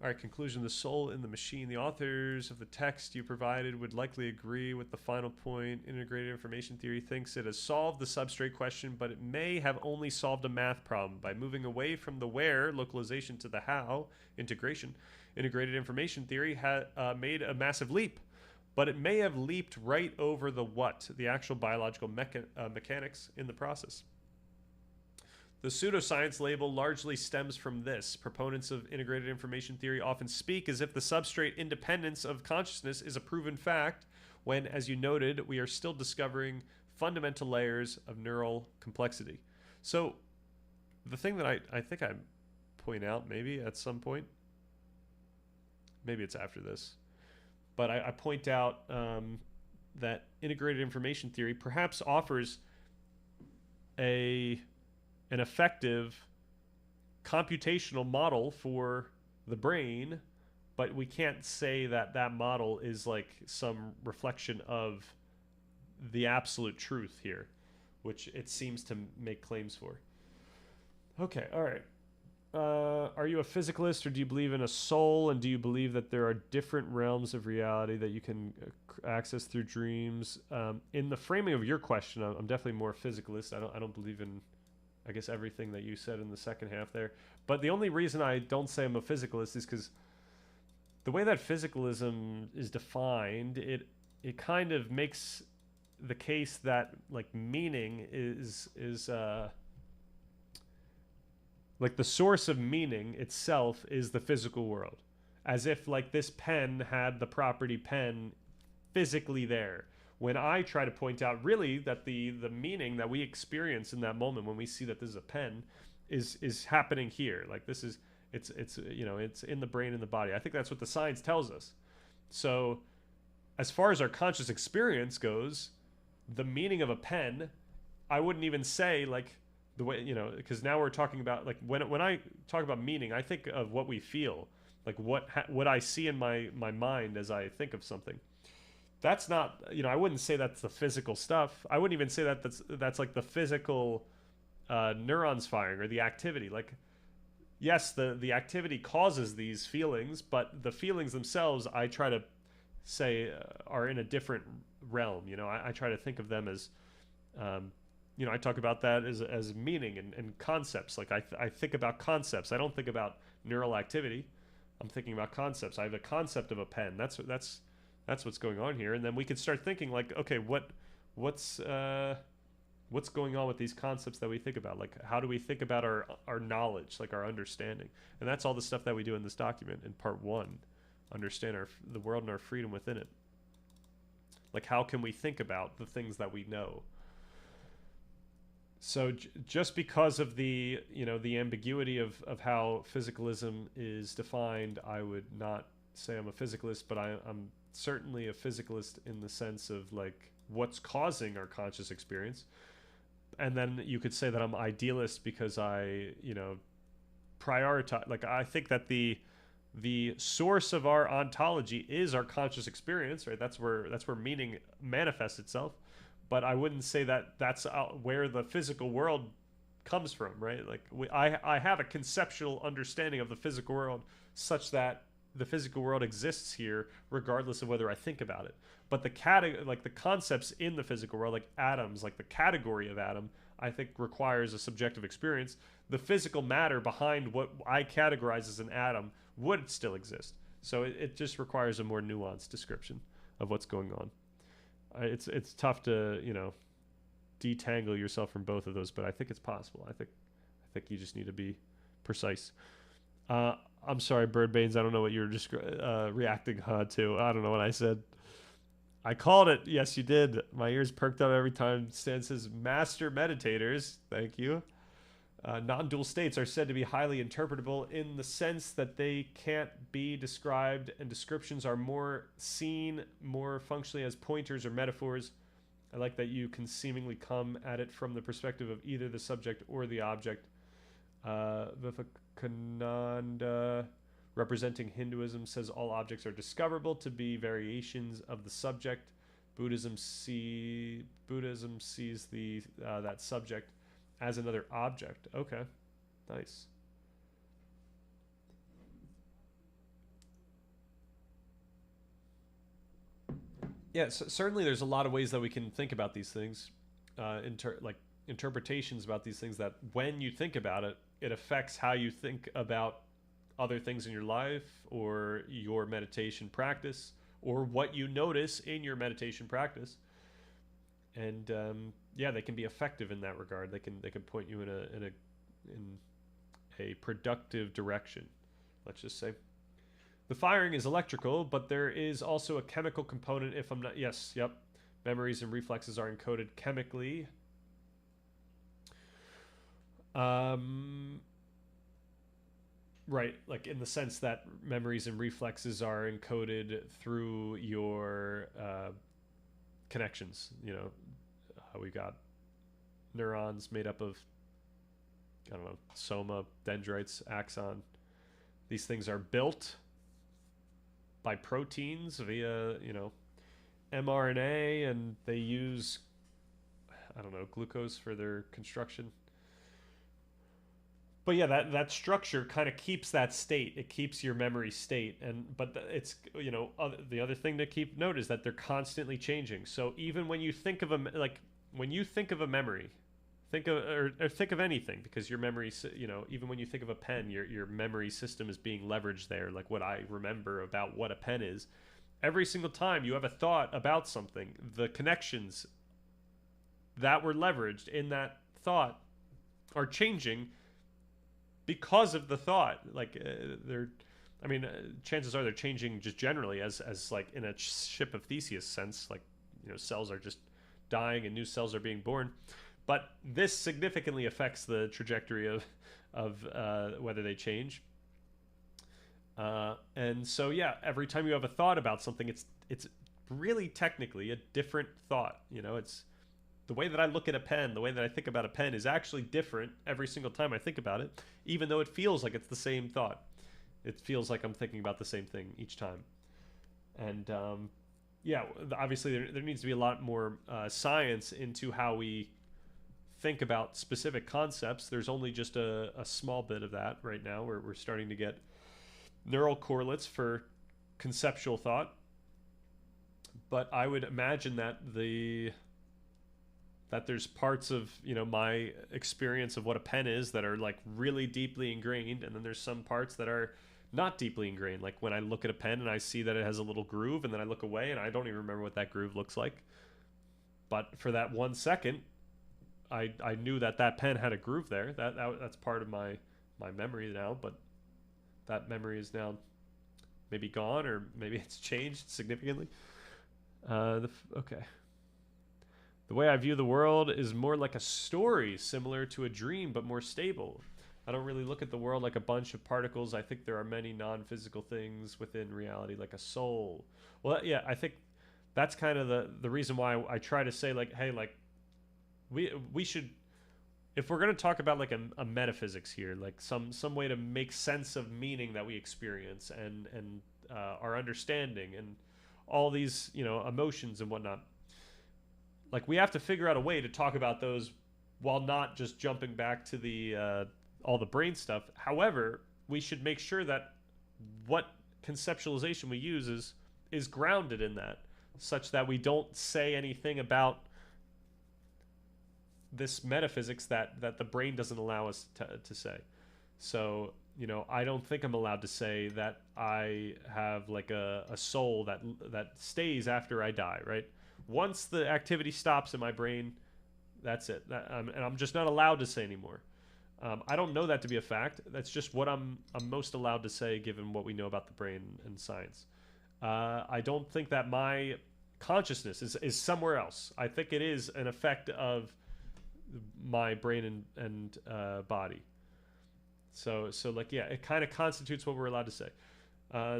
right, conclusion. The soul in the machine. The authors of the text you provided would likely agree with the final point. Integrated information theory thinks it has solved the substrate question, but it may have only solved a math problem. By moving away from the where, localization, to the how, integration, integrated information theory made a massive leap. But it may have leaped right over the what, the actual biological mechanics in the process. The pseudoscience label largely stems from this. Proponents of integrated information theory often speak as if the substrate independence of consciousness is a proven fact, when, as you noted, we are still discovering fundamental layers of neural complexity. So the thing that I think I point out maybe at some point, maybe it's after this, but I point out that integrated information theory perhaps offers an effective computational model for the brain, but we can't say that that model is like some reflection of the absolute truth here, which it seems to make claims for. Okay, all right. Are you a physicalist, or do you believe in a soul, and do you believe that there are different realms of reality that you can access through dreams? In the framing of your question, I'm definitely more physicalist. I don't believe in, I guess, everything that you said in the second half there. But the only reason I don't say I'm a physicalist is because the way that physicalism is defined, it kind of makes the case that like meaning is like the source of meaning itself is the physical world, as if like this pen had the property pen physically there. When I try to point out really that the meaning that we experience in that moment when we see that this is a pen is happening here. Like this is it's in the brain and the body. I think that's what the science tells us. So as far as our conscious experience goes, the meaning of a pen, I wouldn't even say like the way, because now we're talking about like when I talk about meaning, I think of what we feel, like what I see in my mind as I think of something. That's not, I wouldn't say that's the physical stuff. I wouldn't even say that that's like the physical neurons firing or the activity. Like, yes, the activity causes these feelings, but the feelings themselves, I try to say, are in a different realm. I try to think of them as, I talk about that as meaning and concepts. Like I think about concepts. I don't think about neural activity. I'm thinking about concepts. I have a concept of a pen. That's what's going on here. And then we could start thinking like, okay, what's going on with these concepts that we think about? Like, how do we think about our knowledge, like our understanding? And that's all the stuff that we do in this document in part 1. Understand the world and our freedom within it. Like, how can we think about the things that we know? So just because of the ambiguity of how physicalism is defined, I would not say I'm a physicalist, but I'm certainly a physicalist in the sense of like what's causing our conscious experience. And then you could say that I'm idealist because I prioritize, like I think that the source of our ontology is our conscious experience, right? That's where meaning manifests itself. But I wouldn't say that that's where the physical world comes from, right? Like I have a conceptual understanding of the physical world such that the physical world exists here regardless of whether I think about it. But like the concepts in the physical world, like atoms, like the category of atom, I think requires a subjective experience. The physical matter behind what I categorize as an atom would still exist. So it just requires a more nuanced description of what's going on. It's tough to, detangle yourself from both of those, but I think it's possible. I think you just need to be precise. I'm sorry, Bird Baines. I don't know what you're just reacting to. I don't know what I said. I called it. Yes, you did. My ears perked up every time Stan says master meditators. Thank you. Non-dual states are said to be highly interpretable in the sense that they can't be described, and descriptions are more seen more functionally as pointers or metaphors. I like that you can seemingly come at it from the perspective of either the subject or the object. Vivekananda, representing Hinduism, says all objects are discoverable to be variations of the subject. Buddhism sees that subject as another object. Okay, nice. Yeah, certainly there's a lot of ways that we can think about these things, like interpretations about these things, that when you think about it, it affects how you think about other things in your life or your meditation practice or what you notice in your meditation practice. And yeah, they can be effective in that regard. They can point you in a productive direction, let's just say. The firing is electrical, but there is also a chemical component. If I'm not, yes, yep. Memories and reflexes are encoded chemically. Right, like in the sense that memories and reflexes are encoded through your connections. We got neurons made up of, I don't know, soma, dendrites, axon. These things are built by proteins via, mRNA, and they use, I don't know, glucose for their construction. But yeah, that structure kind of keeps that state. It keeps your memory state, but it's the other thing to keep note is that they're constantly changing. So even when you think of when you think of a memory, think of anything, because your memory, even when you think of a pen, your memory system is being leveraged there. Like what I remember about what a pen is, every single time you have a thought about something, the connections that were leveraged in that thought are changing because of the thought. Like chances are they're changing just generally as like in a ship of Theseus sense, like, cells are just dying and new cells are being born. But this significantly affects the trajectory of whether they change. And so, yeah, every time you have a thought about something, it's really technically a different thought. It's the way that I look at a pen, the way that I think about a pen is actually different every single time I think about it, even though it feels like it's the same thought. It feels like I'm thinking about the same thing each time. And yeah, obviously there needs to be a lot more science into how we think about specific concepts. There's only just a small bit of that right now, where we're starting to get neural correlates for conceptual thought. But I would imagine that there's parts of my experience of what a pen is that are like really deeply ingrained, and then there's some parts that are not deeply ingrained. Like when I look at a pen and I see that it has a little groove, and then I look away and I don't even remember what that groove looks like. But for that 1 second, I knew that pen had a groove there. That's part of my memory now, but that memory is now maybe gone, or maybe it's changed significantly. Okay. The way I view the world is more like a story, similar to a dream, but more stable. I don't really look at the world like a bunch of particles. I think there are many non-physical things within reality, like a soul. Well, yeah, I think that's kind of the reason why I try to say, like, hey, like, we should, if we're going to talk about like a metaphysics here, like some way to make sense of meaning that we experience, and our understanding and all these emotions and whatnot, like we have to figure out a way to talk about those while not just jumping back to the all the brain stuff. However, we should make sure that what conceptualization we use is grounded in that, such that we don't say anything about this metaphysics that the brain doesn't allow us to say. So, you know, I don't think I'm allowed to say that I have like a soul that stays after I die, right? Once the activity stops in my brain, that's it. And I'm just not allowed to say anymore. I don't know that to be a fact. That's just what I'm most allowed to say given what we know about the brain and science. I don't think that my consciousness is somewhere else. I think it is an effect of my brain and body. So like, yeah, it kind of constitutes what we're allowed to say.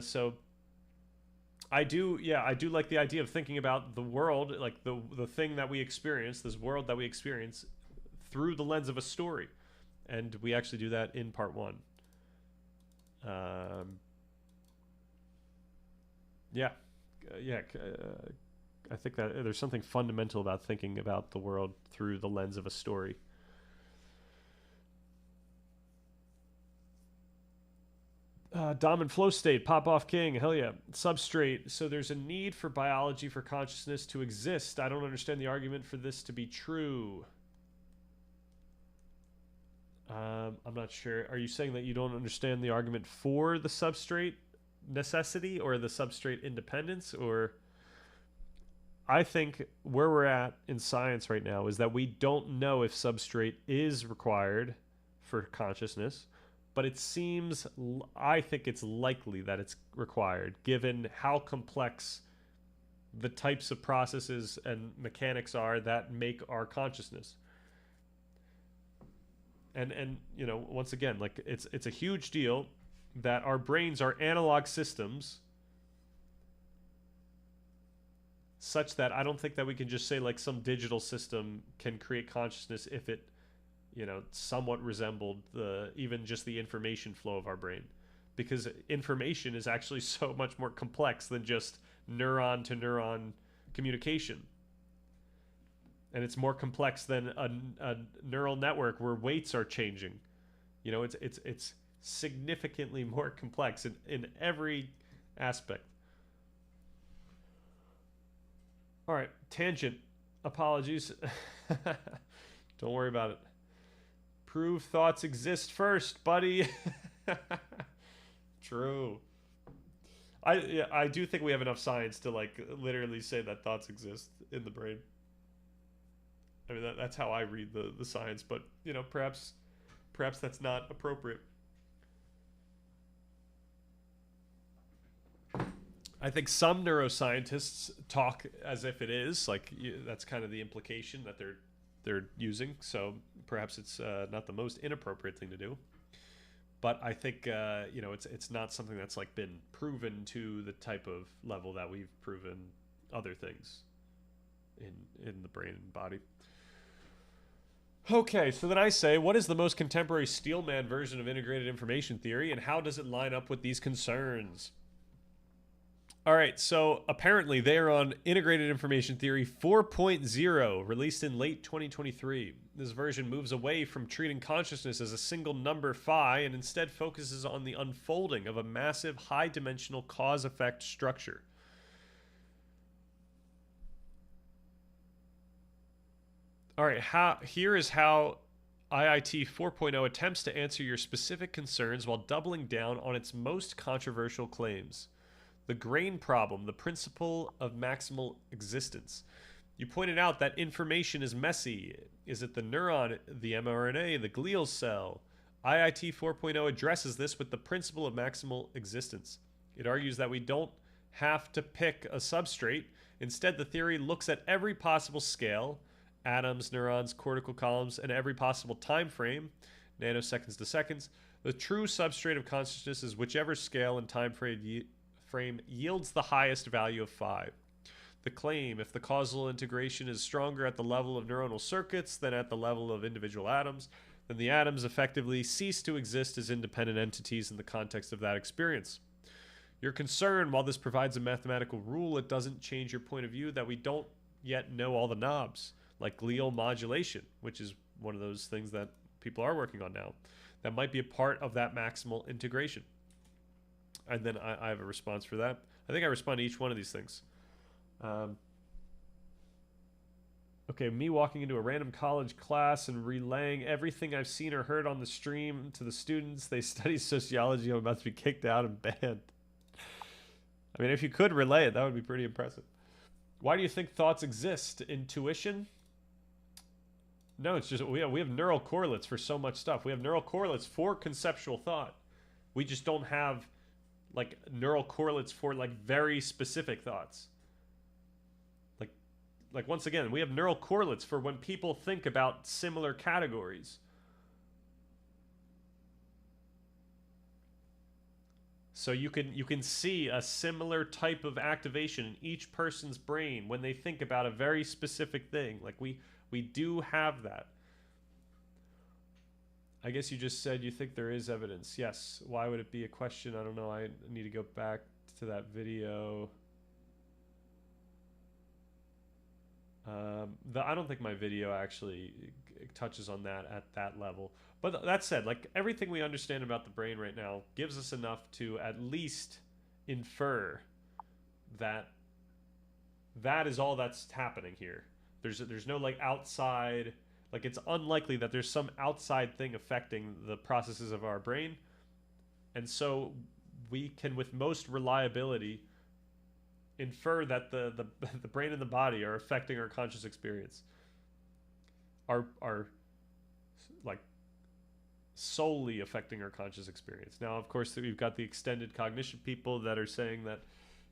So I do like the idea of thinking about the world, like the thing that we experience, this world that we experience, through the lens of a story, and we actually do that in part 1. I think that there's something fundamental about thinking about the world through the lens of a story. Dom and flow state, pop off king, hell yeah. Substrate, so there's a need for biology for consciousness to exist. I don't understand the argument for this to be true. I'm not sure. Are you saying that you don't understand the argument for the substrate necessity or the substrate independence? Or I think where we're at in science right now is that we don't know if substrate is required for consciousness, but it seems, I think it's likely that it's required given how complex the types of processes and mechanics are that make our consciousness. And you know, once again, like it's a huge deal that our brains are analog systems, such that I don't think that we can just say like some digital system can create consciousness if it, you know, somewhat resembled even just the information flow of our brain, because information is actually so much more complex than just neuron to neuron communication. And it's more complex than a neural network where weights are changing. You know, it's significantly more complex in every aspect. All right, tangent. Apologies. Don't worry about it. Prove thoughts exist first, buddy. True. I do think we have enough science to like literally say that thoughts exist in the brain. I mean, that's how I read the science, but you know, perhaps that's not appropriate. I think some neuroscientists talk as if it is, like that's kind of the implication that they're using. So perhaps it's not the most inappropriate thing to do. But I think you know, it's not something that's like been proven to the type of level that we've proven other things in the brain and body. Okay, so then I say, what is the most contemporary Steelman version of integrated information theory, and how does it line up with these concerns? All right, so apparently they are on Integrated Information Theory 4.0, released in late 2023. This version moves away from treating consciousness as a single number phi and instead focuses on the unfolding of a massive high-dimensional cause-effect structure. All right, here is how IIT 4.0 attempts to answer your specific concerns while doubling down on its most controversial claims. The grain problem, the principle of maximal existence. You pointed out that information is messy. Is it the neuron, the mRNA, the glial cell? IIT 4.0 addresses this with the principle of maximal existence. It argues that we don't have to pick a substrate. Instead, the theory looks at every possible scale, atoms, neurons, cortical columns, and every possible time frame, nanoseconds to seconds. The true substrate of consciousness is whichever scale and time frame yields the highest value of phi. The claim, if the causal integration is stronger at the level of neuronal circuits than at the level of individual atoms, then the atoms effectively cease to exist as independent entities in the context of that experience. Your concern, while this provides a mathematical rule, it doesn't change your point of view that we don't yet know all the knobs, like glial modulation, which is one of those things that people are working on now, that might be a part of that maximal integration. And then I have a response for that. I think I respond to each one of these things. Um, okay, me walking into a random college class and relaying everything I've seen or heard on the stream to the students. They study sociology. I'm about to be kicked out and banned. I mean, if you could relay it, that would be pretty impressive. Why do you think thoughts exist? Intuition? No, it's just we have neural correlates for so much stuff. We have neural correlates for conceptual thought. We just don't have like neural correlates for like very specific thoughts. Like once again, we have neural correlates for when people think about similar categories. So you can see a similar type of activation in each person's brain when they think about a very specific thing. Like we do have that. I guess you just said you think there is evidence. Yes. Why would it be a question? I don't know. I need to go back to that video. I don't think my video actually touches on that at that level. But that said, like everything we understand about the brain right now gives us enough to at least infer that that is all that's happening here. There's no like outside, like it's unlikely that there's some outside thing affecting the processes of our brain. And so we can with most reliability infer that the brain and the body are affecting our conscious experience, are like solely affecting our conscious experience. Now of course we've got the extended cognition people that are saying that,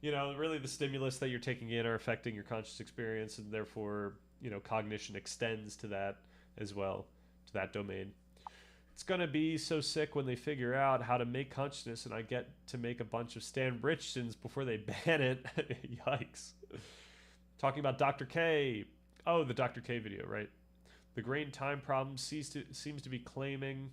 you know, really the stimulus that you're taking in are affecting your conscious experience, and therefore, you know, cognition extends to that as well, to that domain. It's gonna be so sick when they figure out how to make consciousness and I get to make a bunch of Stan Richardsons before they ban it. Yikes. Talking about Dr. K. Oh, the Dr. K video, right? The grain time problem seems to be claiming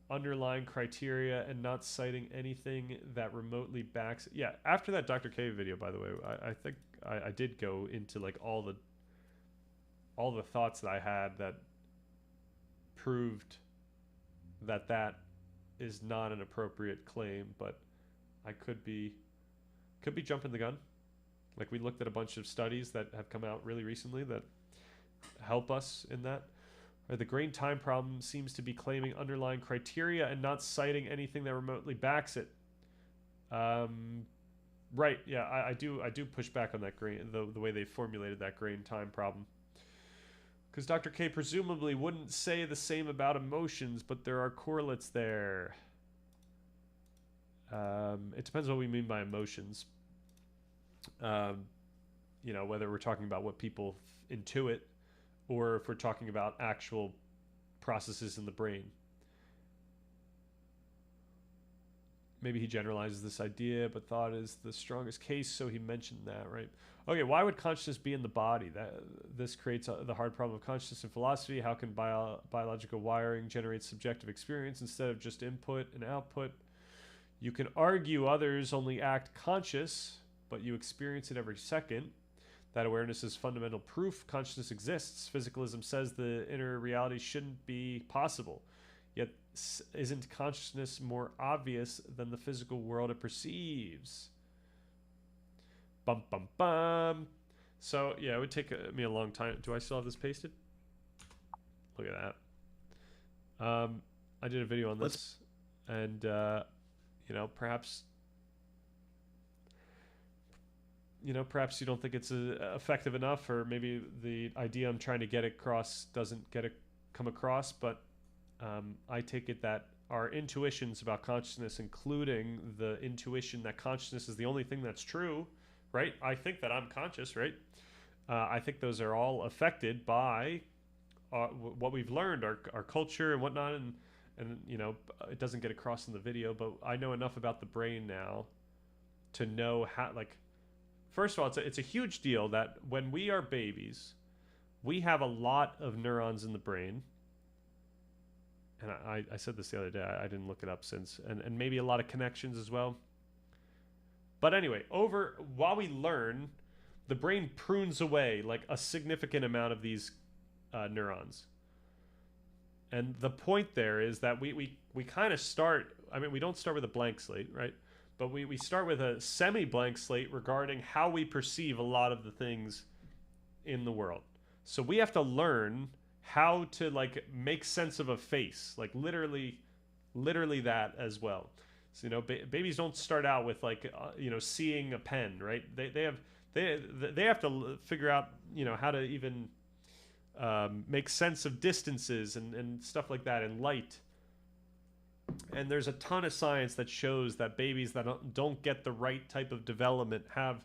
underlying criteria and not citing anything that remotely backs it. Yeah, after that Dr. K video, by the way, I think I did go into like all the thoughts that I had that proved that is not an appropriate claim, but I could be jumping the gun. Like we looked at a bunch of studies that have come out really recently that help us in that. The grain time problem seems to be claiming underlying criteria and not citing anything that remotely backs it. Right, yeah, I do push back on that grain, the way they formulated that grain time problem. Because Dr. K presumably wouldn't say the same about emotions, but there are correlates there. It depends what we mean by emotions. You know, whether we're talking about what people intuit or if we're talking about actual processes in the brain. Maybe he generalizes this idea, but thought is the strongest case, so he mentioned that, right? Okay, why would consciousness be in the body? This creates the hard problem of consciousness in philosophy. How can biological wiring generate subjective experience instead of just input and output? You can argue others only act conscious, but you experience it every second. That awareness is fundamental proof consciousness exists. Physicalism says the inner reality shouldn't be possible. Yet, isn't consciousness more obvious than the physical world it perceives? Bum, bum, bum. So, yeah, it would take me a long time. Do I still have this pasted? Look at that. I did a video on this. And, you know, perhaps you don't think it's effective enough, or maybe the idea I'm trying to get across doesn't come across, but I take it that our intuitions about consciousness, including the intuition that consciousness is the only thing that's true, right? I think that I'm conscious, right? I think those are all affected by what we've learned, our culture and whatnot, and you know, it doesn't get across in the video, but I know enough about the brain now to know how, like, first of all, it's a huge deal that when we are babies, we have a lot of neurons in the brain. And I said this the other day. I didn't look it up since. And maybe a lot of connections as well. But anyway, while we learn, the brain prunes away like a significant amount of these neurons. And the point there is that we kind of start, I mean, we don't start with a blank slate, right? but we start with a semi-blank slate regarding how we perceive a lot of the things in the world. So we have to learn how to like make sense of a face, like literally that as well. So, you know, babies don't start out with like you know, seeing a pen, right? They have to figure out, you know, how to even make sense of distances and stuff like that, and light. And there's a ton of science that shows that babies that don't get the right type of development have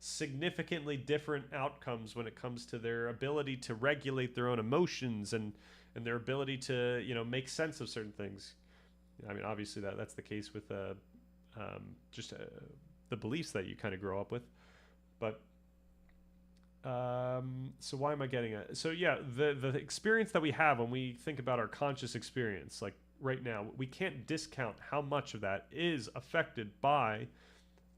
significantly different outcomes when it comes to their ability to regulate their own emotions and their ability to, you know, make sense of certain things. I mean, obviously that's the case with just the beliefs that you kind of grow up with. But so why am I getting at? So yeah, the experience that we have when we think about our conscious experience, like right now, we can't discount how much of that is affected by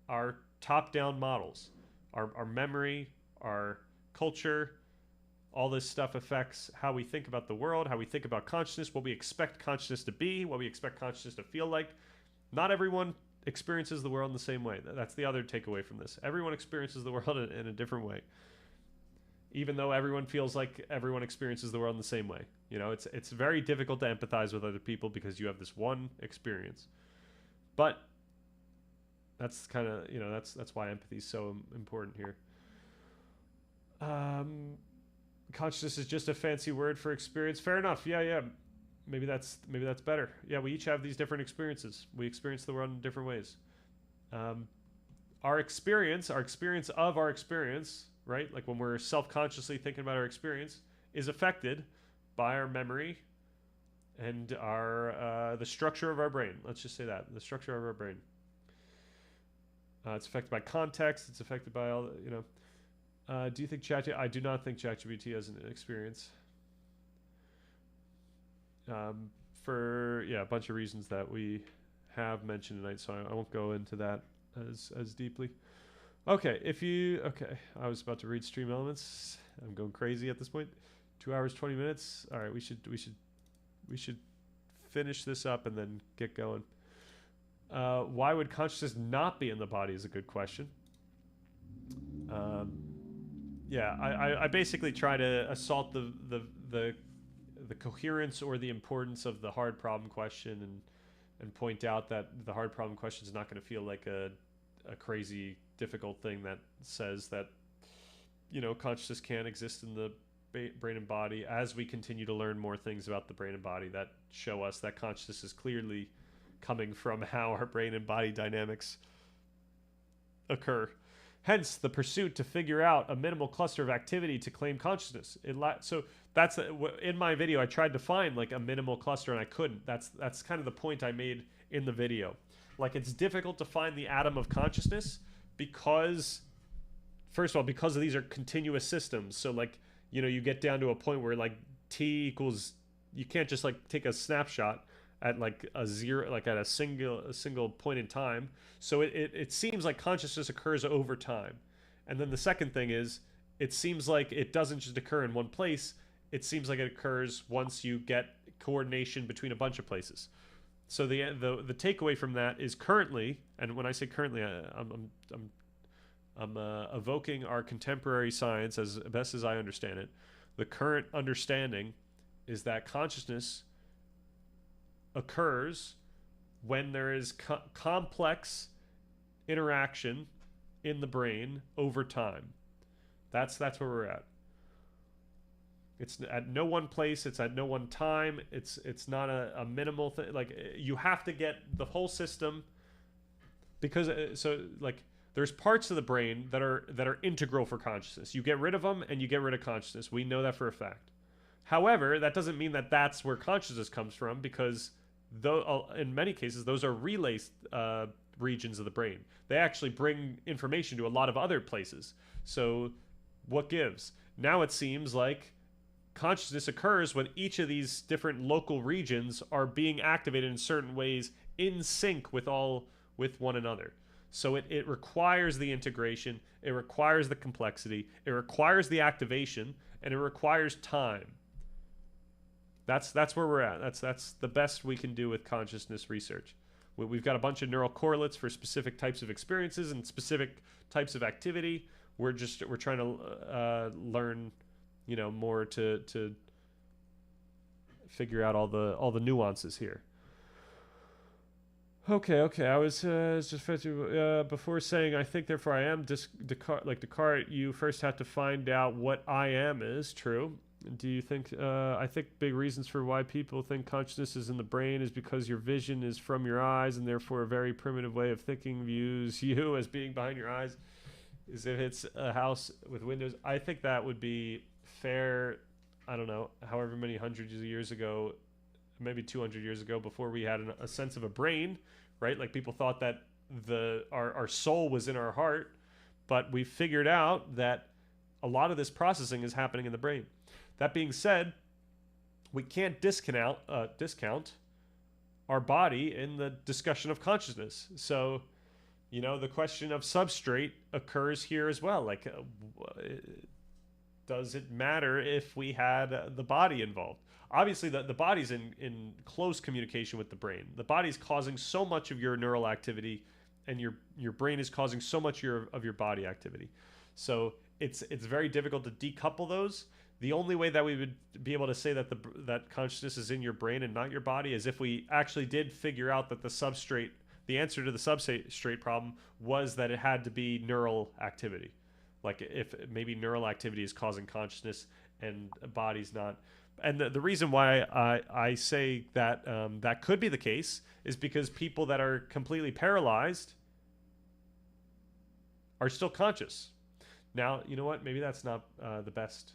our top-down models. Our memory, our culture, all this stuff affects how we think about the world, how we think about consciousness, what we expect consciousness to be, what we expect consciousness to feel like. Not everyone experiences the world in the same way. That's the other takeaway from this. Everyone experiences the world in a different way, even though everyone feels like everyone experiences the world in the same way. You know, it's very difficult to empathize with other people because you have this one experience. But that's kind of, you know, that's why empathy is so important here. Consciousness is just a fancy word for experience. Fair enough. Yeah. Maybe that's better. Yeah, we each have these different experiences. We experience the world in different ways. Our experience of our experience, right? Like when we're self-consciously thinking about our experience, is affected by our memory and our the structure of our brain. Let's just say that, the structure of our brain. It's affected by context. It's affected by all, you know. Do you think ChatGPT? I do not think ChatGPT has an experience. For a bunch of reasons that we have mentioned tonight, so I won't go into that as deeply. Okay, I was about to read Stream Elements. I'm going crazy at this point. 2 hours 20 minutes. All right, we should finish this up and then get going. Why would consciousness not be in the body is a good question. I basically try to assault the coherence or the importance of the hard problem question and point out that the hard problem question is not going to feel like a crazy difficult thing that says that, you know, consciousness can't exist in the brain and body, as we continue to learn more things about the brain and body that show us that consciousness is clearly coming from how our brain and body dynamics occur. Hence, the pursuit to figure out a minimal cluster of activity to claim consciousness. So that's in my video. I tried to find like a minimal cluster and I couldn't. That's kind of the point I made in the video. Like, it's difficult to find the atom of consciousness because, first of all, because of these are continuous systems. So like, you know, you get down to a point where like t equals, you can't just like take a snapshot at like a zero, like at a single point in time. So it seems like consciousness occurs over time. And then the second thing is, it seems like it doesn't just occur in one place. It seems like it occurs once you get coordination between a bunch of places. So the takeaway from that is currently, and when I say currently, I'm evoking our contemporary science as best as I understand it. The current understanding is that consciousness occurs when there is complex interaction in the brain over time. That's where we're at. It's at no one place. It's at no one time. It's not a minimal thing. Like, you have to get the whole system, because so like there's parts of the brain that are integral for consciousness. You get rid of them and you get rid of consciousness. We know that for a fact. However, that doesn't mean that that's where consciousness comes from, because though in many cases those are relay regions of the brain. They actually bring information to a lot of other places. So what gives? Now it seems like consciousness occurs when each of these different local regions are being activated in certain ways in sync with one another. So it requires the integration, it requires the complexity, it requires the activation, and it requires time. That's where we're at. That's the best we can do with consciousness research. We've got a bunch of neural correlates for specific types of experiences and specific types of activity. We're trying to learn, more to figure out all the nuances here. Okay. I was just before saying I think therefore I am. Descartes, you first have to find out what I am is. True. Do you think? I think big reasons for why people think consciousness is in the brain is because your vision is from your eyes, and therefore a very primitive way of thinking views you as being behind your eyes. Is if it's a house with windows. I think that would be fair. I don't know, however many hundreds of years ago, maybe 200 years ago, before we had a sense of a brain, right? Like people thought that our soul was in our heart, but we figured out that a lot of this processing is happening in the brain. That being said, we can't discount our body in the discussion of consciousness. So, the question of substrate occurs here as well. Like, does it matter if we had the body involved? Obviously, the body's in close communication with the brain. The body's causing so much of your neural activity, and your brain is causing so much of your body activity. So it's very difficult to decouple those. The only way that we would be able to say that that consciousness is in your brain and not your body is if we actually did figure out that the answer to the substrate problem was that it had to be neural activity. Like if maybe neural activity is causing consciousness and body's not. And the reason why I say that that could be the case is because people that are completely paralyzed are still conscious. Now, you know what? Maybe that's not the best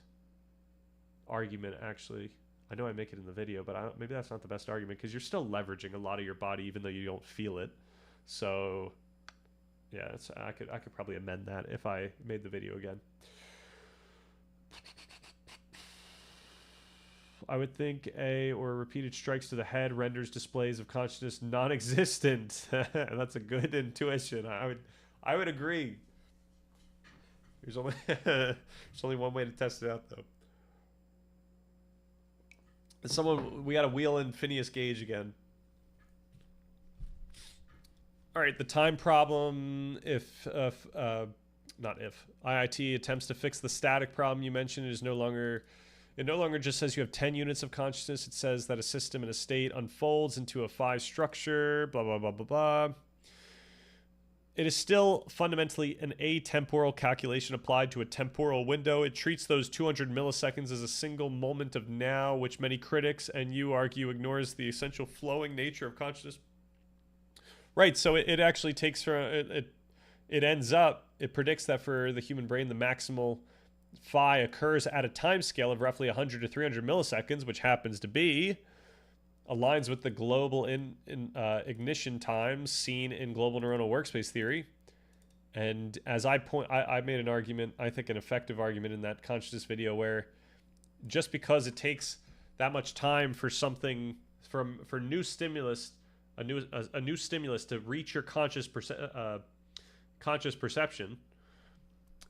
argument, actually. I know I make it in the video, but maybe that's not the best argument because you're still leveraging a lot of your body even though you don't feel it. So yeah, I could probably amend that if I made the video again. I would think or repeated strikes to the head renders displays of consciousness non-existent. That's a good intuition. I would agree. There's only one way to test it out though. We got to wheel in Phineas Gage again. All right, the time problem. IIT attempts to fix the static problem you mentioned, it no longer just says you have 10 units of consciousness. It says that a system in a state unfolds into a 5 structure. Blah blah blah blah blah. It is still fundamentally an atemporal calculation applied to a temporal window. It treats those 200 milliseconds as a single moment of now, which many critics and you argue ignores the essential flowing nature of consciousness. Right, so it actually takes it predicts that for the human brain, the maximal phi occurs at a time scale of roughly 100 to 300 milliseconds, which happens to be aligns with the global ignition times seen in global neuronal workspace theory. And as I made an argument, I think an effective argument in that consciousness video, where just because it takes that much time for something for new stimulus, a new stimulus to reach your conscious perception,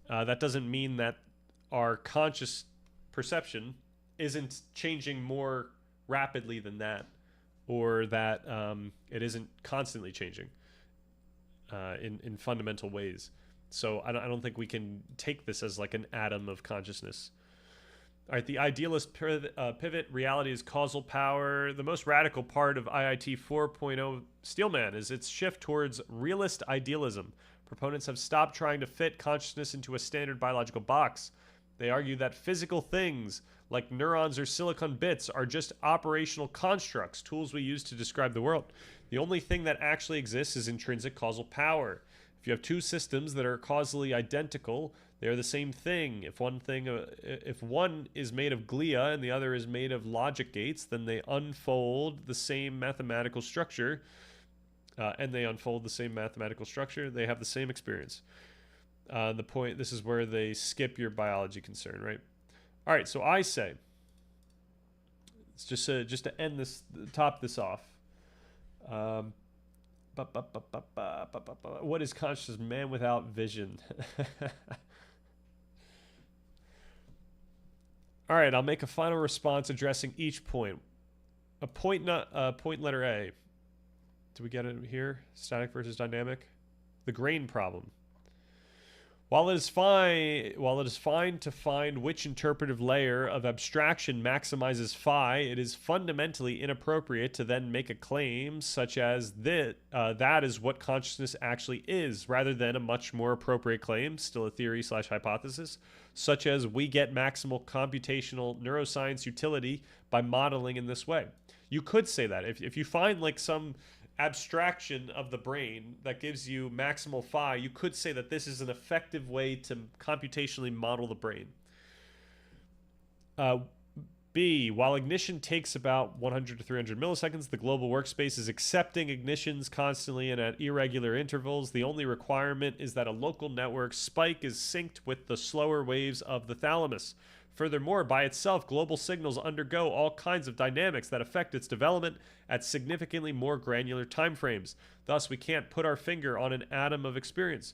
that doesn't mean that our conscious perception isn't changing more rapidly than that, or that it isn't constantly changing in fundamental ways. So I don't think we can take this as like an atom of consciousness. All right, the idealist pivot, reality is causal power. The most radical part of IIT 4.0 Steelman is its shift towards realist idealism. Proponents have stopped trying to fit consciousness into a standard biological box. They argue that physical things like neurons or silicon bits are just operational constructs, tools we use to describe the world. The only thing that actually exists is intrinsic causal power. If you have two systems that are causally identical, they are the same thing. If one is made of glia and the other is made of logic gates, then they unfold the same mathematical structure, They have the same experience. This is where they skip your biology concern, right? All right, so I say, it's just to end this, top this off. What is consciousness? Man without vision. All right, I'll make a final response addressing each point. Point letter A. do we get it here? Static versus dynamic. The grain problem. While it is fine to find which interpretive layer of abstraction maximizes phi, it is fundamentally inappropriate to then make a claim such as that is what consciousness actually is, rather than a much more appropriate claim, still a theory/hypothesis, such as we get maximal computational neuroscience utility by modeling in this way. You could say that if you find like some abstraction of the brain that gives you maximal phi, you could say that this is an effective way to computationally model the brain. B, while ignition takes about 100 to 300 milliseconds, the global workspace is accepting ignitions constantly and at irregular intervals. The only requirement is that a local network spike is synced with the slower waves of the thalamus. Furthermore, by itself, global signals undergo all kinds of dynamics that affect its development at significantly more granular timeframes. Thus, we can't put our finger on an atom of experience.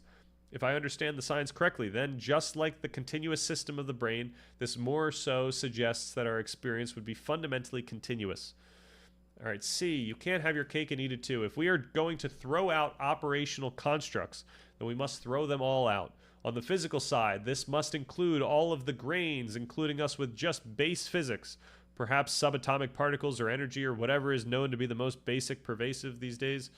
If I understand the science correctly, then just like the continuous system of the brain, this more so suggests that our experience would be fundamentally continuous. All right, C, you can't have your cake and eat it too. If we are going to throw out operational constructs, then we must throw them all out. On the physical side, this must include all of the grains, including us with just base physics, perhaps subatomic particles or energy or whatever is known to be the most basic pervasive these days.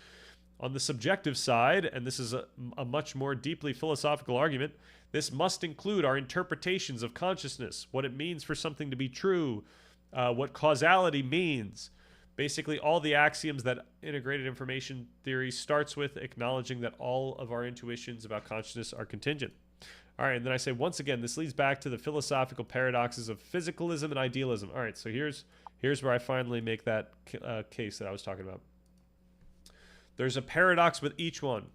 On the subjective side, and this is a much more deeply philosophical argument, this must include our interpretations of consciousness, what it means for something to be true, what causality means. Basically, all the axioms that integrated information theory starts with, acknowledging that all of our intuitions about consciousness are contingent. All right, and then I say, once again, this leads back to the philosophical paradoxes of physicalism and idealism. All right, so here's where I finally make that case that I was talking about. There's a paradox with each one.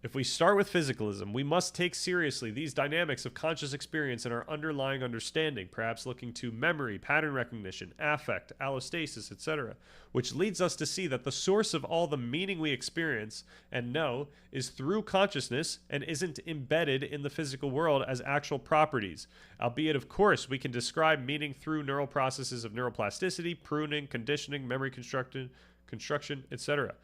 If we start with physicalism, we must take seriously these dynamics of conscious experience and our underlying understanding, perhaps looking to memory, pattern recognition, affect, allostasis, etc., which leads us to see that the source of all the meaning we experience and know is through consciousness and isn't embedded in the physical world as actual properties, albeit, of course, we can describe meaning through neural processes of neuroplasticity, pruning, conditioning, memory construction, etc.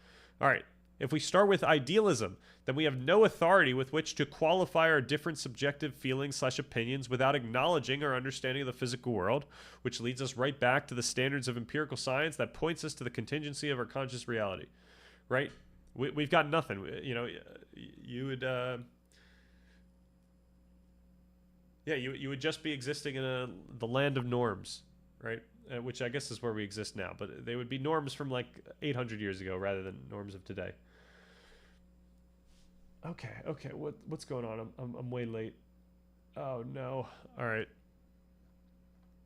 All right. If we start with idealism, then we have no authority with which to qualify our different subjective feelings/opinions without acknowledging our understanding of the physical world, which leads us right back to the standards of empirical science that points us to the contingency of our conscious reality, right? We've got nothing. You know, you would, you would just be existing in the land of norms, right? Which I guess is where we exist now, but they would be norms from like 800 years ago rather than norms of today. Okay, what's going on? I'm way late. Oh no. All right.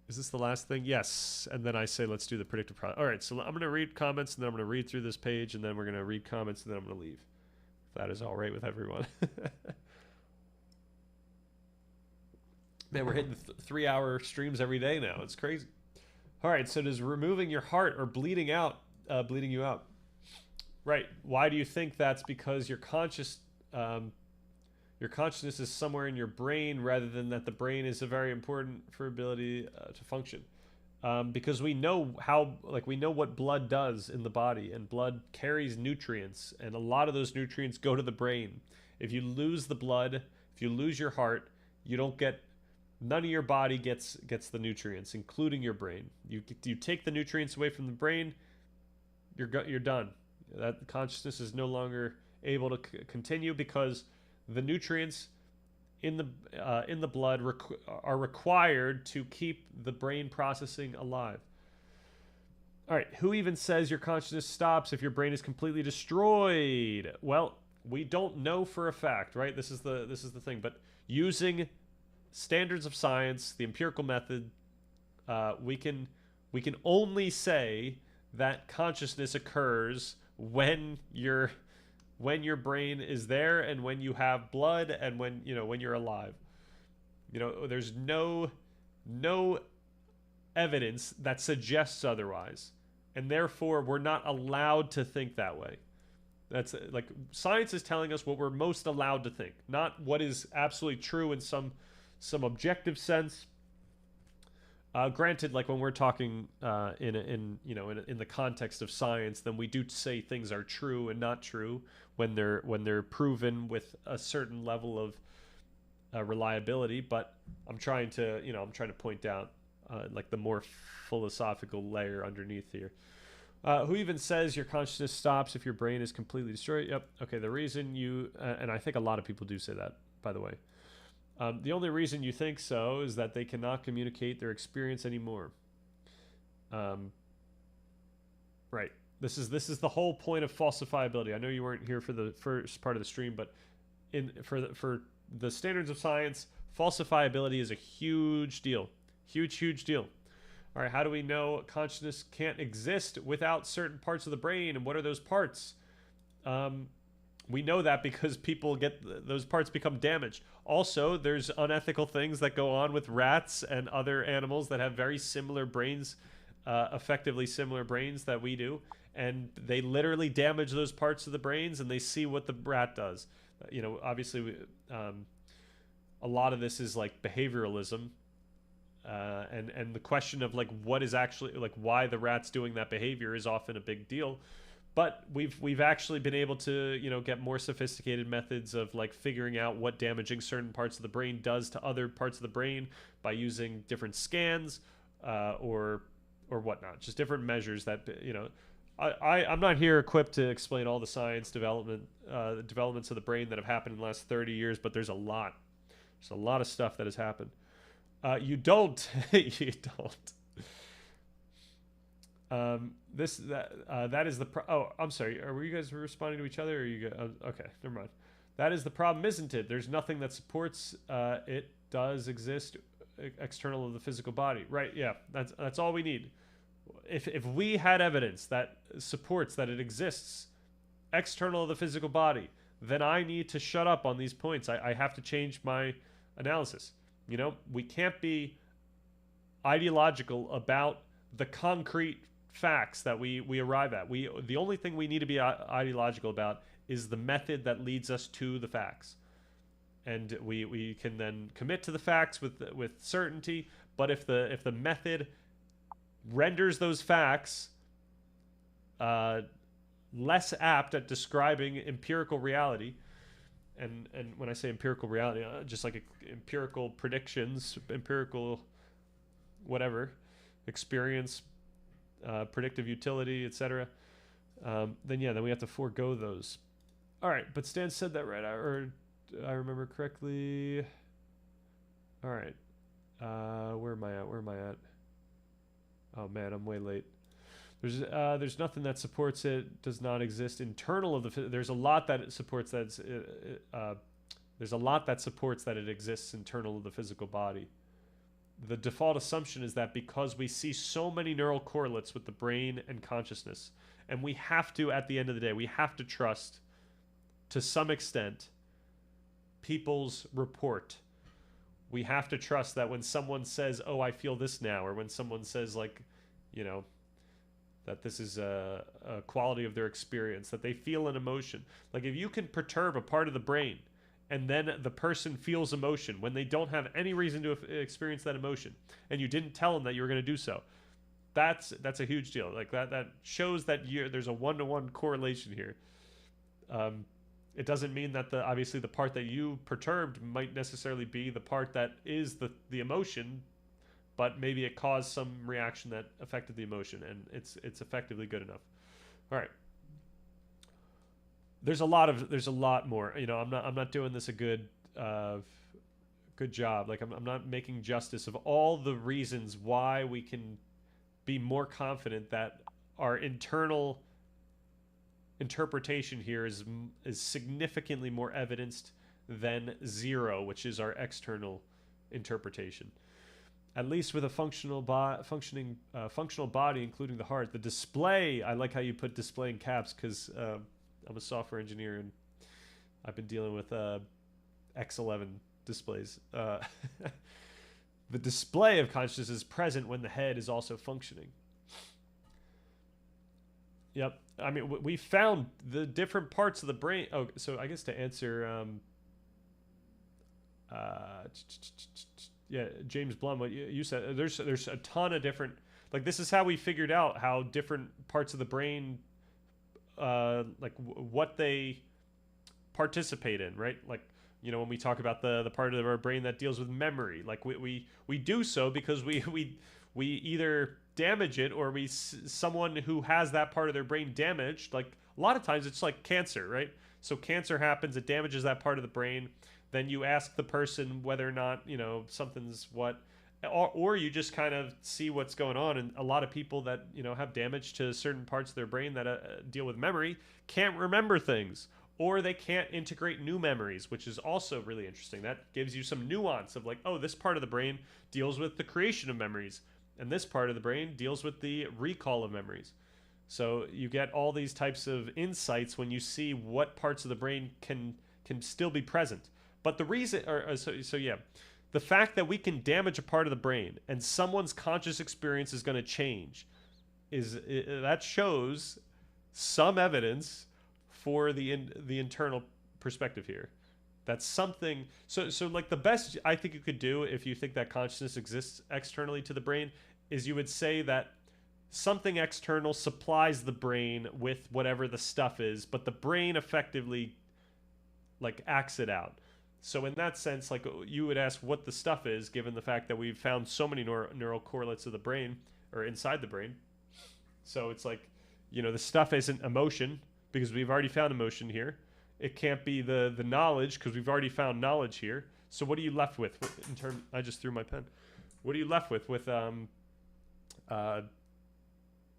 Is this the last thing? Yes. And then I say let's do the predictive process. All right, so I'm going to read comments and then I'm going to read through this page and then we're going to read comments and then I'm going to leave. If that is all right with everyone. Man, we're hitting 3-hour streams every day now. It's crazy. All right, so does removing your heart or bleeding you out? Right. Why do you think that's? Because your consciousness is somewhere in your brain rather than that the brain is a very important for ability to function. Because we know we know what blood does in the body, and blood carries nutrients, and a lot of those nutrients go to the brain. If you lose the blood, if you lose your heart, you don't get. None of your body gets the nutrients, including your brain. You take the nutrients away from the brain, you're done. That consciousness is no longer able to continue because the nutrients in the blood are required to keep the brain processing alive. All right, who even says your consciousness stops if your brain is completely destroyed? Well, we don't know for a fact, right? This is the thing, but using standards of science, the empirical method, we can only say that consciousness occurs when your brain is there and when you have blood and when you're alive. There's no evidence that suggests otherwise, and therefore we're not allowed to think that way. That's like science is telling us what we're most allowed to think, not what is absolutely true in some objective sense. Granted, like when we're talking in the context of science, then we do say things are true and not true when they're proven with a certain level of reliability. But I'm trying to point out like the more philosophical layer underneath here. Who even says your consciousness stops if your brain is completely destroyed? Yep. Okay. The reason and I think a lot of people do say that, by the way. The only reason you think so is that they cannot communicate their experience anymore. Right. This is the whole point of falsifiability. I know you weren't here for the first part of the stream, but for the standards of science, falsifiability is a huge deal. Huge deal. All right, how do we know consciousness can't exist without certain parts of the brain, and what are those parts? We know that because people get those parts become damaged. Also, there's unethical things that go on with rats and other animals that have very similar brains, effectively similar brains that we do, and they literally damage those parts of the brains, and they see what the rat does. Obviously, a lot of this is like behavioralism. And the question of like what is actually like why the rat's doing that behavior is often a big deal, but we've actually been able to get more sophisticated methods of like figuring out what damaging certain parts of the brain does to other parts of the brain by using different scans or whatnot, just different measures that I'm not here equipped to explain all the science developments of the brain that have happened in the last 30 years, but there's a lot of stuff that has happened. You don't. You don't. That is the oh, I'm sorry. Were you guys responding to each other? Or you okay? Never mind. That is the problem, isn't it? There's nothing that supports it does exist external of the physical body, right? Yeah, that's all we need. If we had evidence that supports that it exists external of the physical body, then I need to shut up on these points. I have to change my analysis. We can't be ideological about the concrete facts that we arrive at. The only thing we need to be ideological about is the method that leads us to the facts. And we can then commit to the facts with certainty, but if the method renders those facts less apt at describing empirical reality, and when I say empirical reality, just like empirical predictions, empirical whatever, experience, predictive utility, etc. Then we have to forego those. All right, but Stan said that right, or I remember correctly. All right, where am I at? Oh man, I'm way late. There's nothing that supports it. Does not exist internal of the. There's a lot that supports that. There's a lot that supports that it exists internal of the physical body. The default assumption is that because we see so many neural correlates with the brain and consciousness, and we have to, at the end of the day, we have to trust, to some extent, people's report. We have to trust that when someone says, "Oh, I feel this now," or when someone says, like, that this is a quality of their experience, that they feel an emotion. Like if you can perturb a part of the brain and then the person feels emotion when they don't have any reason to experience that emotion, and you didn't tell them that you were going to do so, that's a huge deal. Like that shows that there's a one-to-one correlation here. It doesn't mean that obviously the part that you perturbed might necessarily be the part that is the emotion, but maybe it caused some reaction that affected the emotion, and it's effectively good enough. All right. There's a lot more. I'm not doing this a good job. Like I'm not making justice of all the reasons why we can be more confident that our internal interpretation here is significantly more evidenced than zero, which is our external interpretation. At least with a functional body, including the heart. The display, I like how you put display in caps, because I'm a software engineer and I've been dealing with X11 displays. The display of consciousness is present when the head is also functioning. Yep. I mean, we found the different parts of the brain. Oh, so I guess to answer yeah, James Blum, what you said, there's a ton of different, like, this is how we figured out how different parts of the brain, what they participate in, right? Like, when we talk about the part of our brain that deals with memory, like we do so because we either damage it, or someone who has that part of their brain damaged, like a lot of times it's like cancer, right? So cancer happens, it damages that part of the brain. Then you ask the person whether or not, something's what, or you just kind of see what's going on. And a lot of people that, have damage to certain parts of their brain that deal with memory can't remember things, or they can't integrate new memories, which is also really interesting. That gives you some nuance of like, oh, this part of the brain deals with the creation of memories, and this part of the brain deals with the recall of memories. So you get all these types of insights when you see what parts of the brain can still be present. But the reason, the fact that we can damage a part of the brain and someone's conscious experience is going to change, that shows some evidence for the internal perspective here. That's something. So like the best I think you could do if you think that consciousness exists externally to the brain is you would say that something external supplies the brain with whatever the stuff is, but the brain effectively like acts it out. So in that sense, like you would ask what the stuff is, given the fact that we've found so many neural correlates of the brain or inside the brain. So it's like, the stuff isn't emotion because we've already found emotion here. It can't be the knowledge because we've already found knowledge here. So what are you left with in terms? I just threw my pen. What are you left with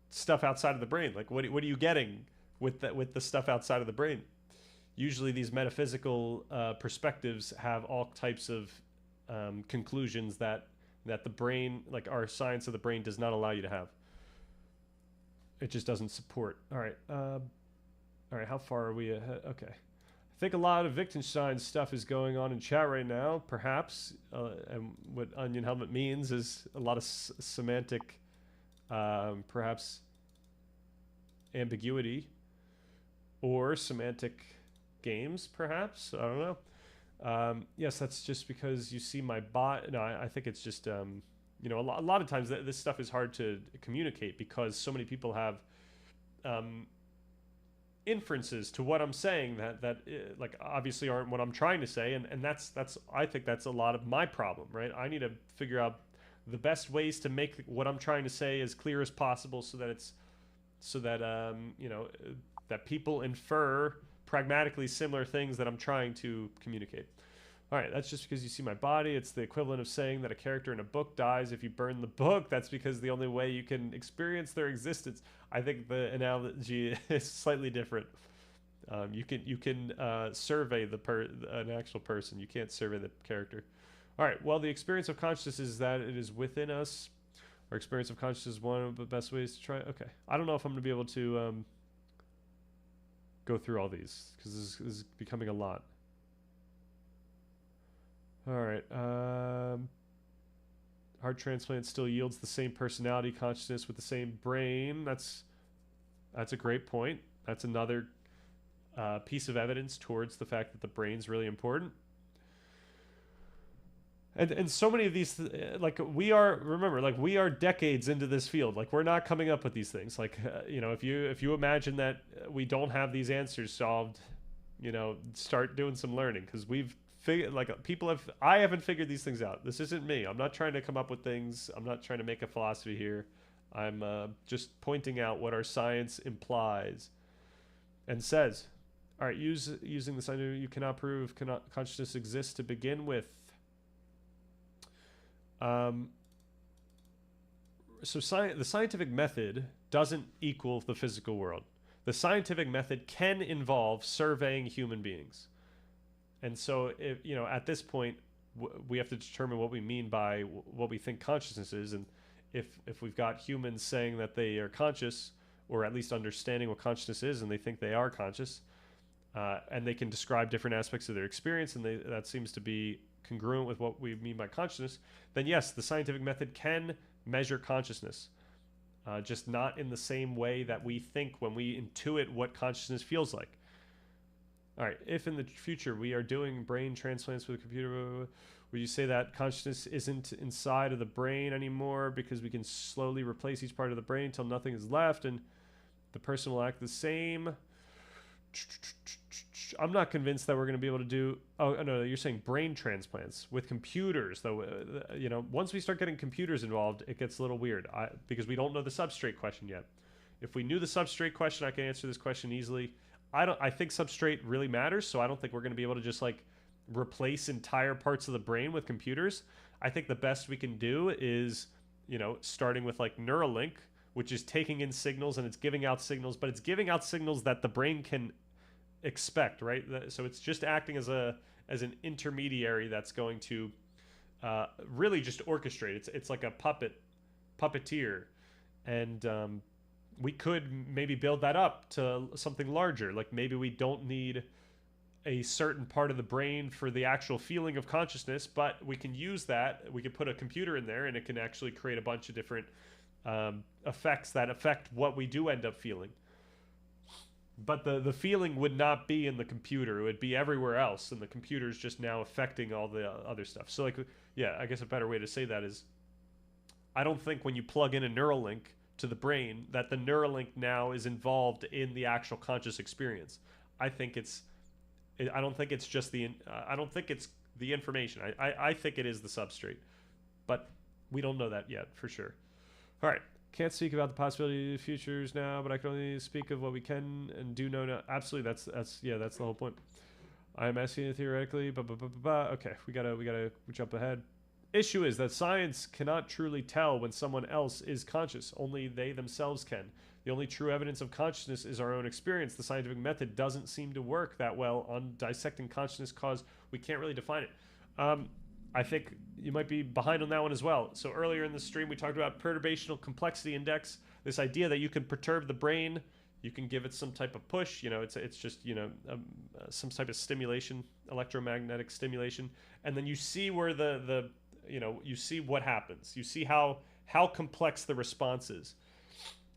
stuff outside of the brain? Like what are you getting with the stuff outside of the brain? Usually these metaphysical perspectives have all types of conclusions that the brain, like our science of the brain, does not allow you to have. It just doesn't support. All right. How far are we ahead? Okay. I think a lot of Wittgenstein stuff is going on in chat right now, perhaps. And what Onion Helmet means is a lot of semantic, perhaps, ambiguity or semantic games, perhaps. I don't know. Yes, that's just because you see my bot. No, I think it's just, a lot of times this stuff is hard to communicate because so many people have inferences to what I'm saying that like obviously aren't what I'm trying to say, and that's I think that's a lot of my problem, right? I need to figure out the best ways to make what I'm trying to say as clear as possible so that that people infer pragmatically similar things that I'm trying to communicate. All right, that's just because you see my body. It's the equivalent of saying that a character in a book dies if you burn the book. That's because the only way you can experience their existence. I think the analogy is slightly different. You can survey an actual person. You can't survey the character. All right, well, the experience of consciousness is that it is within us. Our experience of consciousness is one of the best ways to try. Okay, I don't know if I'm going to be able to go through all these because this is becoming a lot. All right. Heart transplant still yields the same personality consciousness with the same brain. That's a great point. That's another piece of evidence towards the fact that the brain's really important. And so many of these, like we are decades into this field. Like we're not coming up with these things. Like if you imagine that we don't have these answers solved, start doing some learning because we've I haven't figured these things out. This isn't me. I'm not trying to come up with things. I'm not trying to make a philosophy here. I'm just pointing out what our science implies and says. All right, using this, I know you cannot prove consciousness exists to begin with. The scientific method doesn't equal the physical world. The scientific method can involve surveying human beings. And so, at this point, we have to determine what we mean by what we think consciousness is. And if we've got humans saying that they are conscious, or at least understanding what consciousness is, and they think they are conscious, and they can describe different aspects of their experience, and that seems to be congruent with what we mean by consciousness, then yes, the scientific method can measure consciousness, just not in the same way that we think when we intuit what consciousness feels like. All right, if in the future we are doing brain transplants with a computer, Would you say that consciousness isn't inside of the brain anymore because we can slowly replace each part of the brain until nothing is left and the person will act the same? I'm not convinced that we're going to be able to do. Oh no, you're saying brain transplants with computers, though. Once we start getting computers involved, it gets a little weird. Because we don't know the substrate question yet. If we knew the substrate question, I can answer this question easily. I think substrate really matters, so I don't think we're going to be able to just like replace entire parts of the brain with computers. I think the best we can do is, starting with like Neuralink, which is taking in signals and it's giving out signals, but it's giving out signals that the brain can expect, right? So it's just acting as an intermediary that's going to really just orchestrate. It's like a puppeteer, and we could maybe build that up to something larger. Like maybe we don't need a certain part of the brain for the actual feeling of consciousness, but we can use that. We could put a computer in there and it can actually create a bunch of different effects that affect what we do end up feeling. But the feeling would not be in the computer. It would be everywhere else, and the computer's just now affecting all the other stuff. So, I guess a better way to say that is, I don't think when you plug in a Neuralink to the brain that the Neuralink now is involved in the actual conscious experience. I don't think it's just I don't think it's the information. I think it is the substrate, but we don't know that yet for sure. All right. Can't speak about the possibility of futures now, but I can only speak of what we can and do know now. Absolutely, that's the whole point. I'm asking you theoretically, okay, we gotta jump ahead. Issue is that science cannot truly tell when someone else is conscious. Only they themselves can. The only true evidence of consciousness is our own experience. The scientific method doesn't seem to work that well on dissecting consciousness cause we can't really define it. I think you might be behind on that one as well. So earlier in the stream, we talked about perturbational complexity index, this idea that you can perturb the brain, you can give it some type of push, it's just, some type of stimulation, electromagnetic stimulation, and then you see where you see what happens. You see how complex the response is.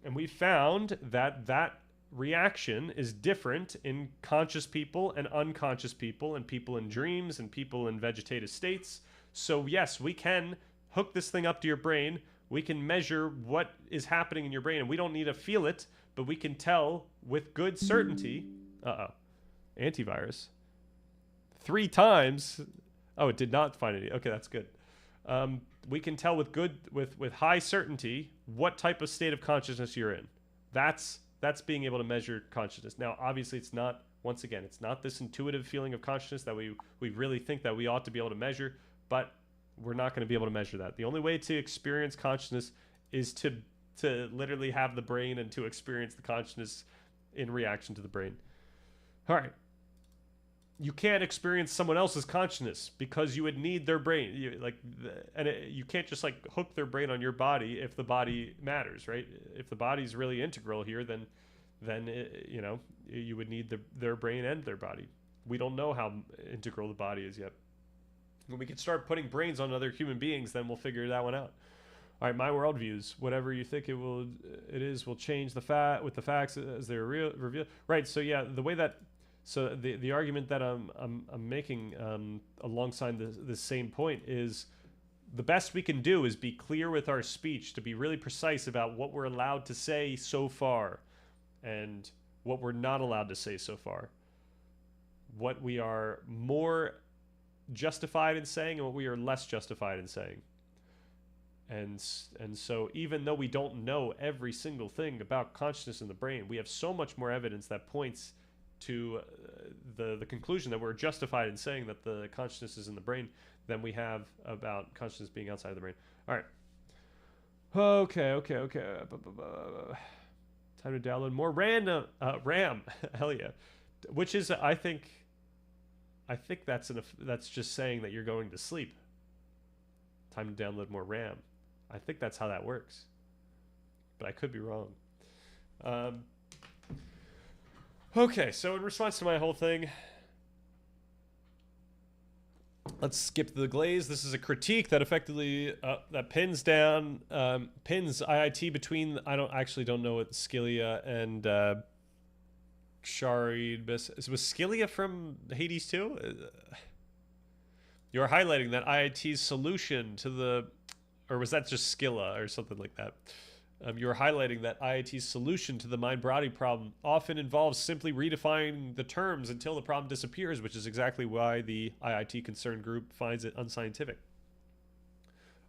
And we found that reaction is different in conscious people and unconscious people and people in dreams and people in vegetative states. So yes, we can hook this thing up to your brain. We can measure what is happening in your brain, and we don't need to feel it, but we can tell with good certainty. Antivirus. 3 times. Oh, it did not find any. Okay, that's good. We can tell with high certainty what type of state of consciousness you're in. That's being able to measure consciousness. Now, obviously, it's not this intuitive feeling of consciousness that we really think that we ought to be able to measure, but we're not going to be able to measure that. The only way to experience consciousness is to literally have the brain and to experience the consciousness in reaction to the brain. All right. You can't experience someone else's consciousness because you would need their brain. You can't just like hook their brain on your body if the body matters, right? If the body's really integral here, then you would need their brain and their body. We don't know how integral the body is yet. When we can start putting brains on other human beings, then we'll figure that one out. All right, my worldviews, whatever you think will change with the facts as they're revealed. Right. So yeah, the way that. So the argument that I'm making alongside the same point is the best we can do is be clear with our speech, to be really precise about what we're allowed to say so far and what we're not allowed to say so far. What we are more justified in saying and what we are less justified in saying. And so even though we don't know every single thing about consciousness in the brain, we have so much more evidence that points to the conclusion that we're justified in saying that the consciousness is in the brain than we have about consciousness being outside of the brain. All right. Okay. Time to download more RAM. Hell yeah. Which is, I think that's just saying that you're going to sleep. Time to download more RAM. I think that's how that works, but I could be wrong. Okay, so in response to my whole thing, let's skip the glaze. This is a critique that effectively that pins IIT between I don't know what Scylla and Sharid was Scylla from Hades too? You're highlighting that IIT's solution to the, or was that just Skilla or something like that? You're highlighting that IIT's solution to the mind-body problem often involves simply redefining the terms until the problem disappears, which is exactly why the IIT concern group finds it unscientific.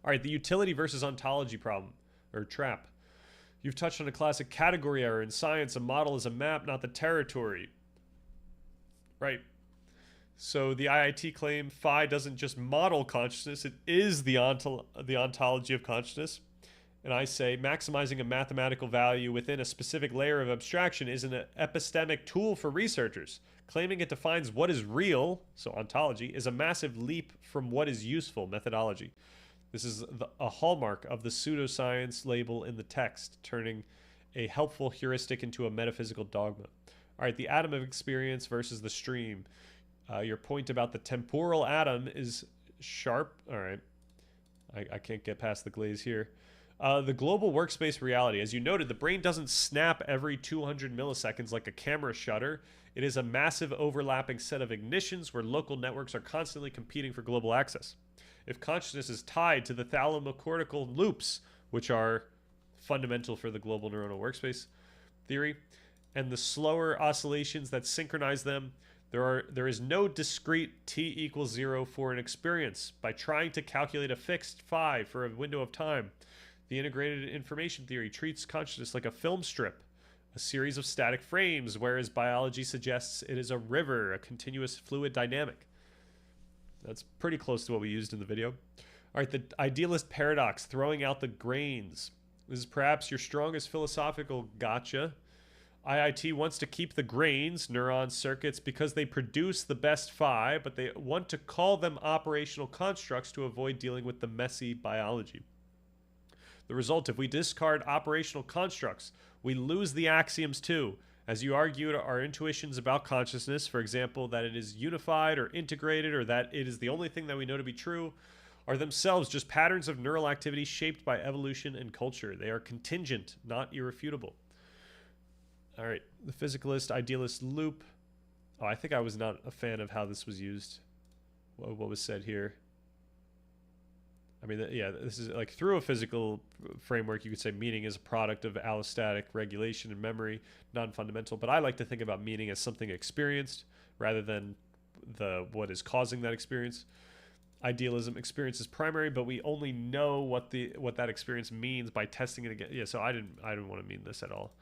All right, the utility versus ontology problem, or trap. You've touched on a classic category error in science. A model is a map, not the territory. Right. So the IIT claim phi doesn't just model consciousness, it is the ontology of consciousness. And I say maximizing a mathematical value within a specific layer of abstraction is an epistemic tool for researchers. Claiming it defines what is real, so ontology, is a massive leap from what is useful, methodology. This is a hallmark of the pseudoscience label in the text, turning a helpful heuristic into a metaphysical dogma. All right, the atom of experience versus the stream. Your point about the temporal atom is sharp. All right. I can't get past the glaze here. The global workspace reality. As you noted, the brain doesn't snap every 200 milliseconds like a camera shutter. It is a massive overlapping set of ignitions where local networks are constantly competing for global access. If consciousness is tied to the thalamocortical loops, which are fundamental for the global neuronal workspace theory, and the slower oscillations that synchronize them, there is no discrete t equals 0 for an experience. By trying to calculate a fixed phi for a window of time, the integrated information theory treats consciousness like a film strip, a series of static frames, whereas biology suggests it is a river, a continuous fluid dynamic. That's pretty close to what we used in the video. All right, the idealist paradox, throwing out the grains. This is perhaps your strongest philosophical gotcha. IIT wants to keep the grains, neuron circuits, because they produce the best phi, but they want to call them operational constructs to avoid dealing with the messy biology. The result, if we discard operational constructs, we lose the axioms too. As you argued, our intuitions about consciousness, for example, that it is unified or integrated or that it is the only thing that we know to be true, are themselves just patterns of neural activity shaped by evolution and culture. They are contingent, not irrefutable. All right, the physicalist, idealist loop. Oh, I think I was not a fan of how this was used. What was said here. I mean, yeah, this is like through a physical framework, you could say meaning is a product of allostatic regulation and memory, non-fundamental. But I like to think about meaning as something experienced rather than what is causing that experience. Idealism, experience is primary, but we only know what that experience means by testing it again. Yeah, so I didn't want to mean this at all.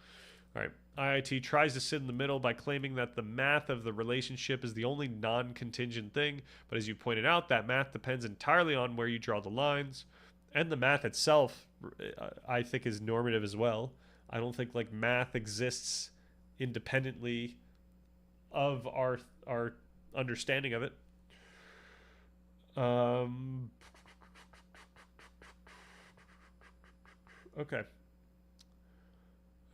All right, IIT tries to sit in the middle by claiming that the math of the relationship is the only non-contingent thing, but as you pointed out, that math depends entirely on where you draw the lines, and the math itself, I think, is normative as well. I don't think like math exists independently of our understanding of it. Okay.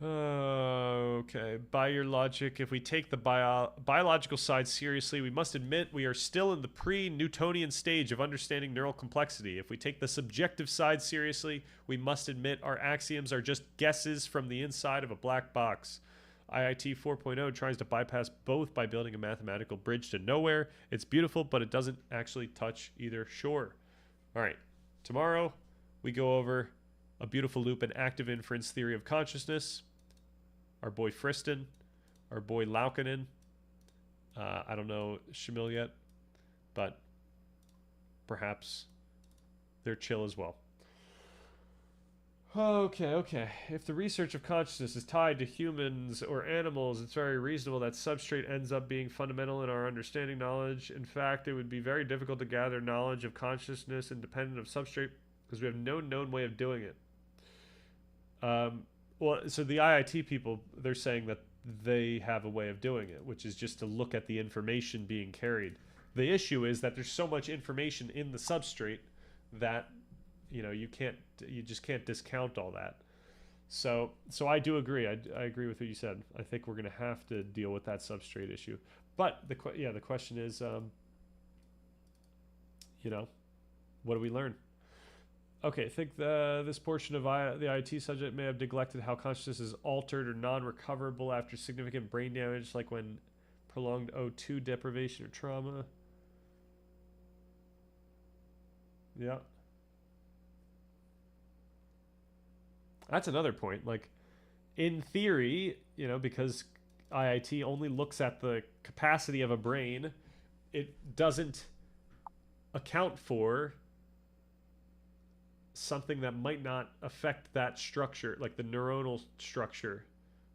Okay. By your logic, if we take the biological side seriously, we must admit we are still in the pre-Newtonian stage of understanding neural complexity. If we take the subjective side seriously, we must admit our axioms are just guesses from the inside of a black box. IIT 4.0 tries to bypass both by building a mathematical bridge to nowhere. It's beautiful, but it doesn't actually touch either shore. All right. Tomorrow, we go over a beautiful loop and active inference theory of consciousness. Our boy Friston, our boy Laukkanen. I don't know Shamil yet, but perhaps they're chill as well. Okay. If the research of consciousness is tied to humans or animals, it's very reasonable that substrate ends up being fundamental in our understanding knowledge. In fact, it would be very difficult to gather knowledge of consciousness independent of substrate because we have no known way of doing it. Well, so the IIT people, they're saying that they have a way of doing it, which is just to look at the information being carried. The issue is that there's so much information in the substrate that, you just can't discount all that. So I do agree. I agree with what you said. I think we're going to have to deal with that substrate issue. But the question is, what do we learn? Okay, I think this portion of the IT subject may have neglected how consciousness is altered or non-recoverable after significant brain damage, like when prolonged O2 deprivation or trauma. Yeah. That's another point. Like, in theory, because IIT only looks at the capacity of a brain, it doesn't account for something that might not affect that structure, like the neuronal structure.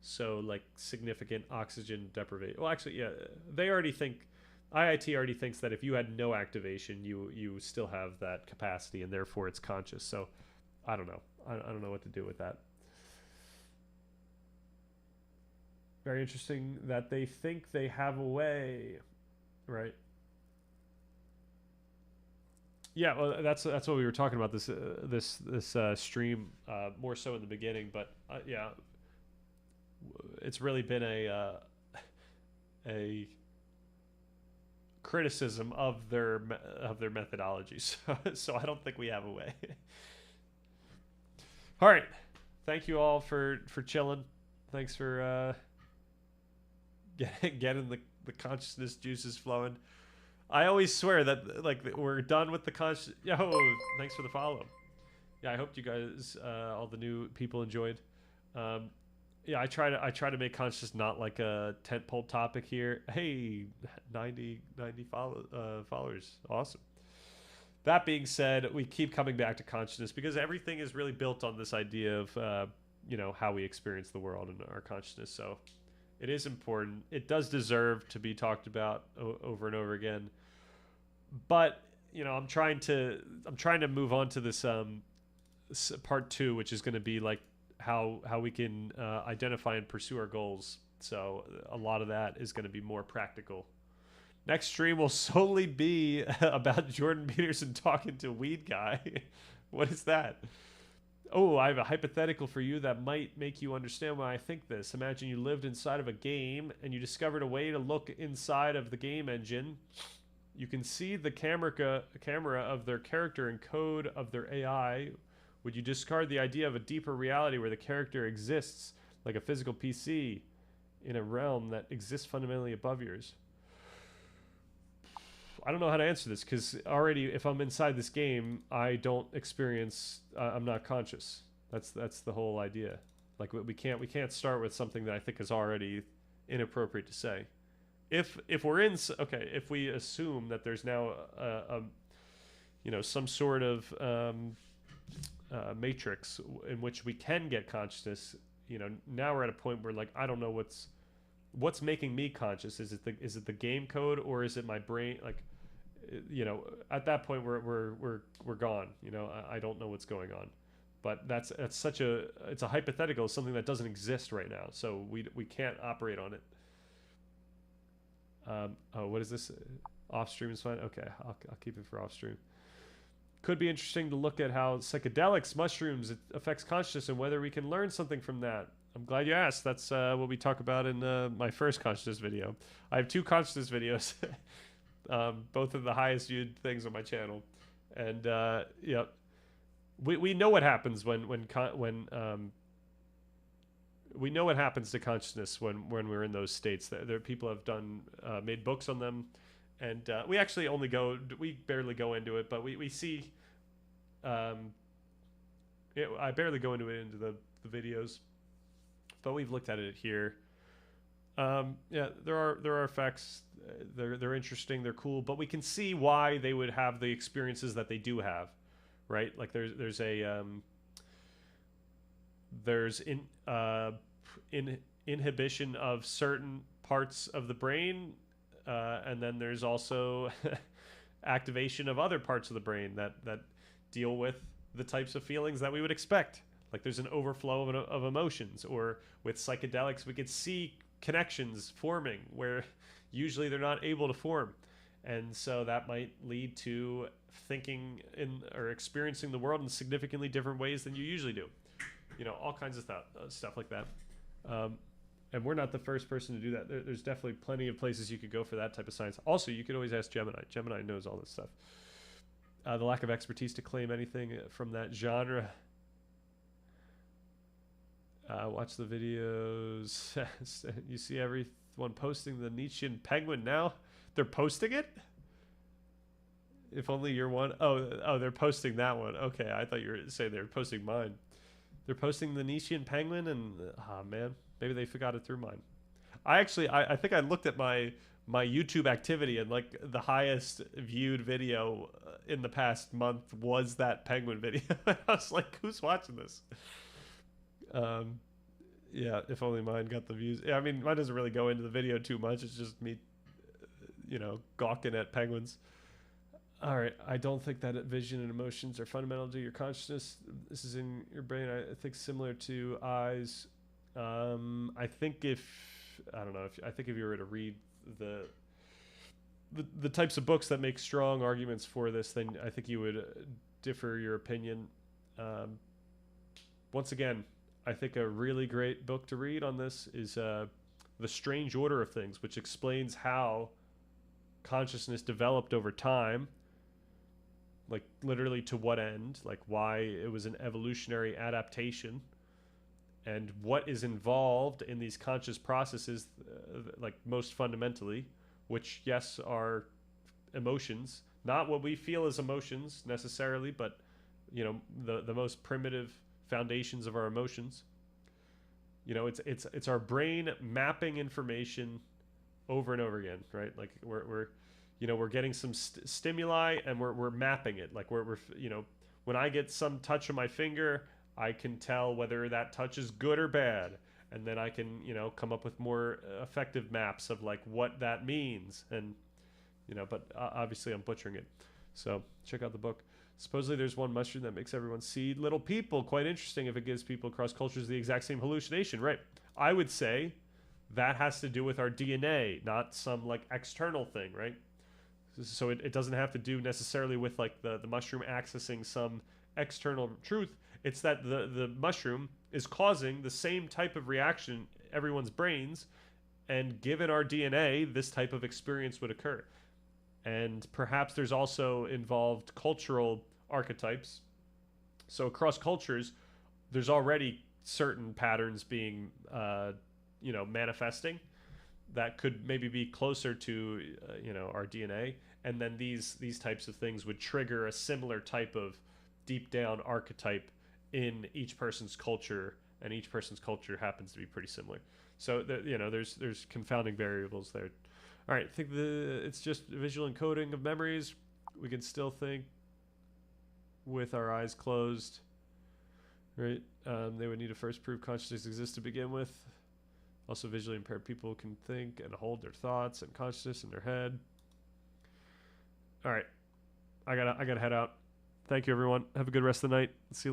So, like significant oxygen deprivation. Well, actually, yeah, they already think IIT already thinks that if you had no activation, you still have that capacity, and therefore it's conscious. So, I don't know. I don't know what to do with that. Very interesting that they think they have a way, right? Yeah, well, that's what we were talking about this stream more so in the beginning, but yeah, it's really been a criticism of their methodologies. So I don't think we have a way. All right, thank you all for chilling. Thanks for getting the consciousness juices flowing. I always swear that like we're done with the conscious. Yo, thanks for the follow. Yeah, I hope you guys, all the new people, enjoyed. Um, yeah, I try to make conscious not like a tentpole topic here. Hey, 90 followers, awesome. That being said, we keep coming back to consciousness because everything is really built on this idea of how we experience the world and our consciousness. So it is important. It does deserve to be talked about over and over again. But I'm trying to move on to this part two, which is going to be like how we can identify and pursue our goals. So a lot of that is going to be more practical. Next stream will solely be about Jordan Peterson talking to Weed Guy. What is that? Oh, I have a hypothetical for you that might make you understand why I think this. Imagine you lived inside of a game and you discovered a way to look inside of the game engine. You can see the camera of their character and code of their AI. Would you discard the idea of a deeper reality where the character exists like a physical PC in a realm that exists fundamentally above yours? I don't know how to answer this because already, if I'm inside this game, I don't experience. I'm not conscious. That's the whole idea. Like we can't start with something that I think is already inappropriate to say. If we're in okay, if we assume that there's now some sort of matrix in which we can get consciousness, now we're at a point where like I don't know what's making me conscious. Is it the game code or is it my brain? Like at that point we're gone. I don't know what's going on. But that's it's a hypothetical, something that doesn't exist right now, so we can't operate on it. Oh, what is this? Off stream is fine. Okay, I'll keep it for off stream. Could be interesting to look at how psychedelics, mushrooms, it affects consciousness and whether we can learn something from that. I'm glad you asked. That's what we talk about in my first consciousness video. I have 2 consciousness videos, both of the highest viewed things on my channel, and yeah, we know what happens when we know what happens to consciousness when we're in those states. There people have done made books on them, and we actually we barely go into it, but we see. I barely go into the videos, but we've looked at it here. Yeah, there are effects. They're interesting. They're cool, but we can see why they would have the experiences that they do have, right? Like there's inhibition of certain parts of the brain, and then there's also activation of other parts of the brain that deal with the types of feelings that we would expect. Like there's an overflow of emotions, or with psychedelics we could see connections forming where usually they're not able to form, and so that might lead to thinking or experiencing the world in significantly different ways than you usually do. All kinds of stuff like that. And we're not the first person to do that. There's definitely plenty of places you could go for that type of science. Also, you could always ask Gemini. Gemini knows all this stuff. The lack of expertise to claim anything from that genre. Watch the videos. You see everyone posting the Nietzschean penguin now? They're posting it? If only you're one. Oh, they're posting that one. Okay, I thought you were saying they were posting mine. They're posting the Nishian Penguin, and man, maybe they forgot it through mine. I think I looked at my YouTube activity, and like the highest viewed video in the past month was that penguin video. I was like, who's watching this? Um, yeah, if only mine got the views. Yeah, I mean, mine doesn't really go into the video too much. It's just me, gawking at penguins. All right, I don't think that vision and emotions are fundamental to your consciousness. This is in your brain. I think similar to eyes. I think if I don't know if I think if you were to read the the types of books that make strong arguments for this, then I think you would differ your opinion. Um, Once again, I think a really great book to read on this is The Strange Order of Things, which explains how consciousness developed over time, like literally to what end, like why it was an evolutionary adaptation, and what is involved in these conscious processes, like most fundamentally, which, yes, are emotions, not what we feel as emotions necessarily, but the most primitive foundations of our emotions. It's our brain mapping information over and over again, right? Like we're getting some stimuli, and we're mapping it. Like we're when I get some touch of my finger, I can tell whether that touch is good or bad, and then I can come up with more effective maps of like what that means. And but obviously I'm butchering it, so check out the book. Supposedly there's one mushroom that makes everyone see little people. Quite interesting if it gives people across cultures the exact same hallucination, right? I would say that has to do with our DNA, not some like external thing, right? So it doesn't have to do necessarily with like the mushroom accessing some external truth. It's that the mushroom is causing the same type of reaction in everyone's brains, and given our DNA, this type of experience would occur. And perhaps there's also involved cultural archetypes. So across cultures, there's already certain patterns being, manifesting that could maybe be closer to, our DNA. And then these types of things would trigger a similar type of deep down archetype in each person's culture, and each person's culture happens to be pretty similar. So there's confounding variables there. All right, I think it's just visual encoding of memories. We can still think with our eyes closed, right? They would need to first prove consciousness exists to begin with. Also, visually impaired people can think and hold their thoughts and consciousness in their head. All right, I gotta head out. Thank you, everyone. Have a good rest of the night. See you later.